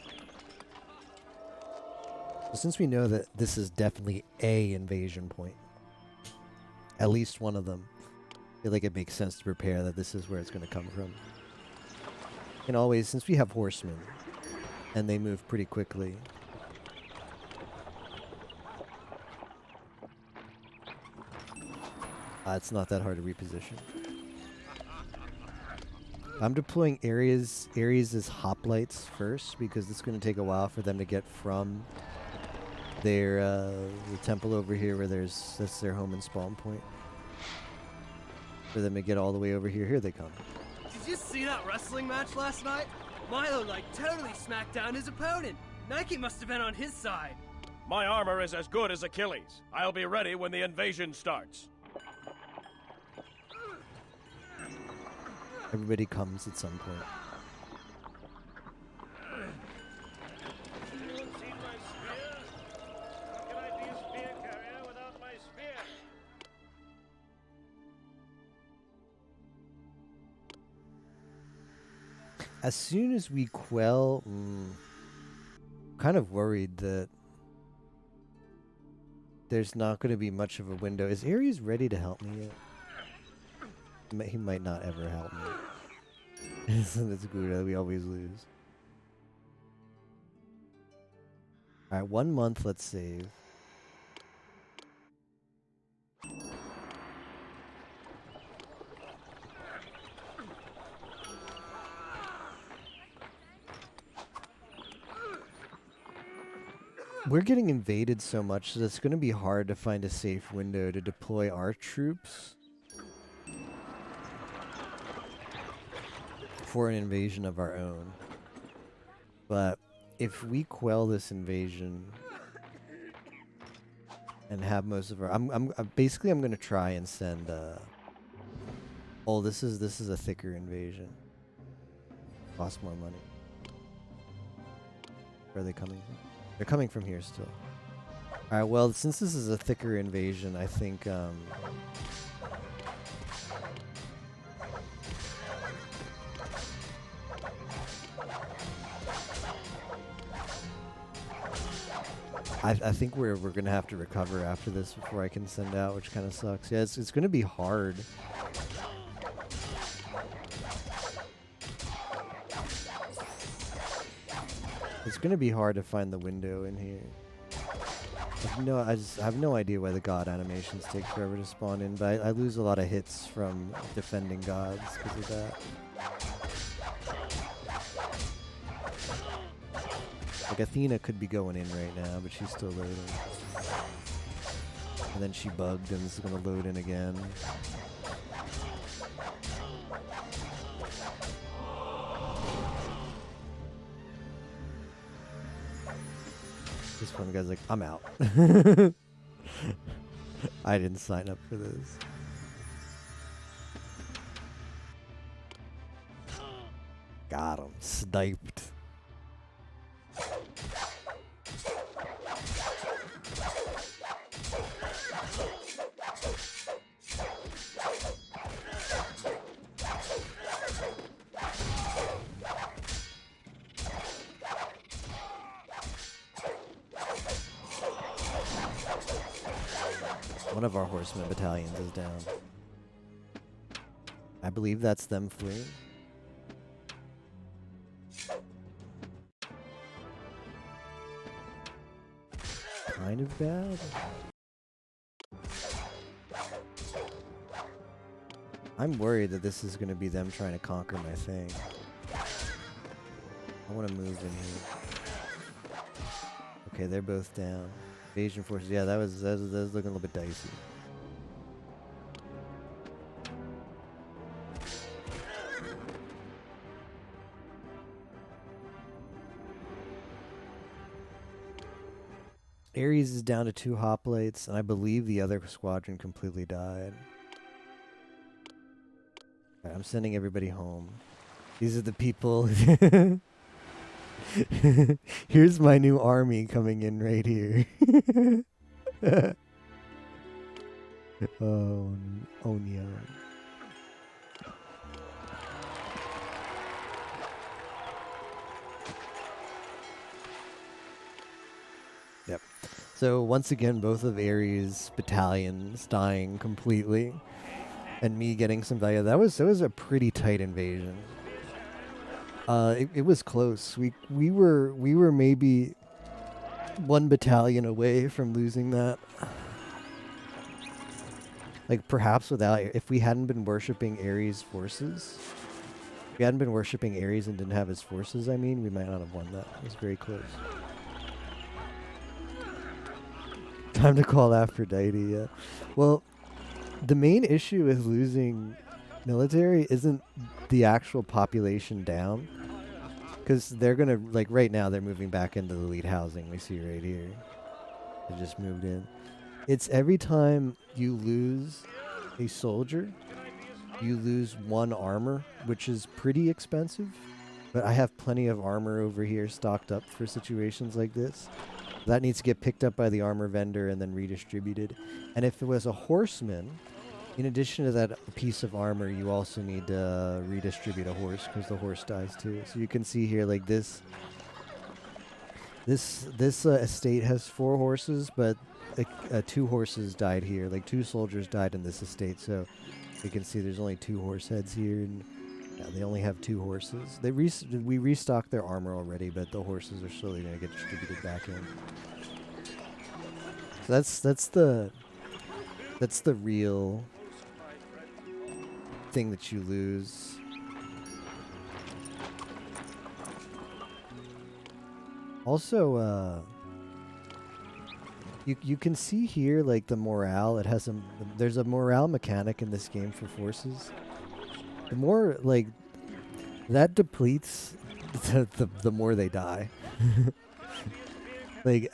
So since we know that this is definitely a invasion point, at least one of them, I feel like it makes sense to prepare that this is where it's going to come from. And always, since we have horsemen, and they move pretty quickly, it's not that hard to reposition. I'm deploying Ares' hoplites first, because it's going to take a while for them to get from their the temple over here where that's their home and spawn point. For them to get all the way over here. Here they come. Did you see that wrestling match last night? Milo totally smacked down his opponent. Nike must have been on his side. My armor is as good as Achilles. I'll be ready when the invasion starts. Everybody comes at some point. As soon as we quell, kind of worried that there's not going to be much of a window. Is Ares ready to help me yet? He might not ever help me. It's good. We always lose. Alright, 1 month, let's save. We're getting invaded so much that it's going to be hard to find a safe window to deploy our troops for an invasion of our own. But if we quell this invasion and have most of our, I'm going to try and send. Oh, this is a thicker invasion. Costs more money. Where are they coming from? They're coming from here still. Alright, well, since this is a thicker invasion, I think, I think we're gonna have to recover after this before I can send out, which kind of sucks. Yeah, it's gonna be hard. It's gonna be hard to find the window in here. I have no idea why the god animations take forever to spawn in, but I lose a lot of hits from defending gods because of that. Like Athena could be going in right now, but she's still loading. And then she bugged and is gonna load in again. This one guy's like, I'm out. I didn't sign up for this. Got him. Sniped. One of our horsemen battalions is down. I believe that's them fleeing. Kind of bad. I'm worried that this is going to be them trying to conquer my thing. I want to move in here. Okay, they're both down. Invasion forces. Yeah, that was looking a little bit dicey. Ares is down to 2 hoplites, and I believe the other squadron completely died. Right, I'm sending everybody home. These are the people. Here's my new army coming in right here. Oh no. Yep. So once again, both of Ares' battalions dying completely, and me getting some value. That was a pretty tight invasion. It was close. We were maybe 1 battalion away from losing that. Like perhaps without, if we hadn't been worshipping Ares' forces, if we hadn't been worshipping Ares and didn't have his forces, I mean, we might not have won that. It was very close. Time to call Aphrodite, yeah. Well, the main issue with losing military isn't the actual population down. Because they're going to, like right now, they're moving back into the elite housing we see right here. They just moved in. It's every time you lose a soldier, you lose 1 armor, which is pretty expensive. But I have plenty of armor over here stocked up for situations like this. That needs to get picked up by the armor vendor and then redistributed. And if it was a horseman, in addition to that piece of armor, you also need to redistribute a horse because the horse dies too. So you can see here, like this estate has 4 horses, but 2 horses died here. Like 2 soldiers died in this estate. So you can see there's only 2 horse heads here, and yeah, they only have 2 horses. We restocked their armor already, but the horses are slowly going to get distributed back in. So that's the real thing that you lose. Also, you can see here like the morale. There's a morale mechanic in this game for forces. The more like that depletes, the more they die. Like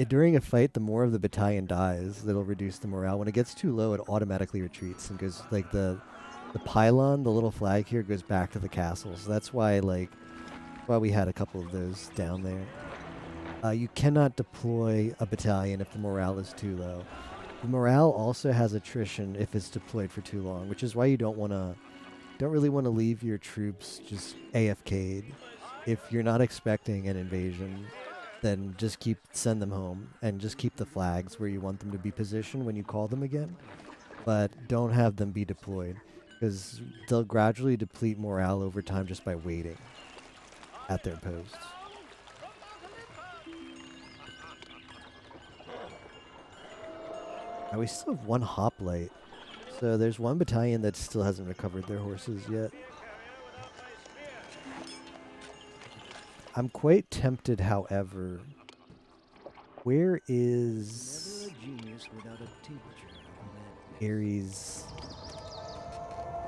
during a fight, the more of the battalion dies, that'll reduce the morale. When it gets too low, it automatically retreats and goes like the pylon, the little flag here, goes back to the castle. So that's why we had a couple of those down there. You cannot deploy a battalion if the morale is too low. The morale also has attrition if it's deployed for too long, which is why you don't really want to leave your troops just AFK'd. If you're not expecting an invasion, then just send them home and just keep the flags where you want them to be positioned when you call them again. But don't have them be deployed, because they'll gradually deplete morale over time just by waiting at their posts. Now we still have 1 hoplite. So there's 1 battalion that still hasn't recovered their horses yet. I'm quite tempted, however. Where is Never a genius without a tincture of madness. Ares?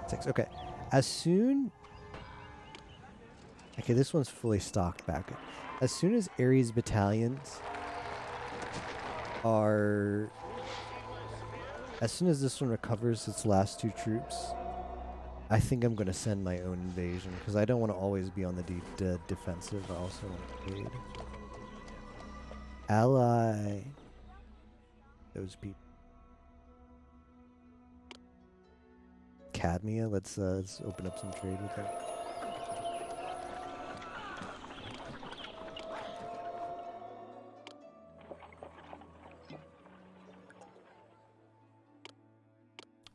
6. Okay. As soon... Okay, this one's fully stocked back up. As soon as Ares battalions are... As soon as this one recovers its last 2 troops, I think I'm going to send my own invasion, because I don't want to always be on the defensive. I also want to aid. Ally those people. Cadmia, let's open up some trade with her.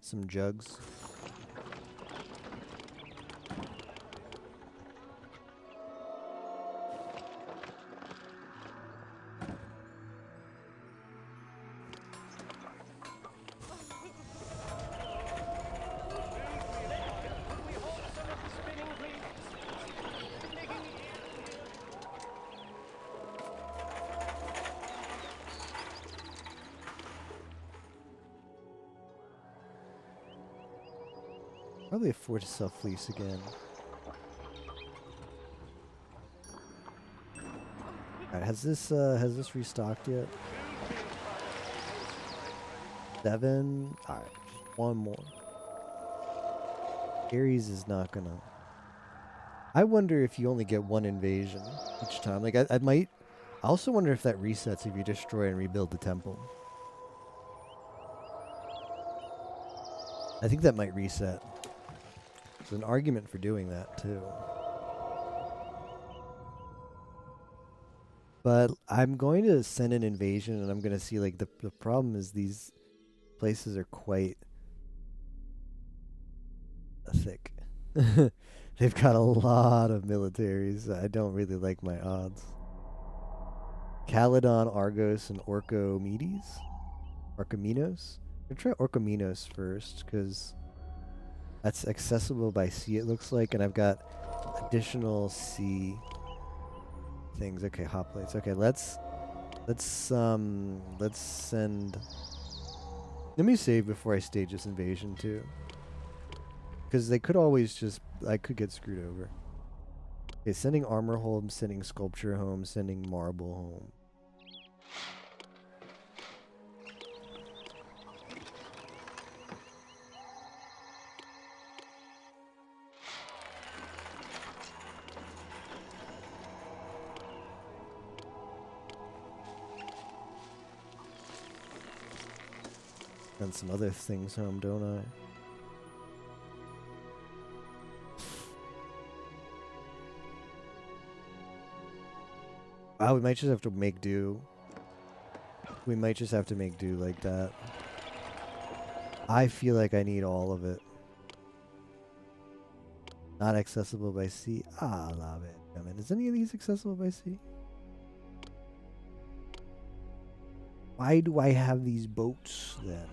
Some jugs. Probably afford to sell fleece again. Alright, has this restocked yet? 7. Alright, one more. Ares is not gonna. I wonder if you only get 1 invasion each time. Like I might. I also wonder if that resets if you destroy and rebuild the temple. I think that might reset. There's an argument for doing that too. But I'm going to send an invasion, and I'm going to see, like, the problem is these places are quite thick. They've got a lot of militaries. I don't really like my odds. Calydon, Argos, and Orchomedes? Orchomenos? I'm going to try Orchomenos first, because that's accessible by sea, it looks like, and I've got additional sea things. Okay, hoplites. Okay, let's send. Let me save before I stage this invasion too, because they could always just. I could get screwed over. Okay, sending armor home, sending sculpture home, sending marble home. And some other things home, don't I? Wow, we might just have to make do. We might just have to make do like that. I feel like I need all of it. Not accessible by sea. Ah, I love it. I mean, is any of these accessible by sea? Why do I have these boats then?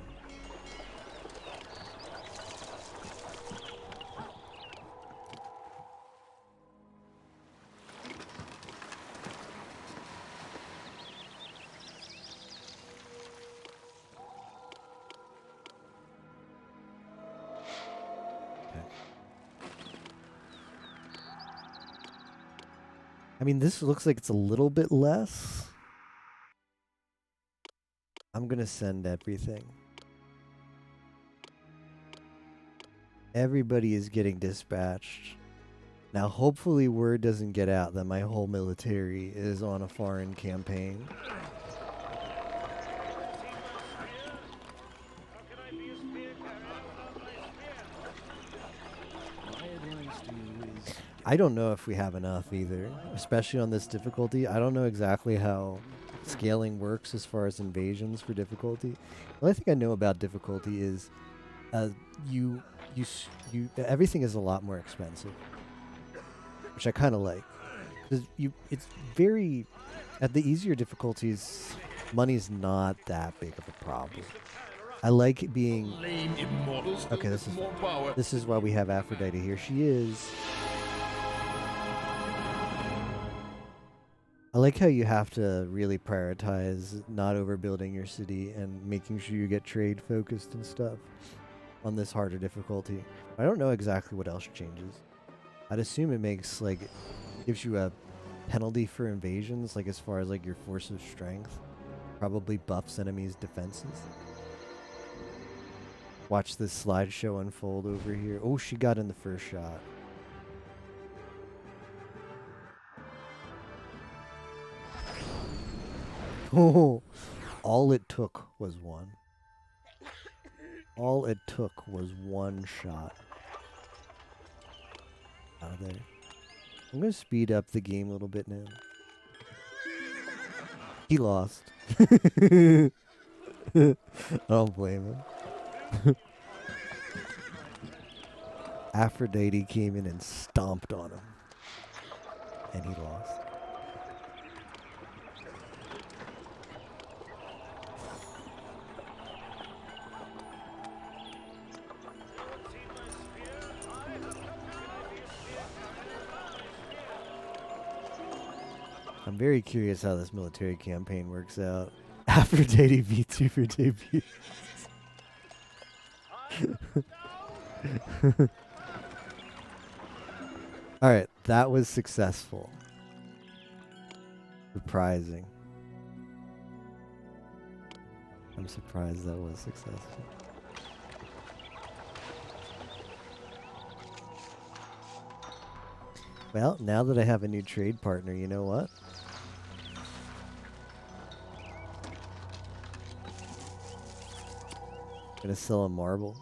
I mean, this looks like it's a little bit less. I'm gonna send everything. Everybody is getting dispatched. Now, hopefully word doesn't get out that my whole military is on a foreign campaign. I don't know if we have enough either, especially on this difficulty. I don't know exactly how scaling works as far as invasions for difficulty. The only thing I know about difficulty is everything is a lot more expensive, which I kind of like. It's very, at the easier difficulties, money's not that big of a problem. I like it being. Okay, this is why we have Aphrodite here. She is. I like how you have to really prioritize not overbuilding your city and making sure you get trade focused and stuff on this harder difficulty. I don't know exactly what else changes. I'd assume it makes, like, gives you a penalty for invasions, like as far as like your force of strength. Probably buffs enemies' defenses. Watch this slideshow unfold over here. Oh, she got in the first shot. Oh, all it took was one. All it took was one shot. Out of there. I'm going to speed up the game a little bit now. He lost. I don't blame him. Aphrodite came in and stomped on him. And he lost. I'm very curious how this military campaign works out. Aphrodite VTuber debut. Alright, that was successful. Surprising. I'm surprised that was successful. Well, now that I have a new trade partner, you know what? I'm gonna sell a marble.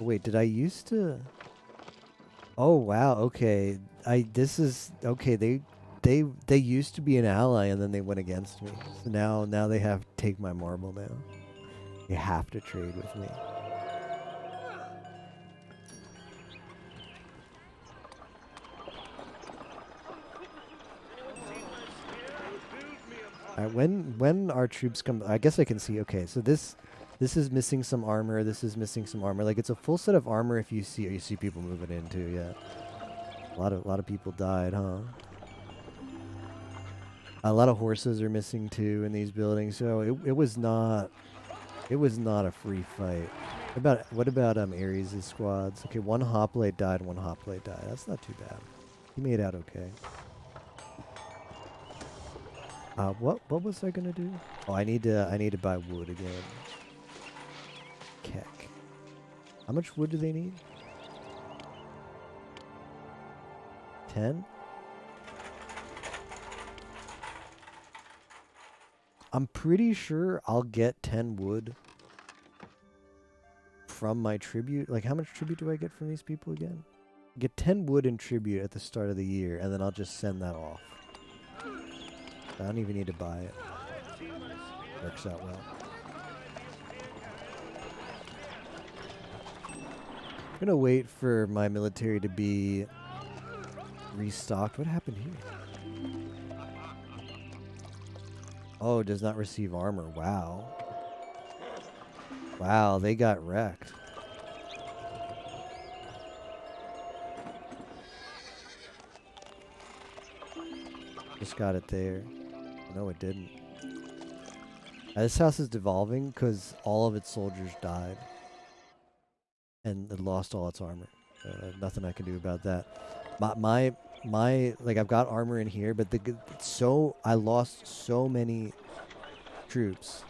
Oh, wait, did I used to? Oh wow, okay. This is okay. They used to be an ally and then they went against me. So now they have to take my marble now. They have to trade with me. When our troops come, I guess I can see. Okay, so this is missing some armor. This is missing some armor. Like it's a full set of armor. If you see people moving in too. Yeah, a lot of people died, huh? A lot of horses are missing too in these buildings. So it was not a free fight. What about Ares' squads? Okay, one hoplite died. One hoplite died. That's not too bad. He made out okay. What was I gonna do? Oh, I need to buy wood again. Keck. How much wood do they need? 10? I'm pretty sure I'll get 10 wood from my tribute. Like, how much tribute do I get from these people again? I get 10 wood in tribute at the start of the year, and then I'll just send that off. I don't even need to buy it. Works out well. I'm gonna wait for my military to be restocked. What happened here? Oh, does not receive armor. Wow. Wow, they got wrecked. Just got it there. No, it didn't. This house is devolving because all of its soldiers died. And it lost all its armor. Nothing I can do about that. My like I've got armor in here, but I lost so many troops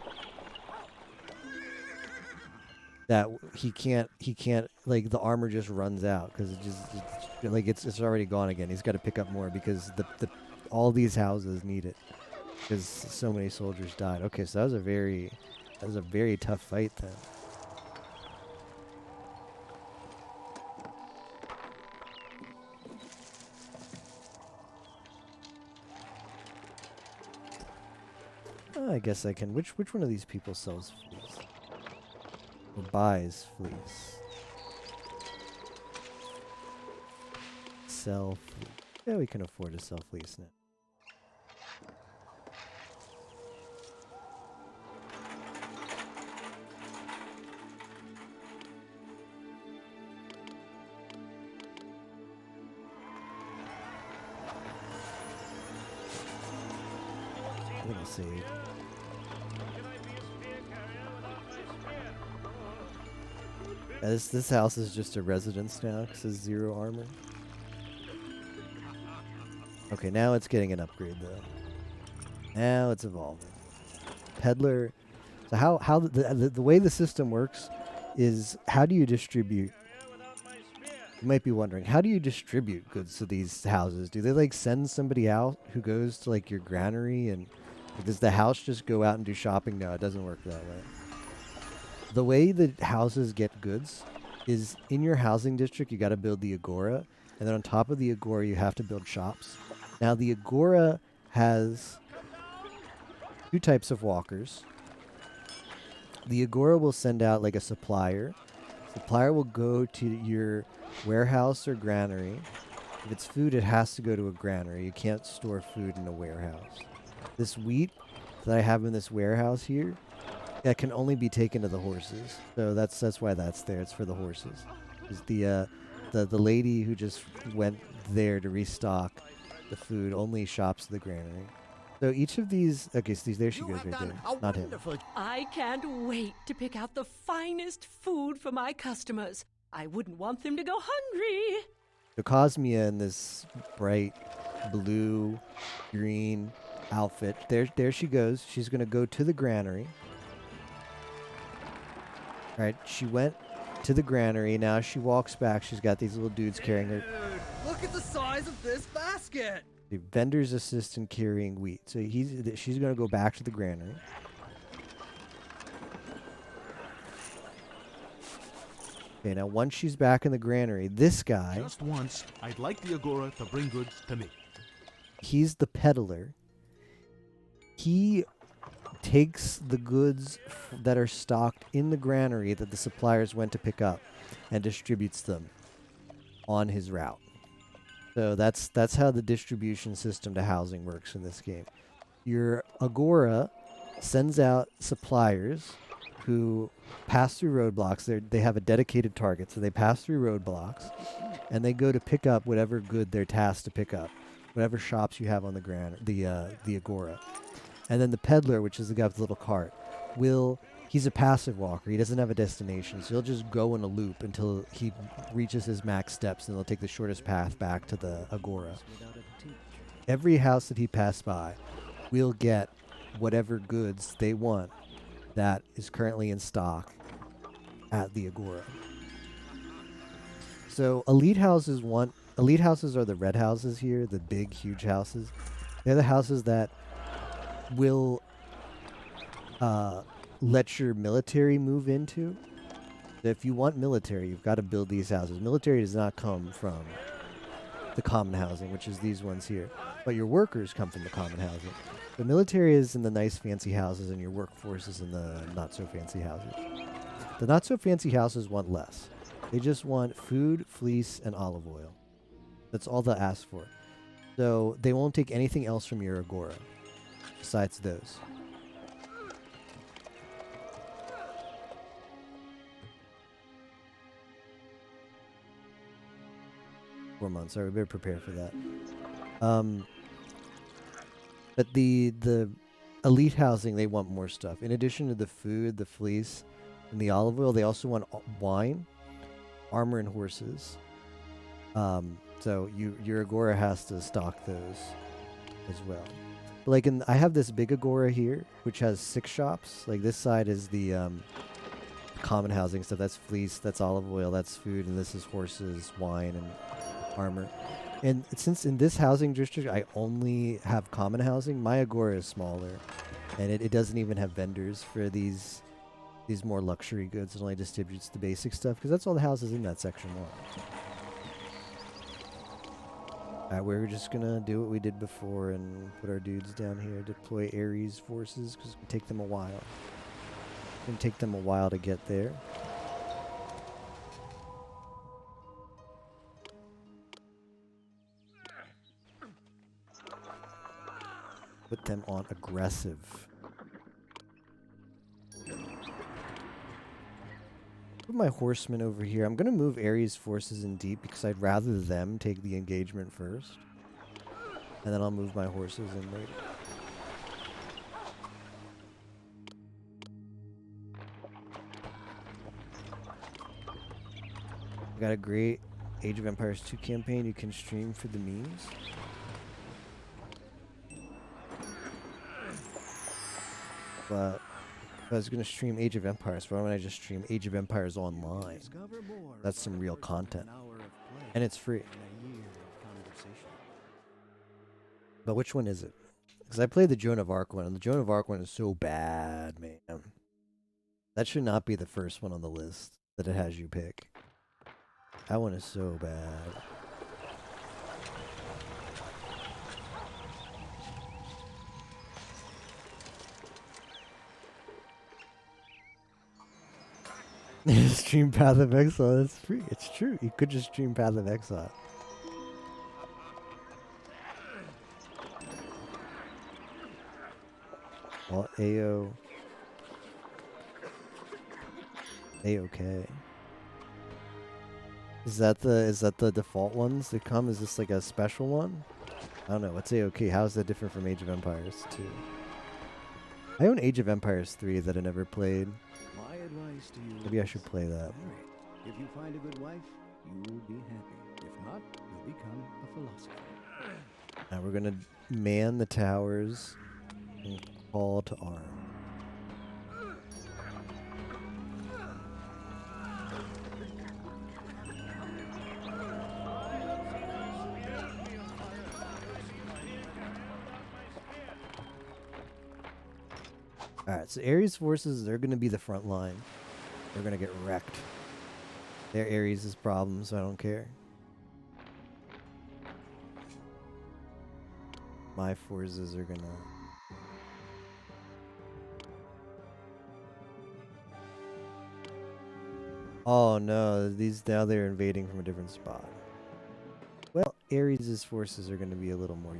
that he can't like the armor just runs out because it's already gone again. He's got to pick up more because all these houses need it because so many soldiers died. Okay, so that was a very tough fight then. I guess I can. Which one of these people sells fleece? Or buys fleece? Sell fleece. Yeah, we can afford to sell fleece now. Little save. This house is just a residence now because it's 0 armor. Okay, now it's getting an upgrade though. Now it's evolving. Peddler. So how the way the system works is, how do you distribute? You might be wondering, how do you distribute goods to these houses? Do they like send somebody out who goes to like your granary, and does the house just go out and do shopping? No, it doesn't work that way. The way that houses get goods is, in your housing district, you got to build the agora, and then on top of the agora, you have to build shops. Now, the agora has 2 types of walkers. The agora will send out like a supplier. Supplier will go to your warehouse or granary. If it's food, it has to go to a granary. You can't store food in a warehouse. This wheat that I have in this warehouse here, that can only be taken to the horses. So that's why that's there. It's for the horses. Is the lady who just went there to restock the food only shops the granary. So each of these, okay, so there she goes right there. Not him. I can't wait to pick out the finest food for my customers. I wouldn't want them to go hungry. So Cosmia in this bright blue, green outfit. There she goes. She's going to go to the granary. All right, she went to the granary. Now she walks back. She's got these little dudes carrying her. Dude, look at the size of this basket. The vendor's assistant carrying wheat. So she's going to go back to the granary. Okay, now once she's back in the granary, this guy... Just once, I'd like the agora to bring goods to me. He's the peddler. He takes the goods that are stocked in the granary that the suppliers went to pick up and distributes them on his route. So that's how the distribution system to housing works in this game. Your agora sends out suppliers who pass through roadblocks. They have a dedicated target, so they pass through roadblocks, and they go to pick up whatever good they're tasked to pick up, whatever shops you have on the agora. And then the peddler, which is the guy with the little cart, he's a passive walker. He doesn't have a destination, so he'll just go in a loop until he reaches his max steps, and he'll take the shortest path back to the agora. Every house that he passed by will get whatever goods they want that is currently in stock at the agora. So elite houses are the red houses here, the big, huge houses. They're the houses that will let your military move into. So if you want military, you've got to build these houses. Military does not come from the common housing, which is these ones here, but your workers come from the common housing. The military is in the nice fancy houses, and your workforce is in the not so fancy houses. The not so fancy houses want less. They just want food, fleece, and olive oil. That's all they'll ask for. So they won't take anything else from your agora besides those. Four months. Sorry, we better prepare for that. But the elite housing, they want more stuff. In addition to the food, the fleece, and the olive oil, they also want wine, armor, and horses. So your agora has to stock those as well. But like I have this big agora here, which has 6 shops. Like this side is the common housing stuff. That's fleece, that's olive oil, that's food, and this is horses, wine, and armor. And since in this housing district I only have common housing, my agora is smaller, and it doesn't even have vendors for these more luxury goods. It only distributes the basic stuff because that's all the houses in that section want. Alright, we're just gonna do what we did before and put our dudes down here. Deploy Ares forces because it can take them a while. It can take them a while to get there. Put them on aggressive. Put my horsemen over here. I'm going to move Ares forces in deep because I'd rather them take the engagement first. And then I'll move my horses in later. I got a great Age of Empires 2 campaign you can stream for the memes. But if I was going to stream Age of Empires, why don't I just stream Age of Empires Online? That's some real content. And it's free. But which one is it? Because I played the Joan of Arc one, and the Joan of Arc one is so bad, man. That should not be the first one on the list that it has you pick. That one is so bad. Stream Path of Exile, that's free. It's true. You could just stream Path of Exile. Well, A-OK. Is that the default ones that come? Is this like a special one? I don't know. What's A-OK? How is that different from Age of Empires 2? I own Age of Empires 3 that I never played. My advice to you. Maybe I should play that. If you find a good wife, you will be happy. If not, you'll become a philosopher. Now we're gonna man the towers and call to arms. Alright, so Ares forces, they're going to be the front line. They're going to get wrecked. They're Ares' problem, so I don't care. My forces are going to... Oh no, now they're invading from a different spot. Well, Ares' forces are going to be a little more...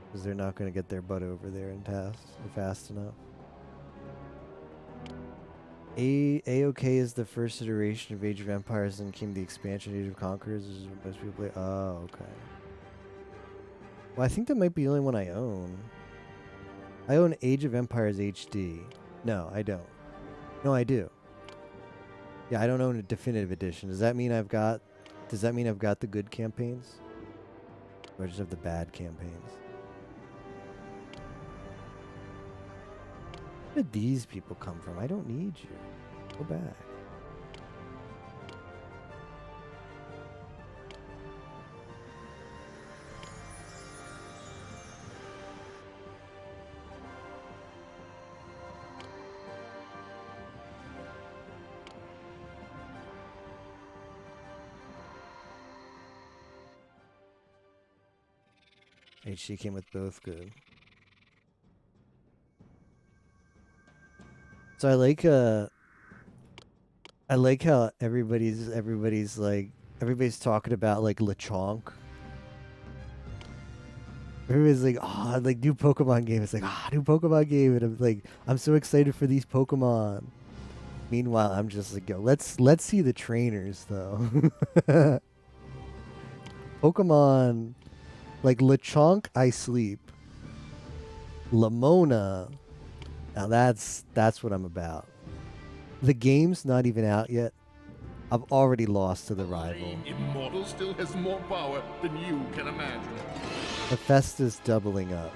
because they're not going to get their butt over there in fast enough. A-OK is the first iteration of Age of Empires and came the expansion Age of Conquerors, which is what most people play. Oh, okay. Well, I think that might be the only one I own. I own Age of Empires HD. No, I don't. No, I do. Yeah, I don't own a definitive edition. Does that mean I've got the good campaigns? Or I just have the bad campaigns? Where did these people come from? I don't need you. Go back. HD came with both, good. So I like how everybody's talking about like Lechonk. Everybody's like, oh, like new Pokemon game. It's like, new Pokemon game, and I'm like, I'm so excited for these Pokemon. Meanwhile, I'm just like, yo, let's see the trainers though. Pokemon like Lechonk, I sleep. Lamona. Now that's what I'm about. The game's not even out yet. I've already lost to the rival. Immortal still has more power than you can imagine. Hephaestus doubling up.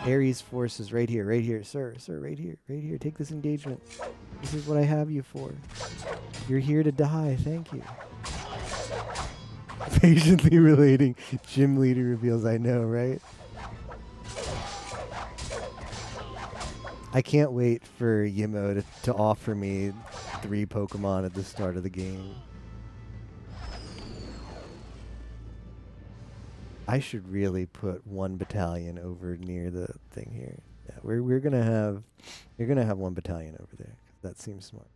Ares forces right here, sir, right here. Take this engagement. This is what I have you for. You're here to die. Thank you. Patiently relating. Gym leader reveals. I know, right? I can't wait for Yimo to offer me 3 Pokemon at the start of the game. I should really put 1 battalion over near the thing here. Yeah, you're gonna have 1 battalion over there. That seems smart.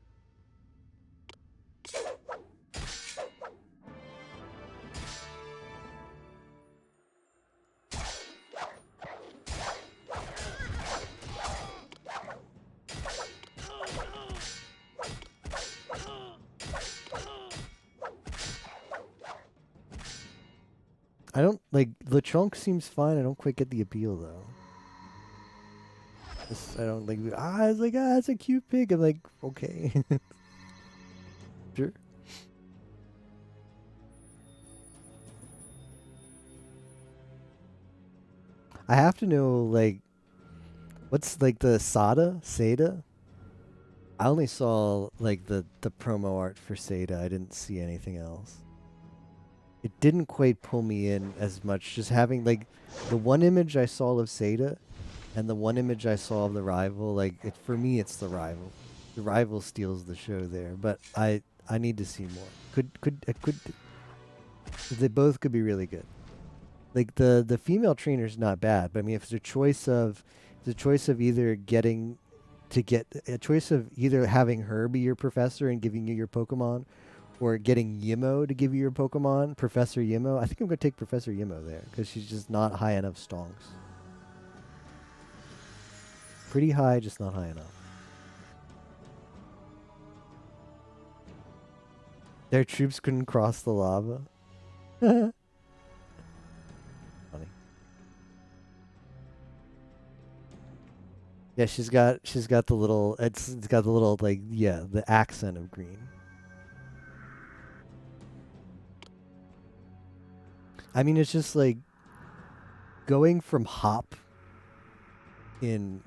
I don't like Lechonk seems fine. I don't quite get the appeal though. I don't like. It's like it's a cute pig. I'm like, okay, sure. I have to know, like, what's, like, the Seda? I only saw, like, the promo art for Seda. I didn't see anything else. It didn't quite pull me in as much. Just having, like, the one image I saw of Seda and the one image I saw of the rival, like, for me, it's the rival. The rival steals the show there, but I need to see more. They both could be really good. Like, the female trainer's not bad, but I mean, if it's a choice of either either having her be your professor and giving you your Pokemon, or getting Yimo to give you your Pokemon, Professor Yimo, I think I'm going to take Professor Yimo there, because she's just not high enough stonks. Pretty high, just not high enough. Their troops couldn't cross the lava. Funny. Yeah, she's got the little, it's got the little, like, yeah, the accent of green. I mean, it's just like going from Hop in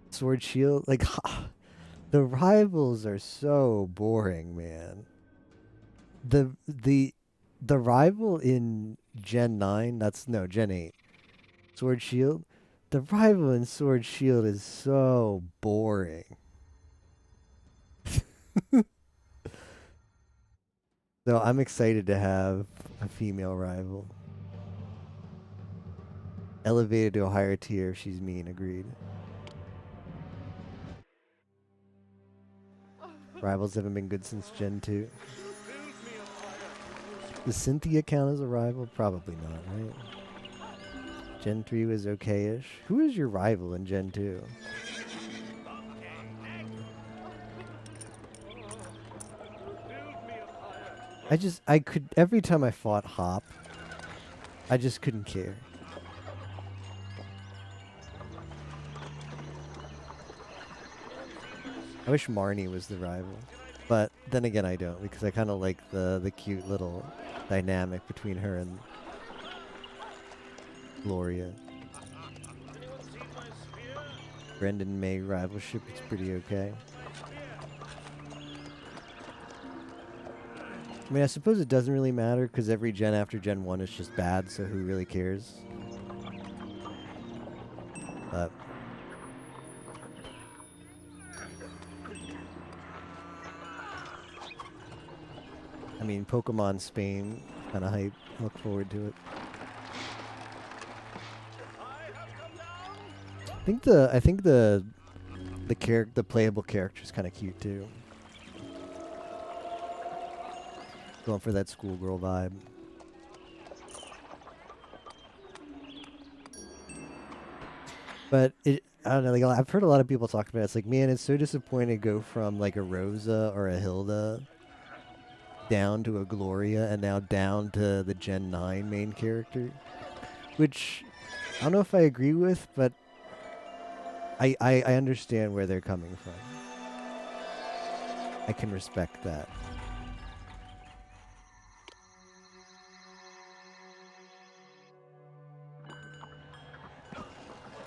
Sword Shield, like, the rivals are so boring, man. The rival in Gen 9, Gen 8, Sword Shield, the rival in Sword Shield is so boring. So I'm excited to have a female rival. Elevated to a higher tier if she's mean, agreed. Rivals haven't been good since Gen 2. Does Cynthia count as a rival? Probably not, right? Gen 3 was okay-ish. Who is your rival in Gen 2? Every time I fought Hop, I just couldn't care. I wish Marnie was the rival, but then again I don't, because I kind of like the cute little dynamic between her and Gloria. Brendan May rivalship, it's pretty okay. I mean, I suppose it doesn't really matter, because every gen after Gen 1 is just bad, so who really cares? But I mean, Pokemon Spain, kind of hype. Look forward to it. I think the playable character is kind of cute too. Going for that schoolgirl vibe. But I don't know. Like, I've heard a lot of people talk about it. It's like, man, it's so disappointing to go from like a Rosa or a Hilda down to a Gloria and now down to the Gen 9 main character, which I don't know if I agree with, but I understand where they're coming from. I can respect that.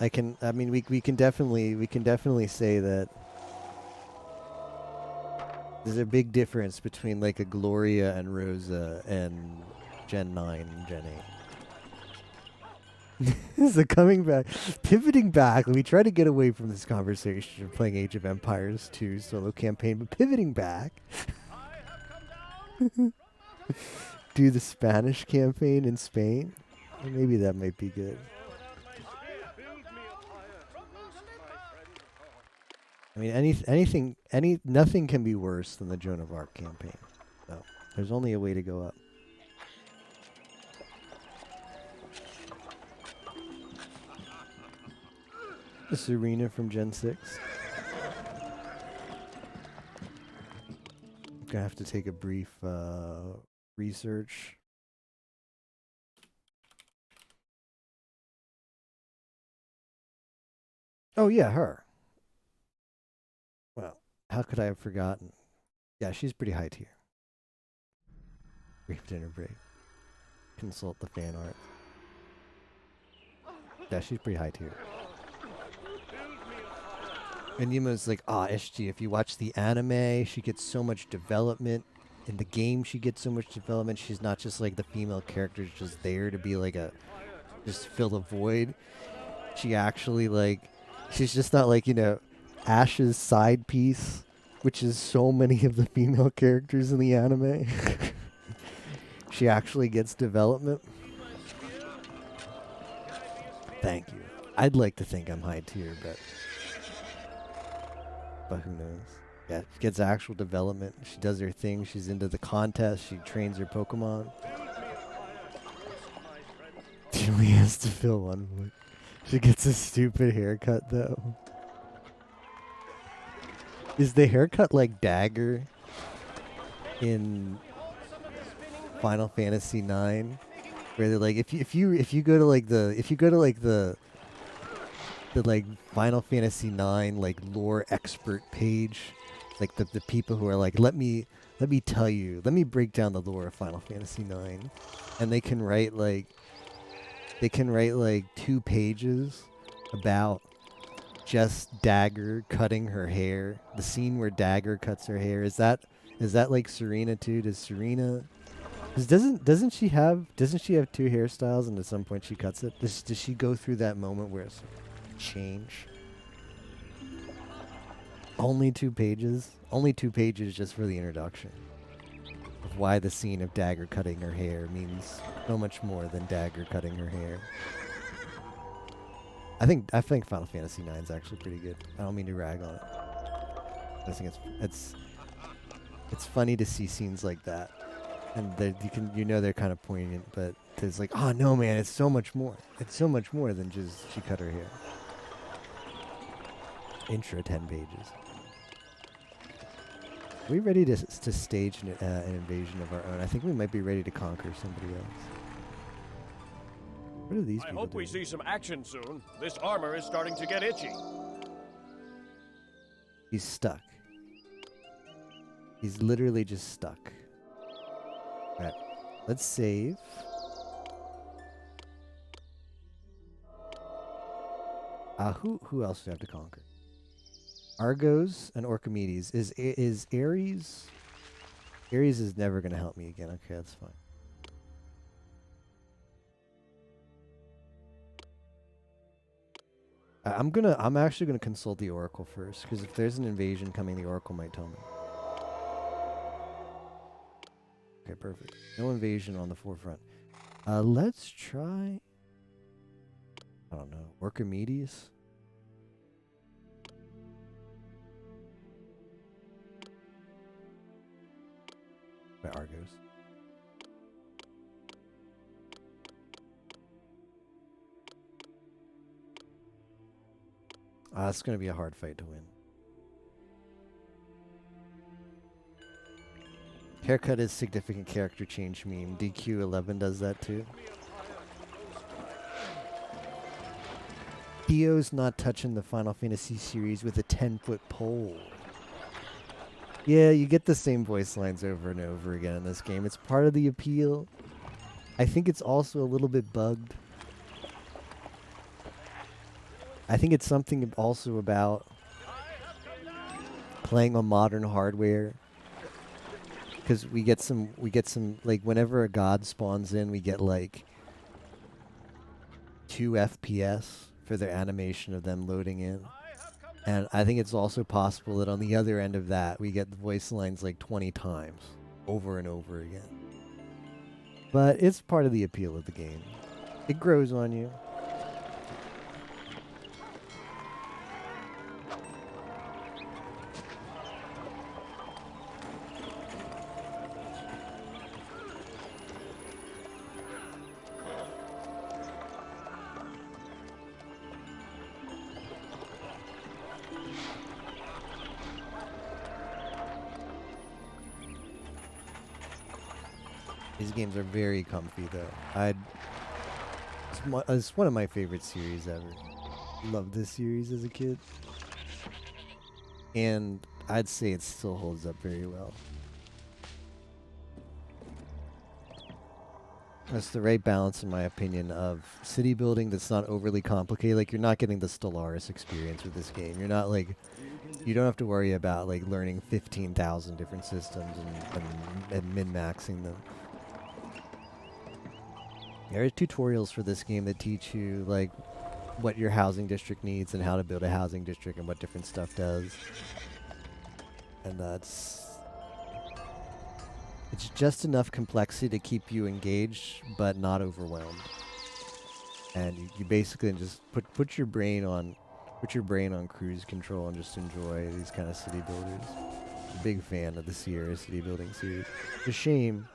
I mean, we can definitely say that there's a big difference between like a Gloria and Rosa and Gen 9 and Gen 8. So coming back, pivoting back, we try to get away from this conversation of playing Age of Empires 2 solo campaign, but pivoting back. Do the Spanish campaign in Spain? Maybe that might be good. I mean, nothing can be worse than the Joan of Arc campaign. So there's only a way to go up. The Serena from Gen 6. I'm gonna have to take a brief research. Oh yeah, her. Well, how could I have forgotten? Yeah, she's pretty high tier. Brief dinner break. Consult the fan art. Yeah, she's pretty high tier. And Yuma's like, SG, if you watch the anime, she gets so much development. In the game, she gets so much development. She's not just like the female character just there to be like just fill the void. She actually she's just not like, Ash's side piece, which is so many of the female characters in the anime. She actually gets development. Thank you. I'd like to think I'm high tier, but who knows? Yeah, she gets actual development. She does her thing. She's into the contest. She trains her Pokemon. She only has to fill one void. She gets a stupid haircut, though. Is the haircut like Dagger in Final Fantasy IX? Where they're like, if you go to the Final Fantasy IX lore expert page, like the people who are like, let me break down the lore of Final Fantasy IX, and they can write 2 pages about just Dagger cutting her hair. The scene where Dagger cuts her hair, is that like Serena too? Does Serena doesn't she have 2 hairstyles and at some point she cuts it? Does she go through that moment where it's change? Only 2 pages? Only 2 pages just for the introduction of why the scene of Dagger cutting her hair means so much more than Dagger cutting her hair. I think Final Fantasy IX is actually pretty good. I don't mean to rag on it. I think it's funny to see scenes like that, and they're kind of poignant, but there's like, oh no man, it's so much more. It's so much more than just she cut her hair. Intro 10 pages. Are we ready to stage an invasion of our own? I think we might be ready to conquer somebody else. What are these people I hope we doing? see some action soon. This armor is starting to get itchy. He's stuck. He's literally just stuck. Alright, let's save. Who else do we have to conquer? Argos and Orchimedes. Is Ares? Ares is never gonna help me again. Okay, that's fine. I'm actually gonna consult the Oracle first, because if there's an invasion coming, the Oracle might tell me. Okay, perfect. No invasion on the forefront. Let's try. I don't know. Orchimedes. By Argos. It's going to be a hard fight to win. Haircut is significant character change meme. DQ11 does that too. Theo's not touching the Final Fantasy series with a 10-foot pole. Yeah, you get the same voice lines over and over again in this game. It's part of the appeal. I think it's also a little bit bugged. I think it's something also about playing on modern hardware. Because we get some, like, whenever a god spawns in, we get, like, 2 FPS for their animation of them loading in. And I think it's also possible that on the other end of that, we get the voice lines, like, 20 times, over and over again. But it's part of the appeal of the game. It grows on you. These games are very comfy, though. It's one of my favorite series ever. Loved this series as a kid. And I'd say it still holds up very well. That's the right balance, in my opinion, of city building that's not overly complicated. Like, you're not getting the Stellaris experience with this game. You're not, like, you don't have to worry about, like, learning 15,000 different systems and min-maxing them. There are tutorials for this game that teach you, like, what your housing district needs and how to build a housing district and what different stuff does. And it's just enough complexity to keep you engaged, but not overwhelmed. And you basically just put your brain on cruise control and just enjoy these kind of city builders. I'm a big fan of the Sierra city building series. It's a shame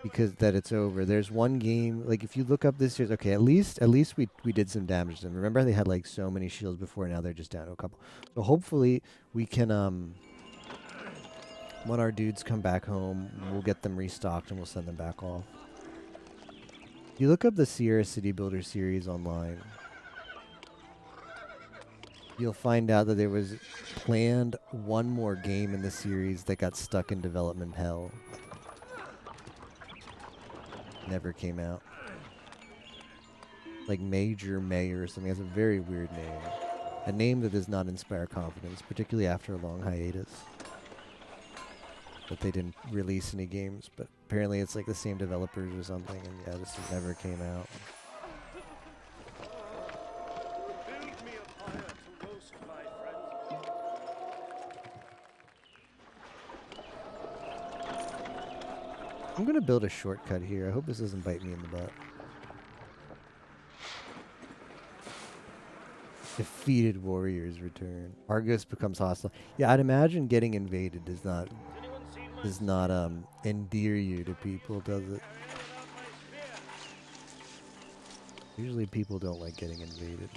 because that it's over. There's one game, like if you look up this year's, okay, at least we did some damage to them. Remember they had like so many shields before, now they're just down to a couple. So hopefully we can when our dudes come back home, we'll get them restocked and we'll send them back off. If you look up the Sierra City Builder series online, you'll find out that there was planned one more game in the series that got stuck in development hell. Never came out. Like Major May or something. It has a very weird name. A name that does not inspire confidence, particularly after a long hiatus. That they didn't release any games, but apparently it's like the same developers or something, and yeah, this never came out. I'm gonna build a shortcut here. I hope this doesn't bite me in the butt. Defeated warriors return. Argus becomes hostile. Yeah, I'd imagine getting invaded does not endear you to people, does it? Usually people don't like getting invaded.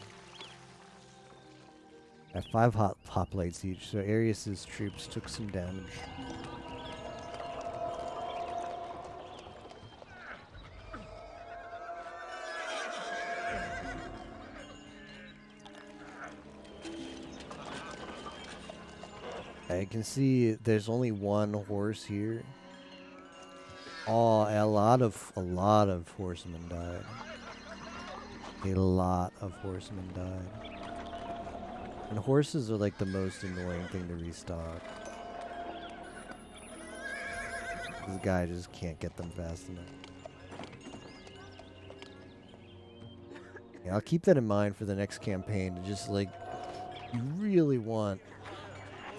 At 5 hoplites each, so Arius's troops took some damage. I can see there's only one horse here. Oh, a lot of horsemen died. A lot of horsemen died. And horses are like the most annoying thing to restock. This guy just can't get them fast enough. Yeah, I'll keep that in mind for the next campaign. To just like, you really want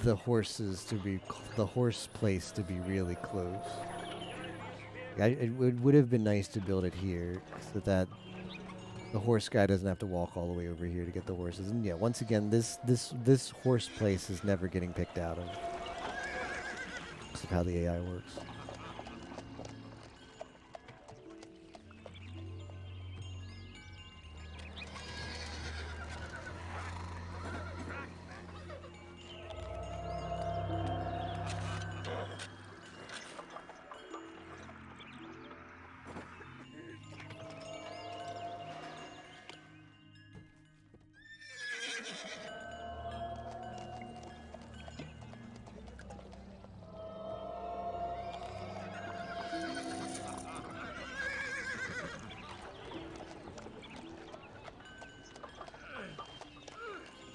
the horses to be, the horse place to be really close. It would have been nice to build it here so that the horse guy doesn't have to walk all the way over here to get the horses. And yeah, once again, this horse place is never getting picked out of. Looks like how the AI works.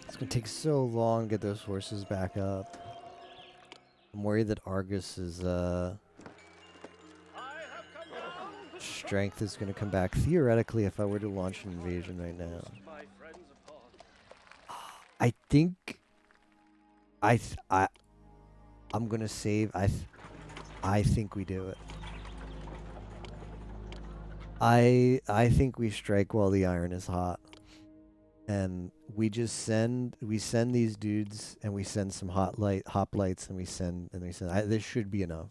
It's gonna take so long to get those horses back up. I'm worried that Argus's strength is gonna come back. Theoretically, if I were to launch an invasion right now, I think I'm gonna save. I think we do it. I think we strike while the iron is hot. And we just send these dudes, and we send some hoplites, and we send. This should be enough.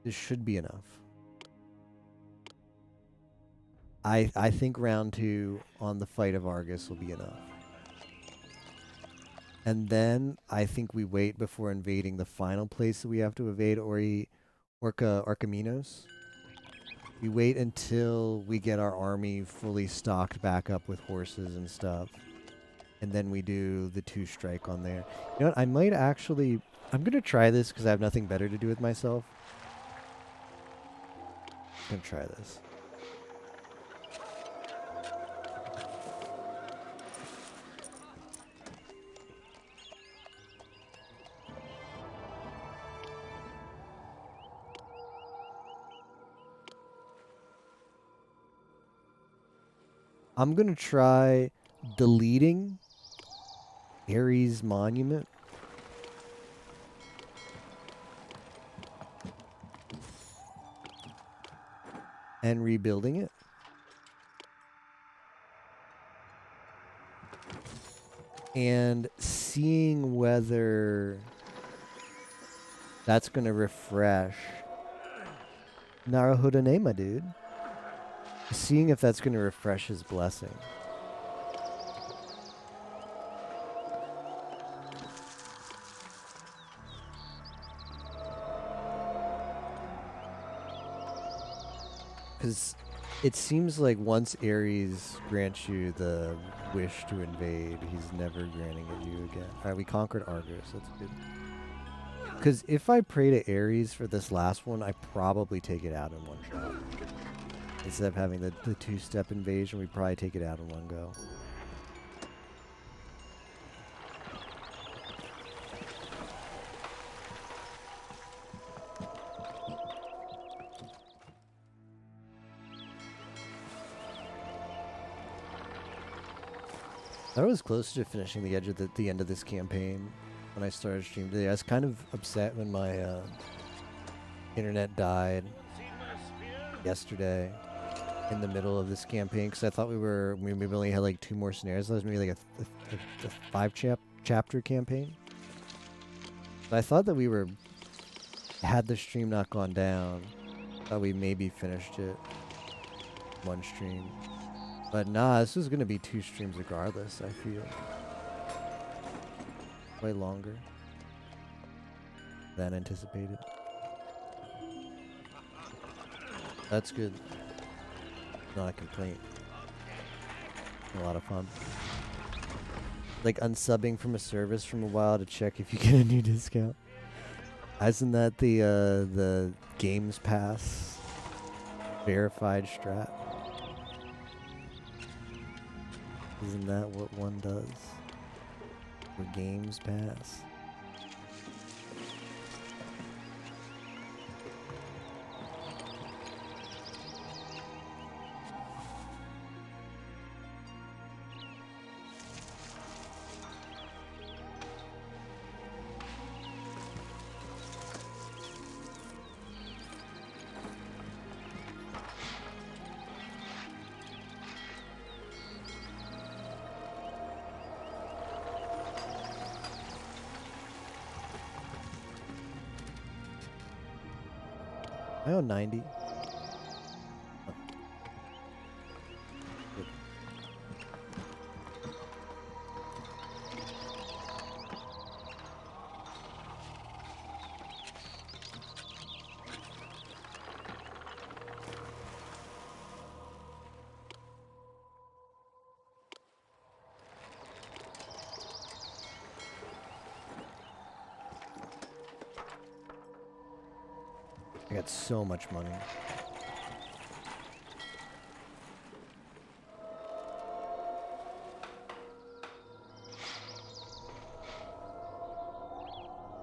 This should be enough. I think round 2 on the fight of Argus will be enough. And then I think we wait before invading the final place that we have to evade, Orchaminos. We wait until we get our army fully stocked back up with horses and stuff. And then we do the 2 strike on there. You know what? I might actually... I'm going to try this because I have nothing better to do with myself. Gonna try this. I'm gonna try deleting Ares Monument. And rebuilding it. And seeing whether that's gonna refresh Naruhodo, my dude. Seeing if that's gonna refresh his blessing. Because it seems like once Ares grants you the wish to invade, he's never granting it you again. Alright, we conquered Argos. That's good. Because if I pray to Ares for this last one, I probably take it out in one shot. Instead of having the two-step invasion, we probably take it out in one go. I was close to finishing the edge of the end of this campaign when I started streaming today. I was kind of upset when my internet died yesterday in the middle of this campaign because I thought we maybe only had like 2 more scenarios. That was maybe like a 5-chapter campaign. But I thought that we had the stream not gone down, thought we maybe finished it one stream. But nah, this was gonna be 2 streams regardless, I feel. Way longer than anticipated. That's good. Not a complaint. A lot of fun. Like unsubbing from a service from a while to check if you get a new discount. Isn't that the Games Pass verified strat? Isn't that what one does for Games Pass? I own 90. Good. I got so much money.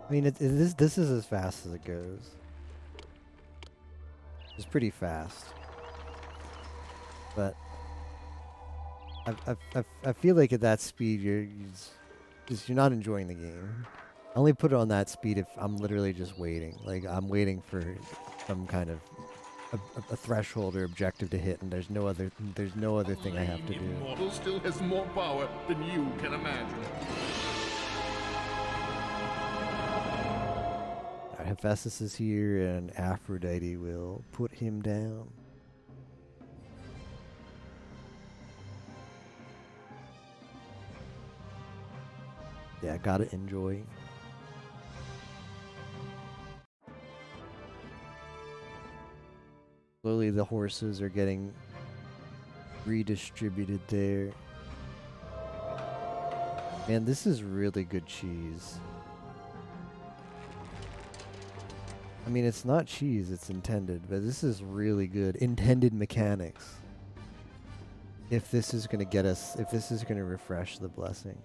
I mean, this is as fast as it goes. It's pretty fast, but I feel like at that speed you're not enjoying the game. I only put it on that speed if I'm literally just waiting. Like I'm waiting for some kind of a threshold or objective to hit, and there's no other thing I have to do. Immortal still has more power than you can imagine. Hephaestus is here, and Aphrodite will put him down. Yeah, gotta enjoy. Slowly the horses are getting redistributed there. Man, this is really good cheese. I mean, it's not cheese, it's intended, but this is really good. Intended mechanics. If this is going to get us, if this is going to refresh the blessing.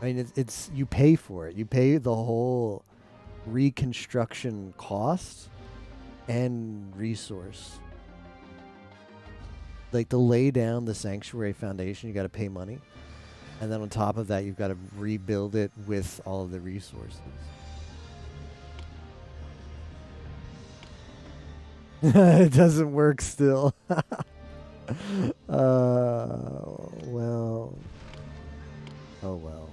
I mean, it's you pay for it. You pay the whole reconstruction cost and resource. Like to lay down the sanctuary foundation, you got to pay money. And then on top of that, you've got to rebuild it with all of the resources. It doesn't work still. Well. Oh, well.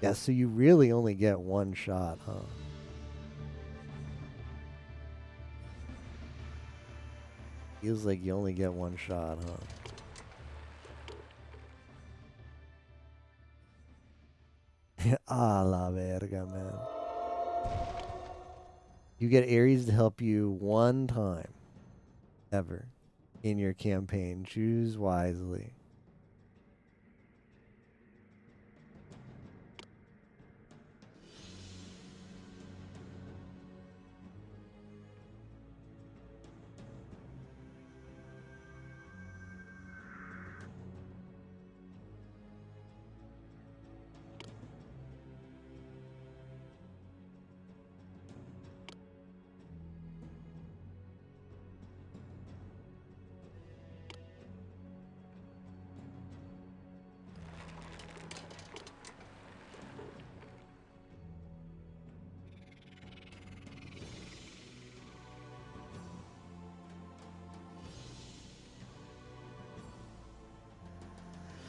Yeah, so you really only get one shot, huh? Feels like you only get one shot, huh? Ah, la verga, man. You get Ares to help you one time ever in your campaign. Choose wisely.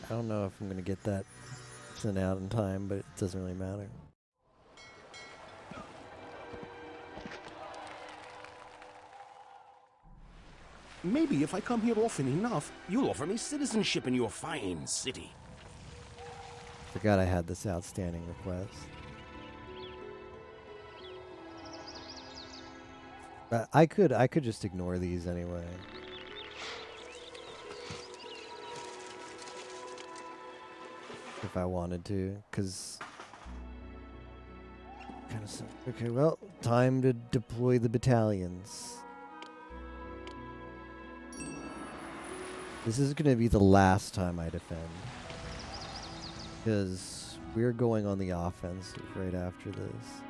I don't know if I'm going to get that sent out in time, but it doesn't really matter. Maybe if I come here often enough, you'll offer me citizenship in your fine city. Forgot I had this outstanding request. But I could just ignore these anyway. If I wanted to, because kind of okay. Well, time to deploy the battalions. This is going to be the last time I defend, because we're going on the offensive right after this.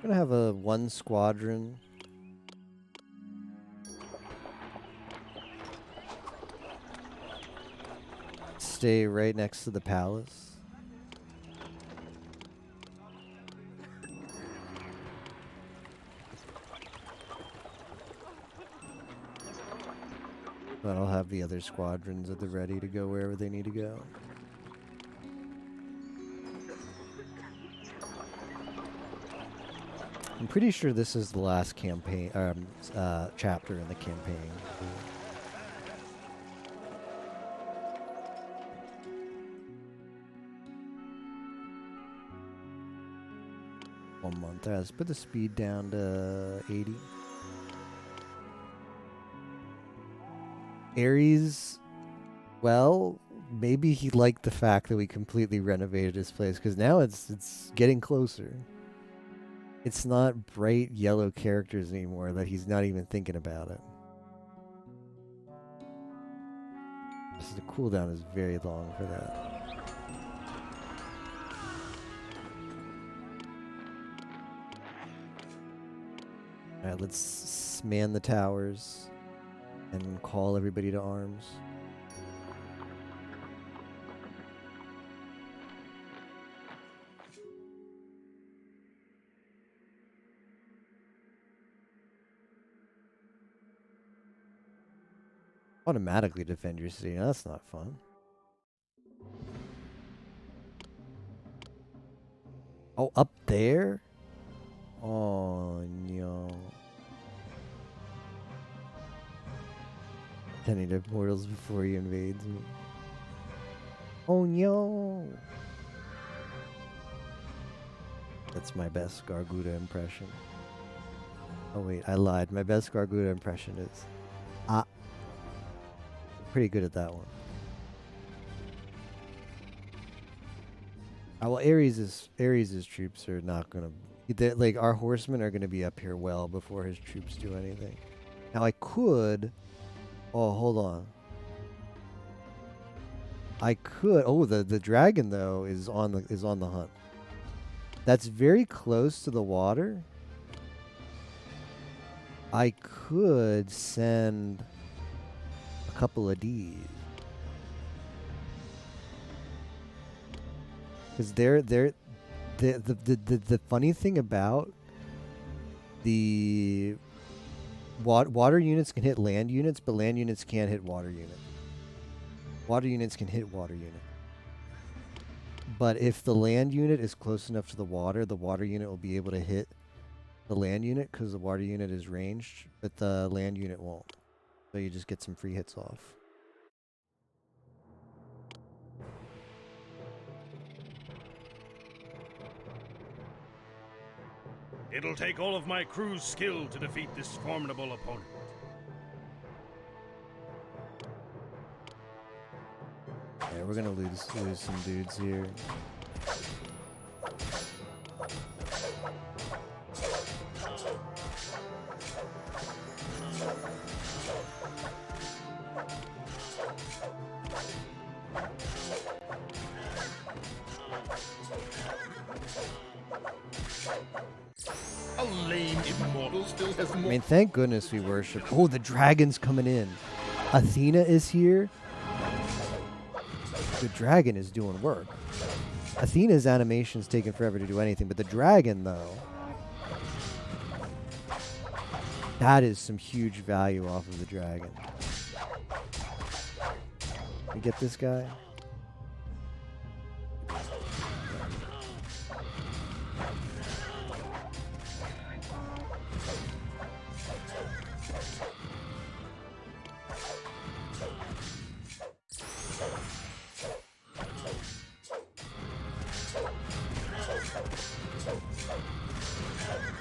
Gonna have a one squadron. Stay right next to the palace. But I'll have the other squadrons at the ready to go wherever they need to go. I'm pretty sure this is the last campaign, chapter in the campaign. 1 month. Let's put the speed down to 80. Ares, well, maybe he liked the fact that we completely renovated his place, because now it's getting closer. It's not bright yellow characters anymore that he's not even thinking about it. The cooldown is very long for that. Alright, let's man the towers and call everybody to arms. Automatically defend your city. Now, that's not fun. Oh, up there? Oh, no. Tending to mortals before he invades me. Oh, no. That's my best Garguda impression. Oh, wait, I lied. My best Garguda impression is... Pretty good at that one. Well, Ares' troops are not gonna... Like, our horsemen are gonna be up here well before his troops do anything. Now, I could... Oh, hold on. I could... Oh, the dragon, though, is on the hunt. That's very close to the water. I could send a couple of Ds. Because the funny thing about the water units can hit land units, but land units can't hit water units. Water units can hit water units. But if the land unit is close enough to the water unit will be able to hit the land unit because the water unit is ranged, but the land unit won't. So you just get some free hits off. It'll take all of my crew's skill to defeat this formidable opponent. Yeah, we're gonna lose some dudes here. A lame immortal still has I more. mean, thank goodness we worship. Oh, the dragon's coming in. Athena is here. The dragon is doing work. Athena's animation's taking forever to do anything, but the dragon, though, that is some huge value off of the dragon. You get this guy?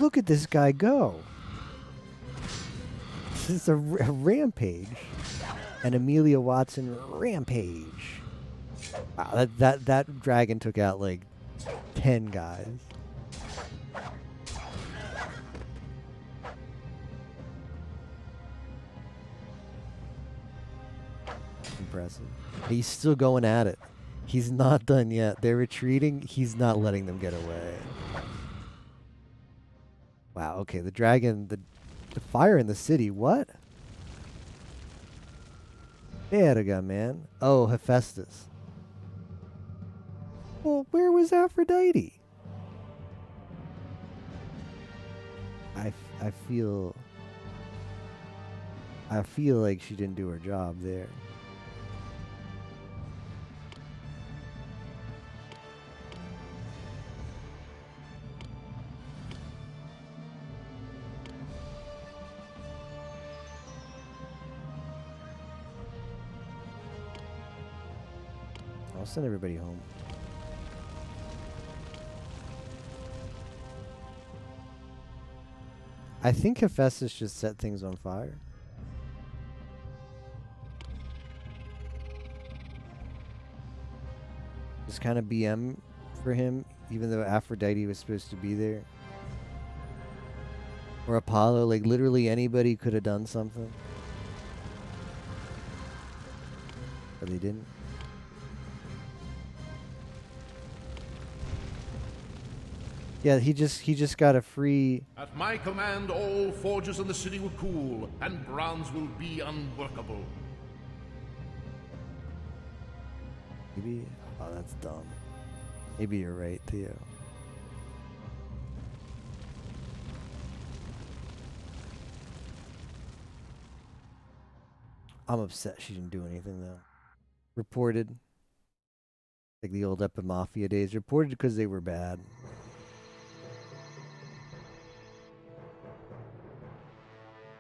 Look at this guy go. This is a rampage. An Amelia Watson rampage. Wow, that dragon took out like 10 guys. Impressive. He's still going at it. He's not done yet. They're retreating. He's not letting them get away. Wow, okay, the dragon, the fire in the city, what? Verga, man. Oh, Hephaestus. Well, where was Aphrodite? I feel like she didn't do her job there. I'll send everybody home. I think Hephaestus just set things on fire. Just kind of BM for him, even though Aphrodite was supposed to be there. Or Apollo, like literally anybody could have done something. But they didn't. Yeah, he just got a free... At my command, all forges in the city will cool, and bronze will be unworkable. Maybe... Oh, that's dumb. Maybe you're right, Theo. I'm upset she didn't do anything though. Reported. Like the old Epimafia days. Reported because they were bad.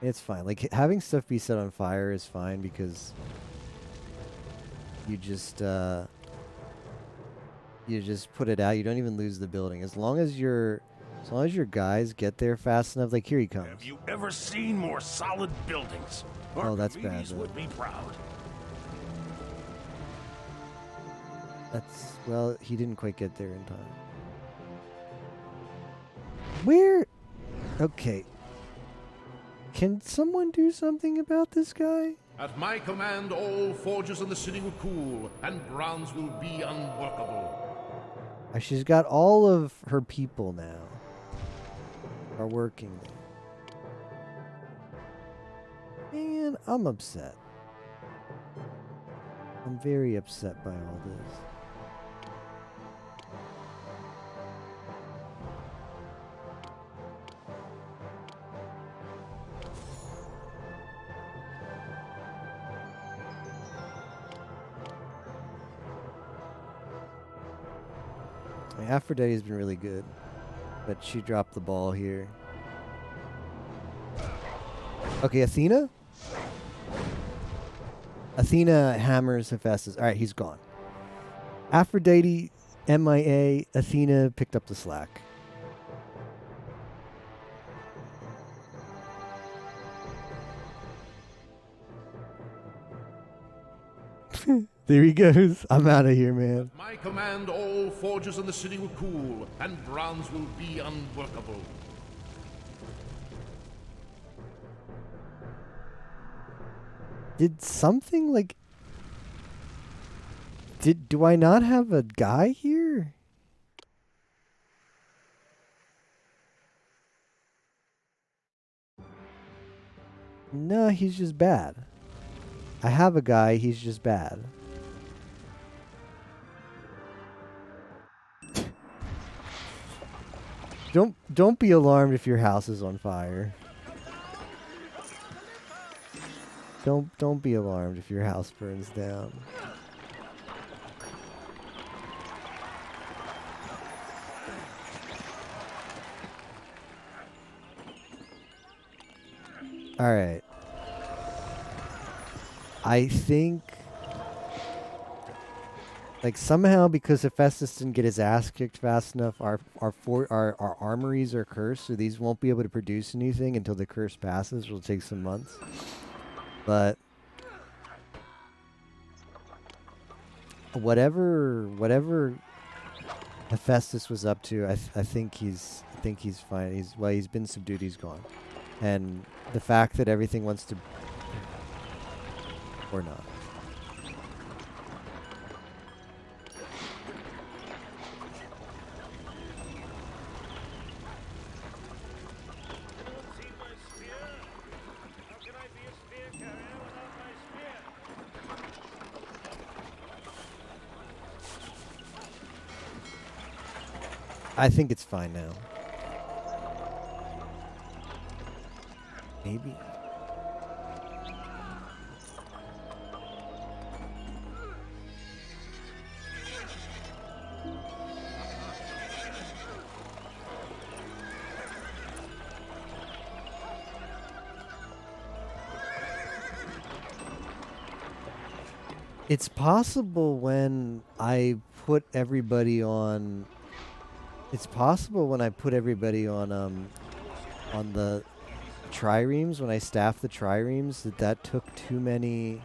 It's fine. Like having stuff be set on fire is fine because you just put it out. You don't even lose the building. As long as your guys get there fast enough. Like here he comes. Have you ever seen more solid buildings? Oh, that's bad. Archimedes would be proud. Well, he didn't quite get there in time. Where? Okay. Can someone do something about this guy? At my command, all forges in the city will cool, and bronze will be unworkable. She's got all of her people now. Are working there. Man, I'm upset. I'm very upset by all this. Aphrodite's been really good, but she dropped the ball here. Okay, Athena? Athena hammers Hephaestus. All right, he's gone. Aphrodite, MIA, Athena picked up the slack. There he goes. I'm out of here, man. At my command, all forges in the city will cool, and bronze will be unworkable. Did something like... Do I not have a guy here? No, he's just bad. I have a guy, he's just bad. Don't be alarmed if your house is on fire. Don't be alarmed if your house burns down. All right. I think like somehow because Hephaestus didn't get his ass kicked fast enough, our armories are cursed, so these won't be able to produce anything until the curse passes. It'll take some months. But whatever Hephaestus was up to, I think he's fine. He's been subdued. He's gone, and the fact that everything wants to or not. I think it's fine now. Maybe. It's possible when I put everybody on. It's possible when I put everybody on the triremes, when I staff the triremes, that took too many.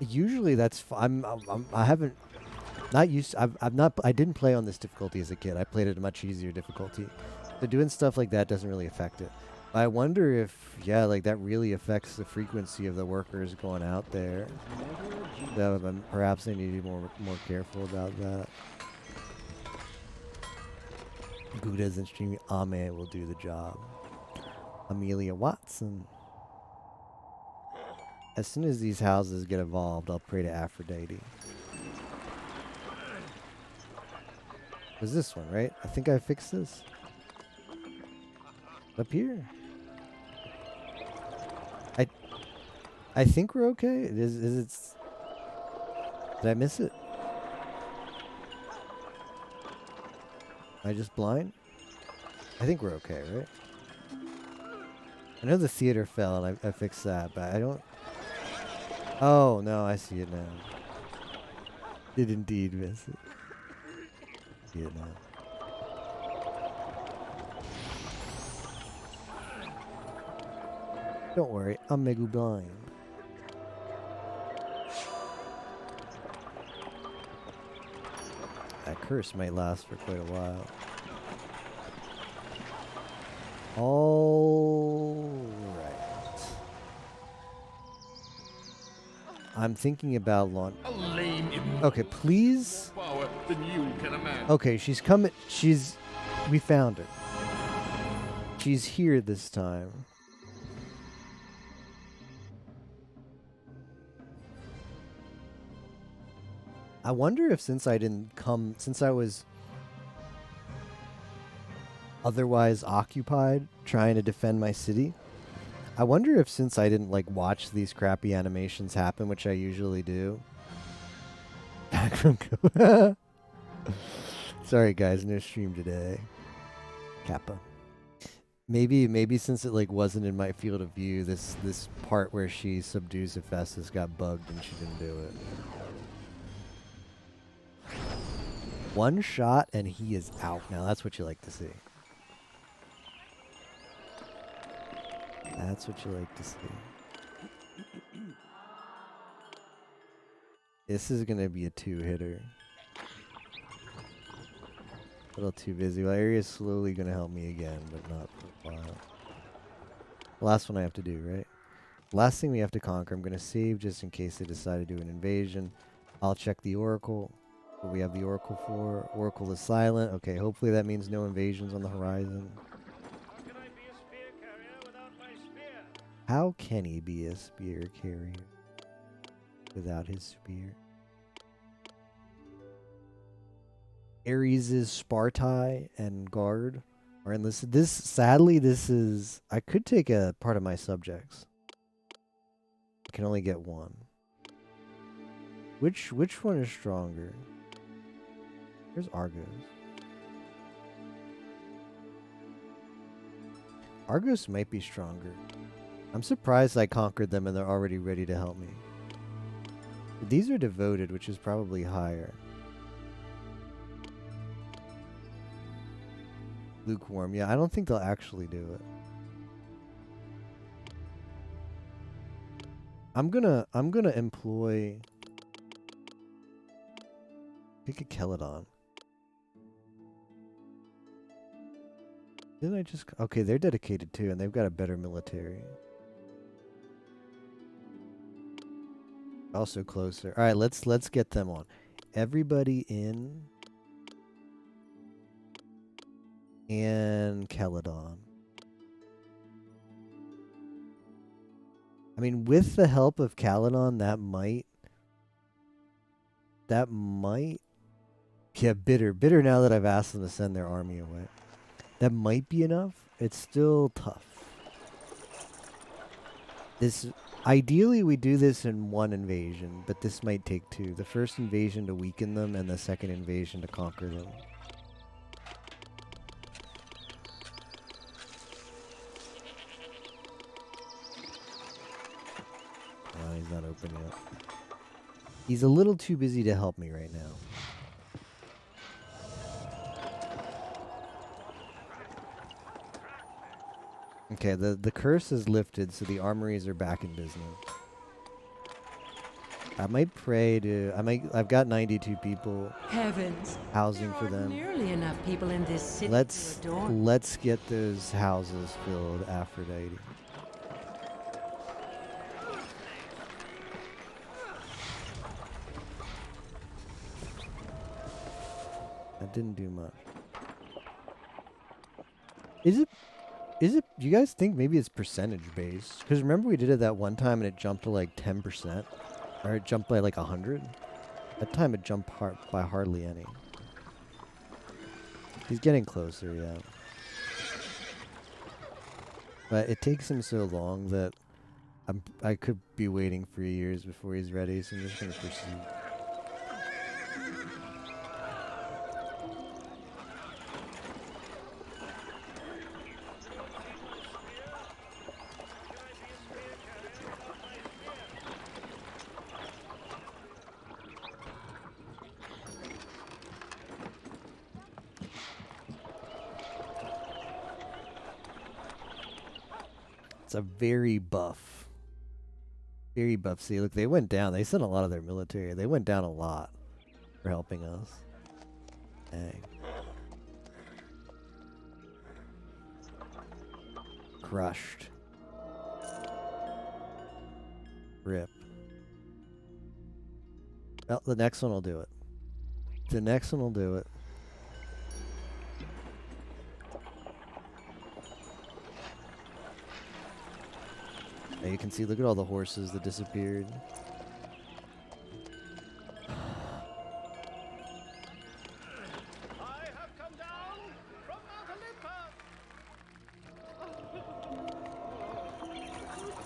Usually that's I haven't not used. I didn't play on this difficulty as a kid. I played at a much easier difficulty. So doing stuff like that doesn't really affect it. I wonder if, yeah, like that really affects the frequency of the workers going out there. So perhaps they need to be more careful about that. Gouda's and streaming Ame will do the job. Amelia Watson. As soon as these houses get evolved, I'll pray to Aphrodite. It was this one, right? I think I fixed this. Up here. I think we're okay. Is it? Did I miss it? Am I just blind? I think we're okay, right? I know the theater fell and I fixed that, but I don't... Oh, no, I see it now. Did indeed miss it. See it now. Don't worry, I'm mega blind. That curse might last for quite a while. All right. I'm thinking about launch. Okay, please. Power than you can imagine. Okay, she's coming. We found her. She's here this time. I wonder if since I was otherwise occupied trying to defend my city, I wonder if since I didn't like watch these crappy animations happen, which I usually do. Back from Sorry guys, no stream today. Kappa. Maybe since it like wasn't in my field of view, this part where she subdues Hephaestus got bugged and she didn't do it. One shot and he is out. Now that's what you like to see. That's what you like to see. This is going to be a two-hitter. A little too busy. Valeria's slowly going to help me again, but not for a while. Last one I have to do, right? Last thing we have to conquer. I'm going to save just in case they decide to do an invasion. I'll check the Oracle. What we have the Oracle for. Oracle is silent. Okay, hopefully that means no invasions on the horizon. How can he be a spear carrier without his spear? Ares' Spartai and Guard are enlisted. Sadly, this is... I could take a part of my subjects. I can only get one. Which one is stronger? Where's Argos? Argos might be stronger. I'm surprised I conquered them and they're already ready to help me. These are devoted, which is probably higher. Lukewarm. Yeah, I don't think they'll actually do it. I'm gonna employ... Pick a Keladon. Didn't I just... Okay, they're dedicated too, and they've got a better military. Also closer. Alright, let's get them on. Everybody in. And Keladon. I mean, with the help of Keladon, that might... Yeah, bitter now that I've asked them to send their army away. That might be enough. It's still tough. Ideally, we do this in one invasion, but this might take two. The first invasion to weaken them, and the second invasion to conquer them. Oh, he's not open yet. He's a little too busy to help me right now. Okay, the curse is lifted, so the armories are back in business. I might pray to... I've got 92 people. Heavens. Housing for them. Nearly enough people in this city. Let's get those houses filled, Aphrodite. That didn't do much. Is it, do you guys think maybe it's percentage based? Because remember we did it that one time and it jumped to like 10%? Or it jumped by like 100? That time it jumped by hardly any. He's getting closer, yeah. But it takes him so long that I could be waiting for years before he's ready, so I'm just gonna proceed. It's a very buff. Very buff. See, look, they went down. They sent a lot of their military. They went down a lot for helping us. Dang. Crushed. Rip. Well, the next one will do it. The next one will do it. Now you can see, look at all the horses that disappeared. I have come down from Mount Olympus. You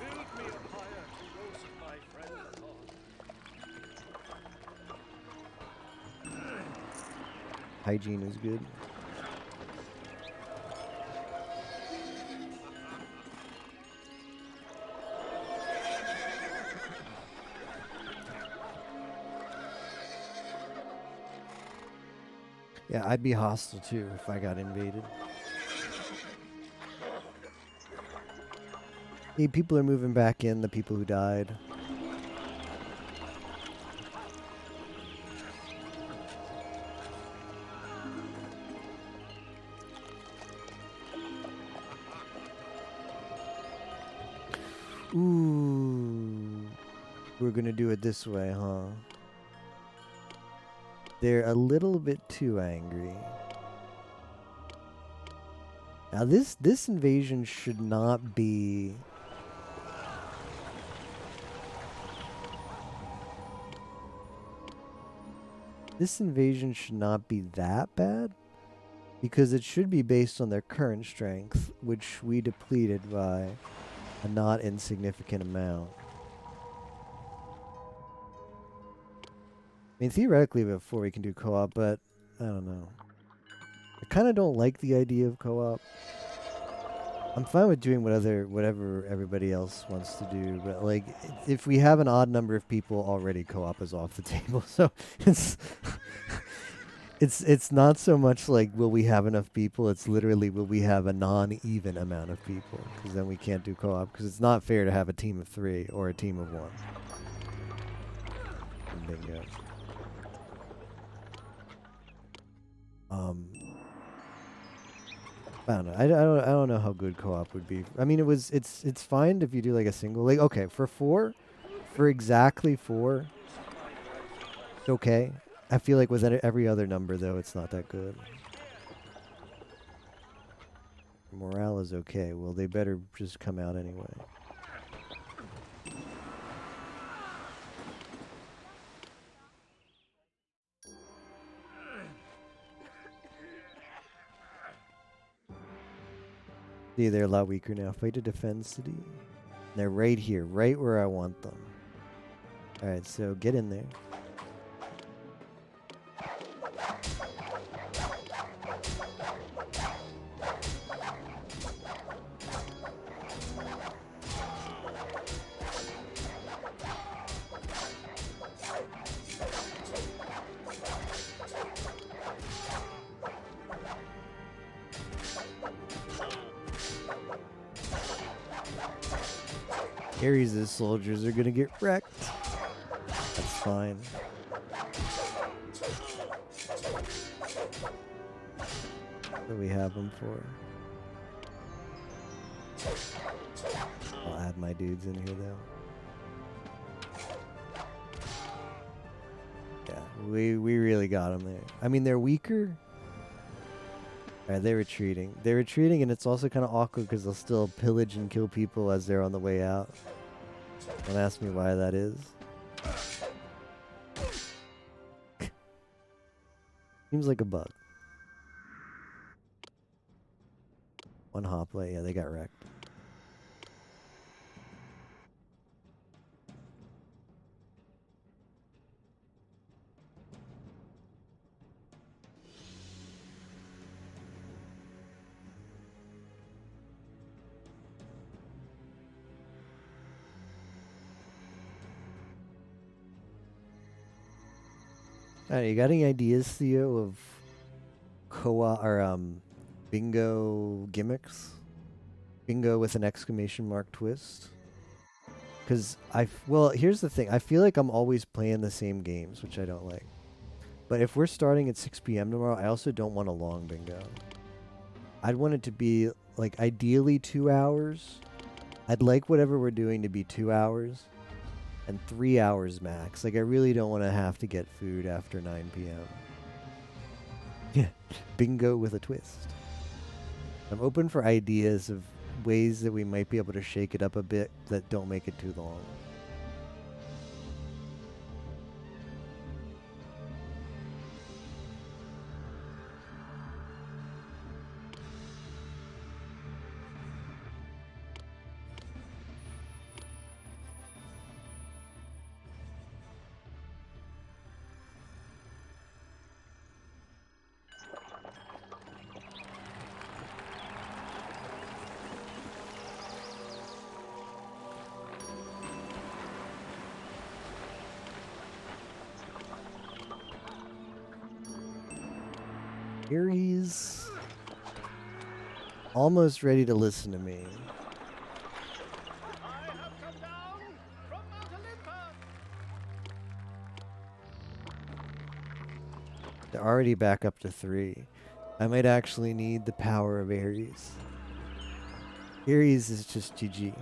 build me a fire to roast my friends on. Hygiene is good. Yeah, I'd be hostile too if I got invaded. Hey, people are moving back in, the people who died. Ooh. We're gonna do it this way, huh? They're a little bit too angry. Now this invasion should not be... This invasion should not be that bad, because it should be based on their current strength, which we depleted by a not insignificant amount. I mean, theoretically before we can do co-op, but I don't know. I kind of don't like the idea of co-op. I'm fine with doing whatever everybody else wants to do, but like, if we have an odd number of people already, co-op is off the table. So it's not so much like will we have enough people, it's literally will we have a non-even amount of people, because then we can't do co-op, because it's not fair to have a team of 3 or a team of 1. And bingo. I don't know. I don't know how good co-op would be. I mean, it's fine if you do like a single. Like, okay, for exactly 4, it's okay. I feel like with every other number though, it's not that good. Morale is okay. Well, they better just come out anyway. See, they're a lot weaker now. Fight to defend city. They're right here, right where I want them. Alright, so get in there. Ares' soldiers are gonna get wrecked. That's fine. What do we have them for? I'll add my dudes in here though. Yeah, we really got them there. I mean, they're weaker. Alright, they're retreating. They're retreating, and it's also kind of awkward because they'll still pillage and kill people as they're on the way out. Don't ask me why that is. Seems like a bug. One hoplite, yeah, they got wrecked. Alright, you got any ideas, Theo, of bingo gimmicks? Bingo with an exclamation mark twist? Because well, here's the thing. I feel like I'm always playing the same games, which I don't like. But if we're starting at 6 p.m. tomorrow, I also don't want a long bingo. I'd want it to be, like, ideally 2 hours. I'd like whatever we're doing to be 2 hours. And 3 hours max. Like, I really don't want to have to get food after 9 p.m. Yeah, bingo with a twist. I'm open for ideas of ways that we might be able to shake it up a bit that don't make it too long. Aries, almost ready to listen to me. They're already back up to 3. I might actually need the power of Aries. Aries is just GG.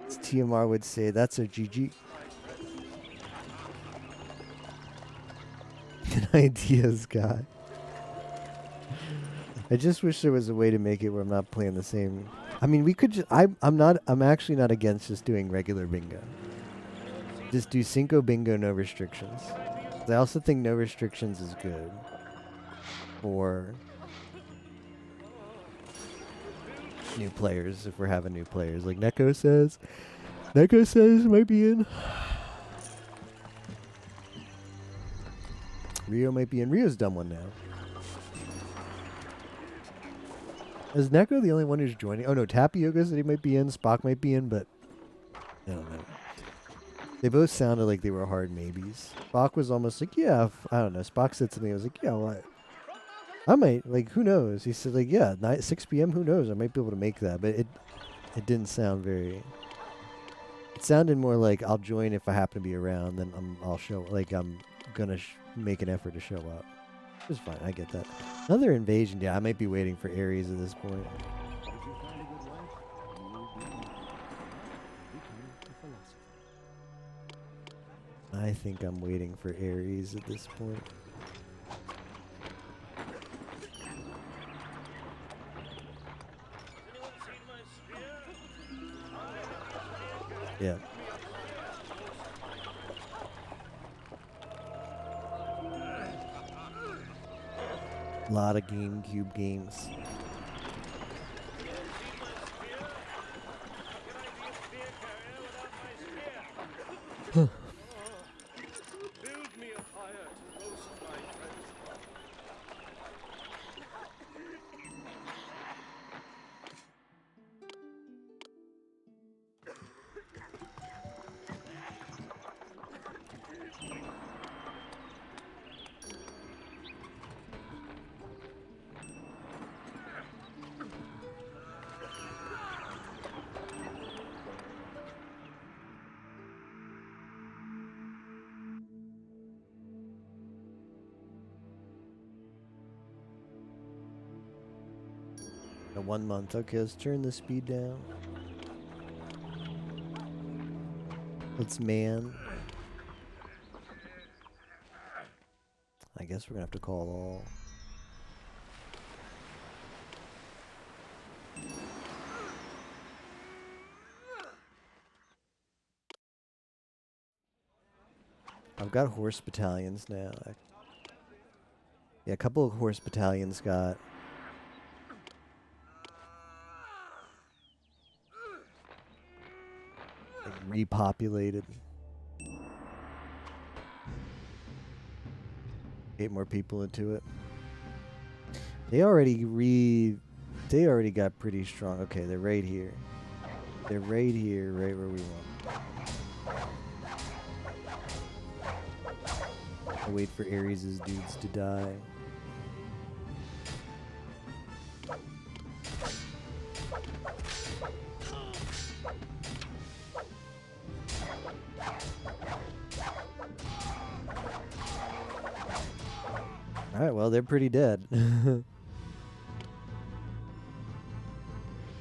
As TMR would say, that's a GG. Good ideas, guy. I just wish there was a way to make it where I'm not playing the same. I mean, we could just. I'm actually not against just doing regular bingo. Just do Cinco bingo, no restrictions. I also think no restrictions is good for new players if we're having new players. Like Neko says might be in. Rio might be in. Rio's done one now. Is Neko the only one who's joining? Oh no, Tapioca said he might be in. Spock might be in, but I don't know. They both sounded like they were hard maybes. Spock was almost like, yeah, I don't know. Spock said something. I was like, yeah, well, I might, like, who knows? He said, like, yeah, 6 p.m., who knows? I might be able to make that. But it didn't sound very... It sounded more like I'll join if I happen to be around, then I'll show, like, I'm going to make an effort to show up. It's fine, I get that. Another invasion, yeah, I might be waiting for Ares at this point. I think I'm waiting for Ares at this point. Yeah. A lot of GameCube games. Huh. A 1 month. Okay, let's turn the speed down. Let's man. I guess we're gonna have to call all. I've got horse battalions now. Yeah, a couple of horse battalions got repopulated. 8 more people into it. They already got pretty strong. Okay, they're right here. They're right here, right where we want. I'll wait for Ares' dudes to die. Alright, well, they're pretty dead.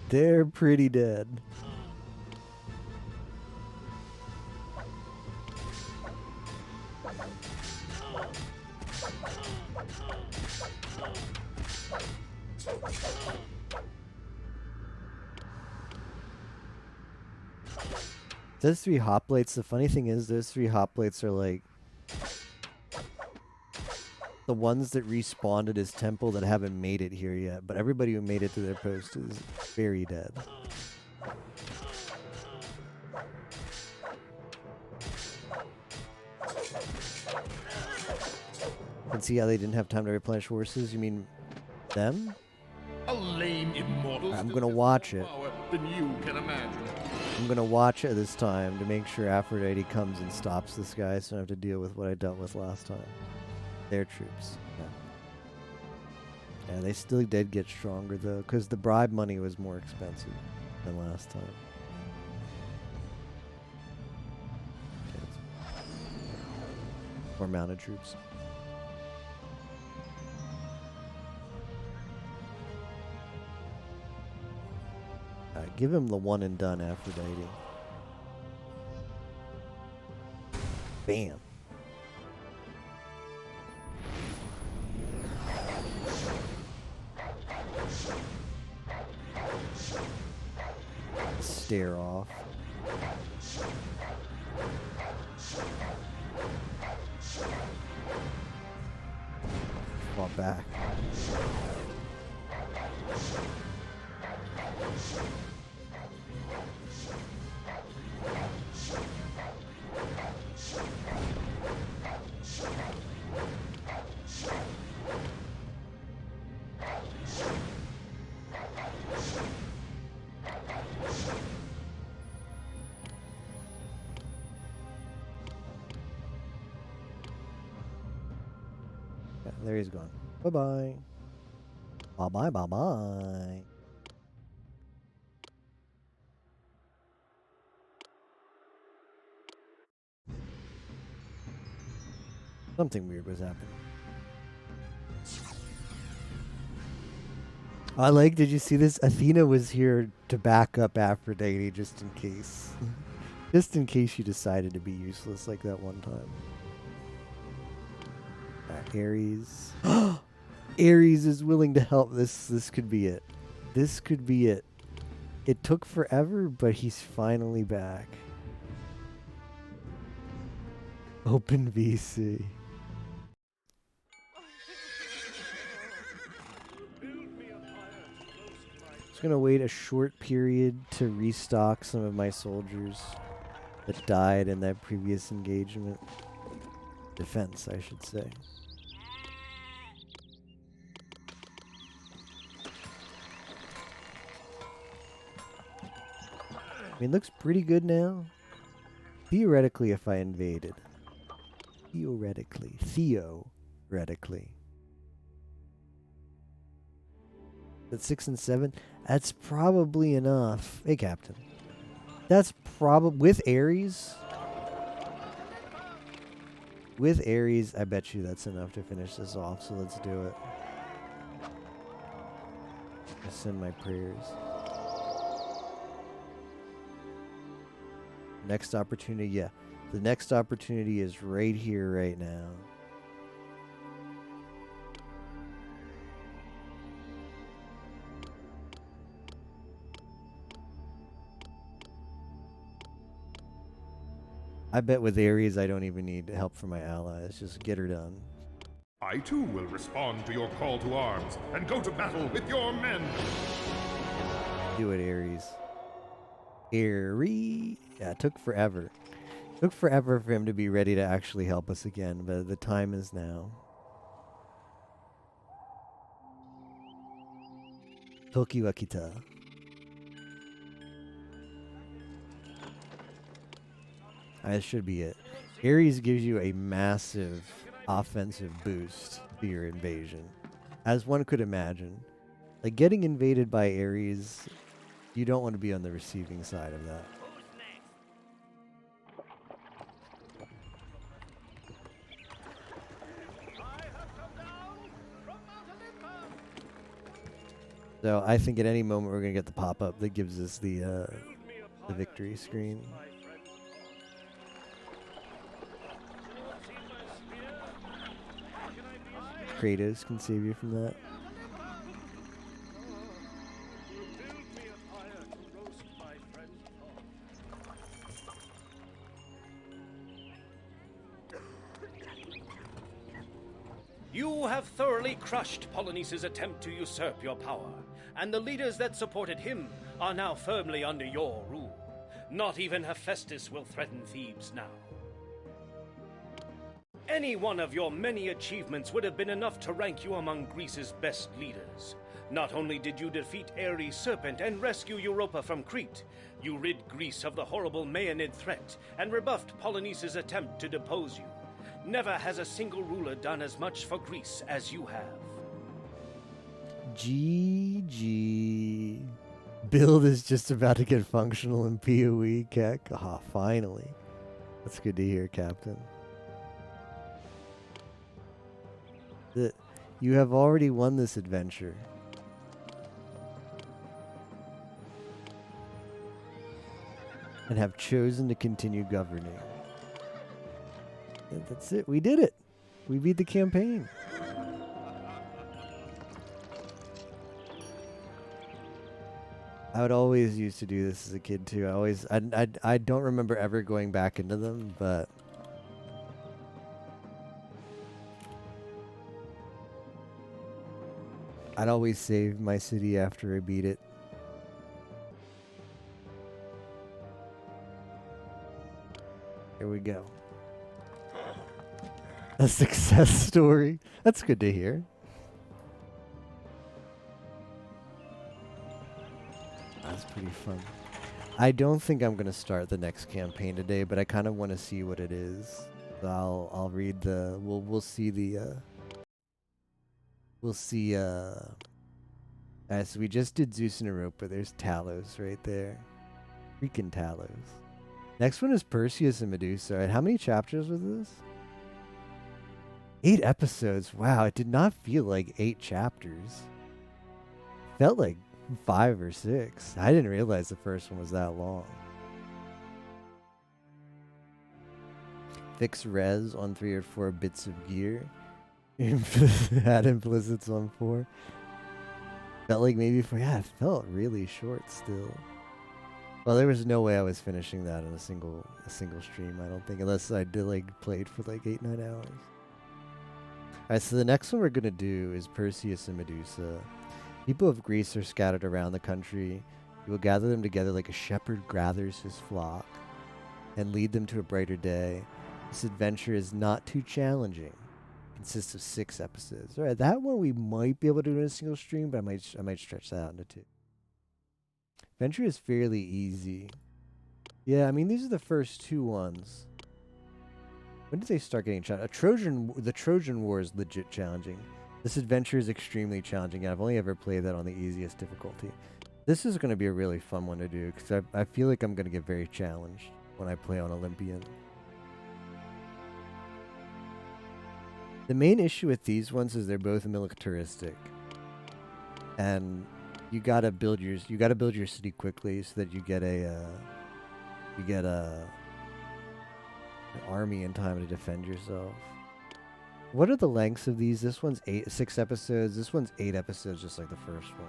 They're pretty dead. Those 3 hoplites, the funny thing is those 3 hoplites are like the ones that respawned at his temple that haven't made it here yet, but everybody who made it to their post is very dead. And see how they didn't have time to replenish horses? You mean them? A lame immortal. I'm gonna watch it. Than you can imagine. I'm gonna watch it this time to make sure Aphrodite comes and stops this guy so I don't have to deal with what I dealt with last time. Their troops. Yeah, they still did get stronger though, because the bribe money was more expensive than last time. Okay. More mounted troops. Alright, give him the one and done Aphrodite. Bam. Stare off. Fall back. There he's gone. Bye-bye. Bye-bye, bye-bye. Something weird was happening. I like, did you see this? Athena was here to back up Aphrodite just in case. Just in case she decided to be useless like that one time. Ares. Ares is willing to help. This could be it. This could be it. It took forever, but he's finally back. Open VC. Just gonna wait a short period to restock some of my soldiers that died in that previous engagement. Defense, I should say. I mean, looks pretty good now. Theoretically, if I invaded. Theoretically. That's 6 and 7. That's probably enough. Hey, Captain. That's probably... With Ares... With Ares, I bet you that's enough to finish this off, so let's do it. I send my prayers. Next opportunity, yeah. The next opportunity is right here, right now. I bet with Ares, I don't even need help from my allies. Just get her done. I too will respond to your call to arms and go to battle with your men. Do it, Ares. Ares. Yeah, it took forever. It took forever for him to be ready to actually help us again, but the time is now. Toki wa kita. That should be it. Ares gives you a massive offensive boost to your invasion, as one could imagine. Like getting invaded by Ares, you don't want to be on the receiving side of that. So I think at any moment we're gonna get the pop-up that gives us the victory screen. Kratos can save you from that. You have thoroughly crushed Polynices' attempt to usurp your power, and the leaders that supported him are now firmly under your rule. Not even Hephaestus will threaten Thebes now. Any one of your many achievements would have been enough to rank you among Greece's best leaders. Not only did you defeat Ares' serpent and rescue Europa from Crete, you rid Greece of the horrible Maeanid threat and rebuffed Polynices' attempt to depose you. Never has a single ruler done as much for Greece as you have. GG. Build is just about to get functional in PoE, Keck. Ah, finally. That's good to hear, Captain. You have already won this adventure. And have chosen to continue governing. And that's it. We did it. We beat the campaign. I would always used to do this as a kid too. I don't remember ever going back into them, but I'd always save my city after I beat it. Here we go. A success story. That's good to hear. That's pretty fun. I don't think I'm gonna start the next campaign today, but I kind of want to see what it is. So I'll read the. We'll see the. We'll see. So we just did Zeus and Europa. There's Talos right there. Freaking Talos. Next one is Perseus and Medusa. All right, how many chapters was this? 8 episodes. Wow, it did not feel like 8 chapters. It felt like 5 or 6. I didn't realize the first one was that long. Fix res on 3 or 4 bits of gear. Add implicits on 4. Felt like maybe 4. Yeah, it felt really short still. Well, there was no way I was finishing that in a single stream, I don't think, unless I played for like 8-9 hours. Alright, so the next one we're gonna do is Perseus and Medusa. People of Greece are scattered around the country. You will gather them together like a shepherd gathers his flock and lead them to a brighter day. This adventure is not too challenging. It consists of 6 episodes. Alright, that one we might be able to do in a single stream, but I might stretch that out into 2. Adventure is fairly easy. Yeah, I mean, these are the first 2 ones. When did they start getting challenging? The Trojan War is legit challenging. This adventure is extremely challenging. I've only ever played that on the easiest difficulty. This is going to be a really fun one to do, because I feel like I'm going to get very challenged when I play on Olympian. The main issue with these ones is they're both militaristic. And you gotta build your city quickly so that you get an army in time to defend yourself. What are the lengths of these? This one's 6 episodes. This one's 8 episodes, just like the first one.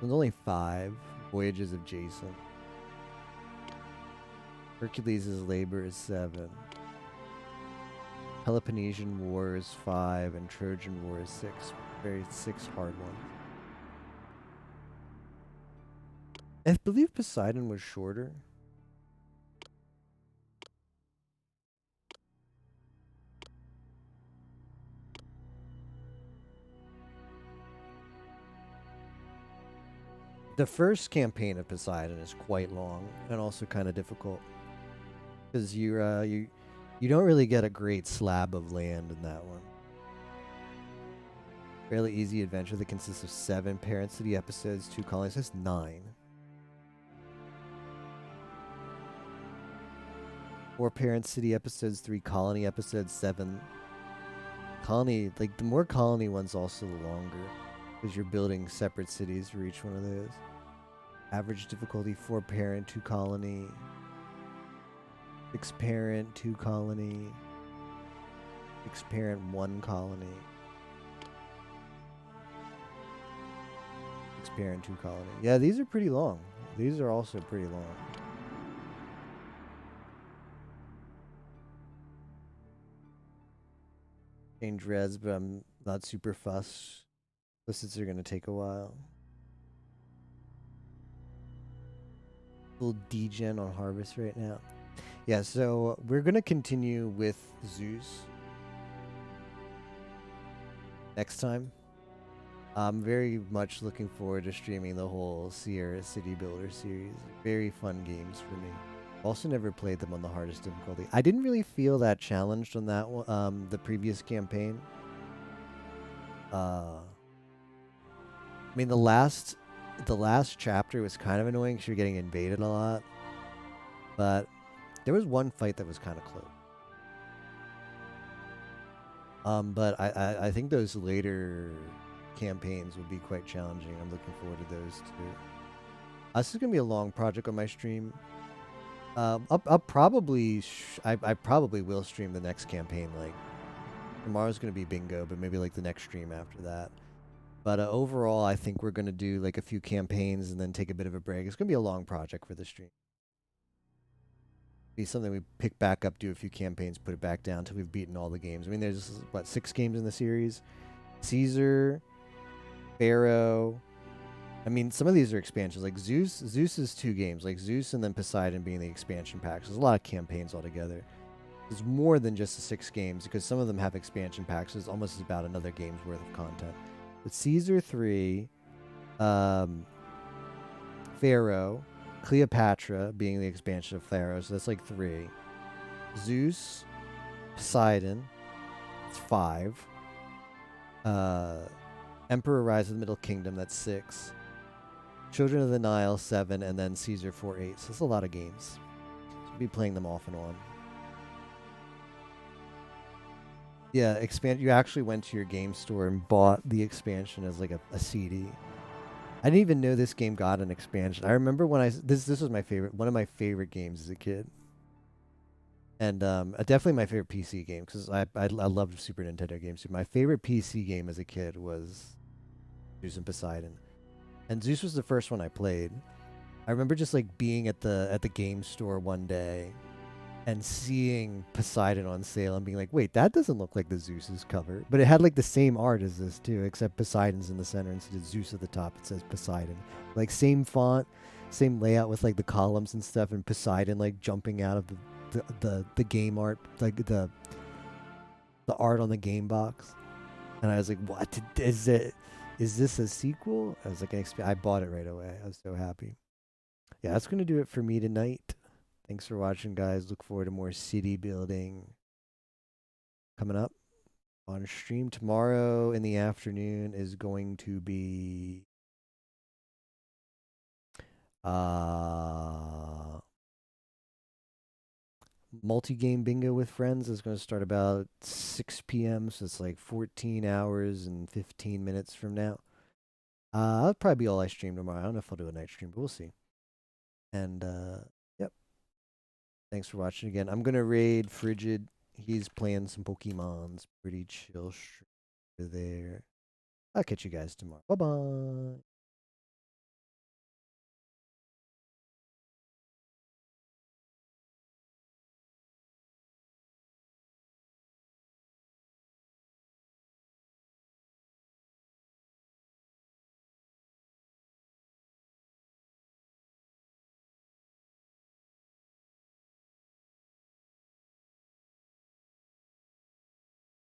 There's only 5 Voyages of Jason. Hercules' labor is 7. Peloponnesian War is 5, and Trojan War is 6. Very 6 hard ones. I believe Poseidon was shorter. The first campaign of Poseidon is quite long and also kind of difficult because you You don't really get a great slab of land in that one. Fairly easy adventure that consists of 7 parent city episodes, 2 colonies. That's 9. 4 parent city episodes, 3 colony episodes, 7. Colony, like the more colony ones, also the longer, because you're building separate cities for each one of those. Average difficulty 4 parent, 2 colony. 6 parent, 2 colony. 6 parent, 1 colony. 6 parent, 2 colony. Yeah, these are pretty long. These are also pretty long. Change res, but I'm not super fussed. Listeds are going to take a while. Little degen on harvest right now. Yeah, so we're going to continue with Zeus next time. I'm very much looking forward to streaming the whole Sierra City Builder series. Very fun games for me. Also never played them on the hardest difficulty. I didn't really feel that challenged on that one, the previous campaign. I mean, the last chapter was kind of annoying because you're getting invaded a lot. But there was one fight that was kind of close. But I think those later campaigns will be quite challenging. I'm looking forward to those too. This is gonna be a long project on my stream. I'll probably I probably will stream the next campaign. Like tomorrow's gonna be bingo, but maybe like the next stream after that. But overall, I think we're gonna do like a few campaigns and then take a bit of a break. It's gonna be a long project for the stream. Be something we pick back up, do a few campaigns, put it back down until we've beaten all the games. I mean, there's what 6 games in the series. Caesar, Pharaoh. I mean, some of these are expansions. Like Zeus is 2 games. Like Zeus and then Poseidon being the expansion packs. There's a lot of campaigns altogether. There's more than just the 6 games because some of them have expansion packs. So it's almost about another game's worth of content. But Caesar 3, Pharaoh, Cleopatra being the expansion of Pharaoh. So that's like 3. Zeus, Poseidon, it's 5. Emperor Rise of the Middle Kingdom, that's 6. Children of the Nile, 7, and then Caesar 4, 8. So it's a lot of games. So we'll be playing them off and on. Yeah, you actually went to your game store and bought the expansion as like a CD. I didn't even know this game got an expansion. I remember when this was my favorite, one of my favorite games as a kid. And definitely my favorite PC game because I loved Super Nintendo games too. My favorite PC game as a kid was Zeus and Poseidon. And Zeus was the first one I played. I remember just like being at the game store one day and seeing Poseidon on sale and being like, wait, that doesn't look like the Zeus's cover. But it had like the same art as this too, except Poseidon's in the center instead of Zeus at the top. It says Poseidon. Like same font, same layout with like the columns and stuff, and Poseidon like jumping out of the game art, like the art on the game box. And I was like, what is it? Is this a sequel? I was like, I bought it right away. I was so happy. Yeah, that's going to do it for me tonight. Thanks for watching, guys. Look forward to more city building coming up on stream. Tomorrow in the afternoon is going to be multi-game bingo with friends. Is going to start about 6 p.m. So it's like 14 hours and 15 minutes from now. That'll probably be all I stream tomorrow. I don't know if I'll do a night stream, but we'll see. And yep. Thanks for watching again. I'm gonna raid Frigid. He's playing some Pokemons. Pretty chill there. I'll catch you guys tomorrow. Bye bye.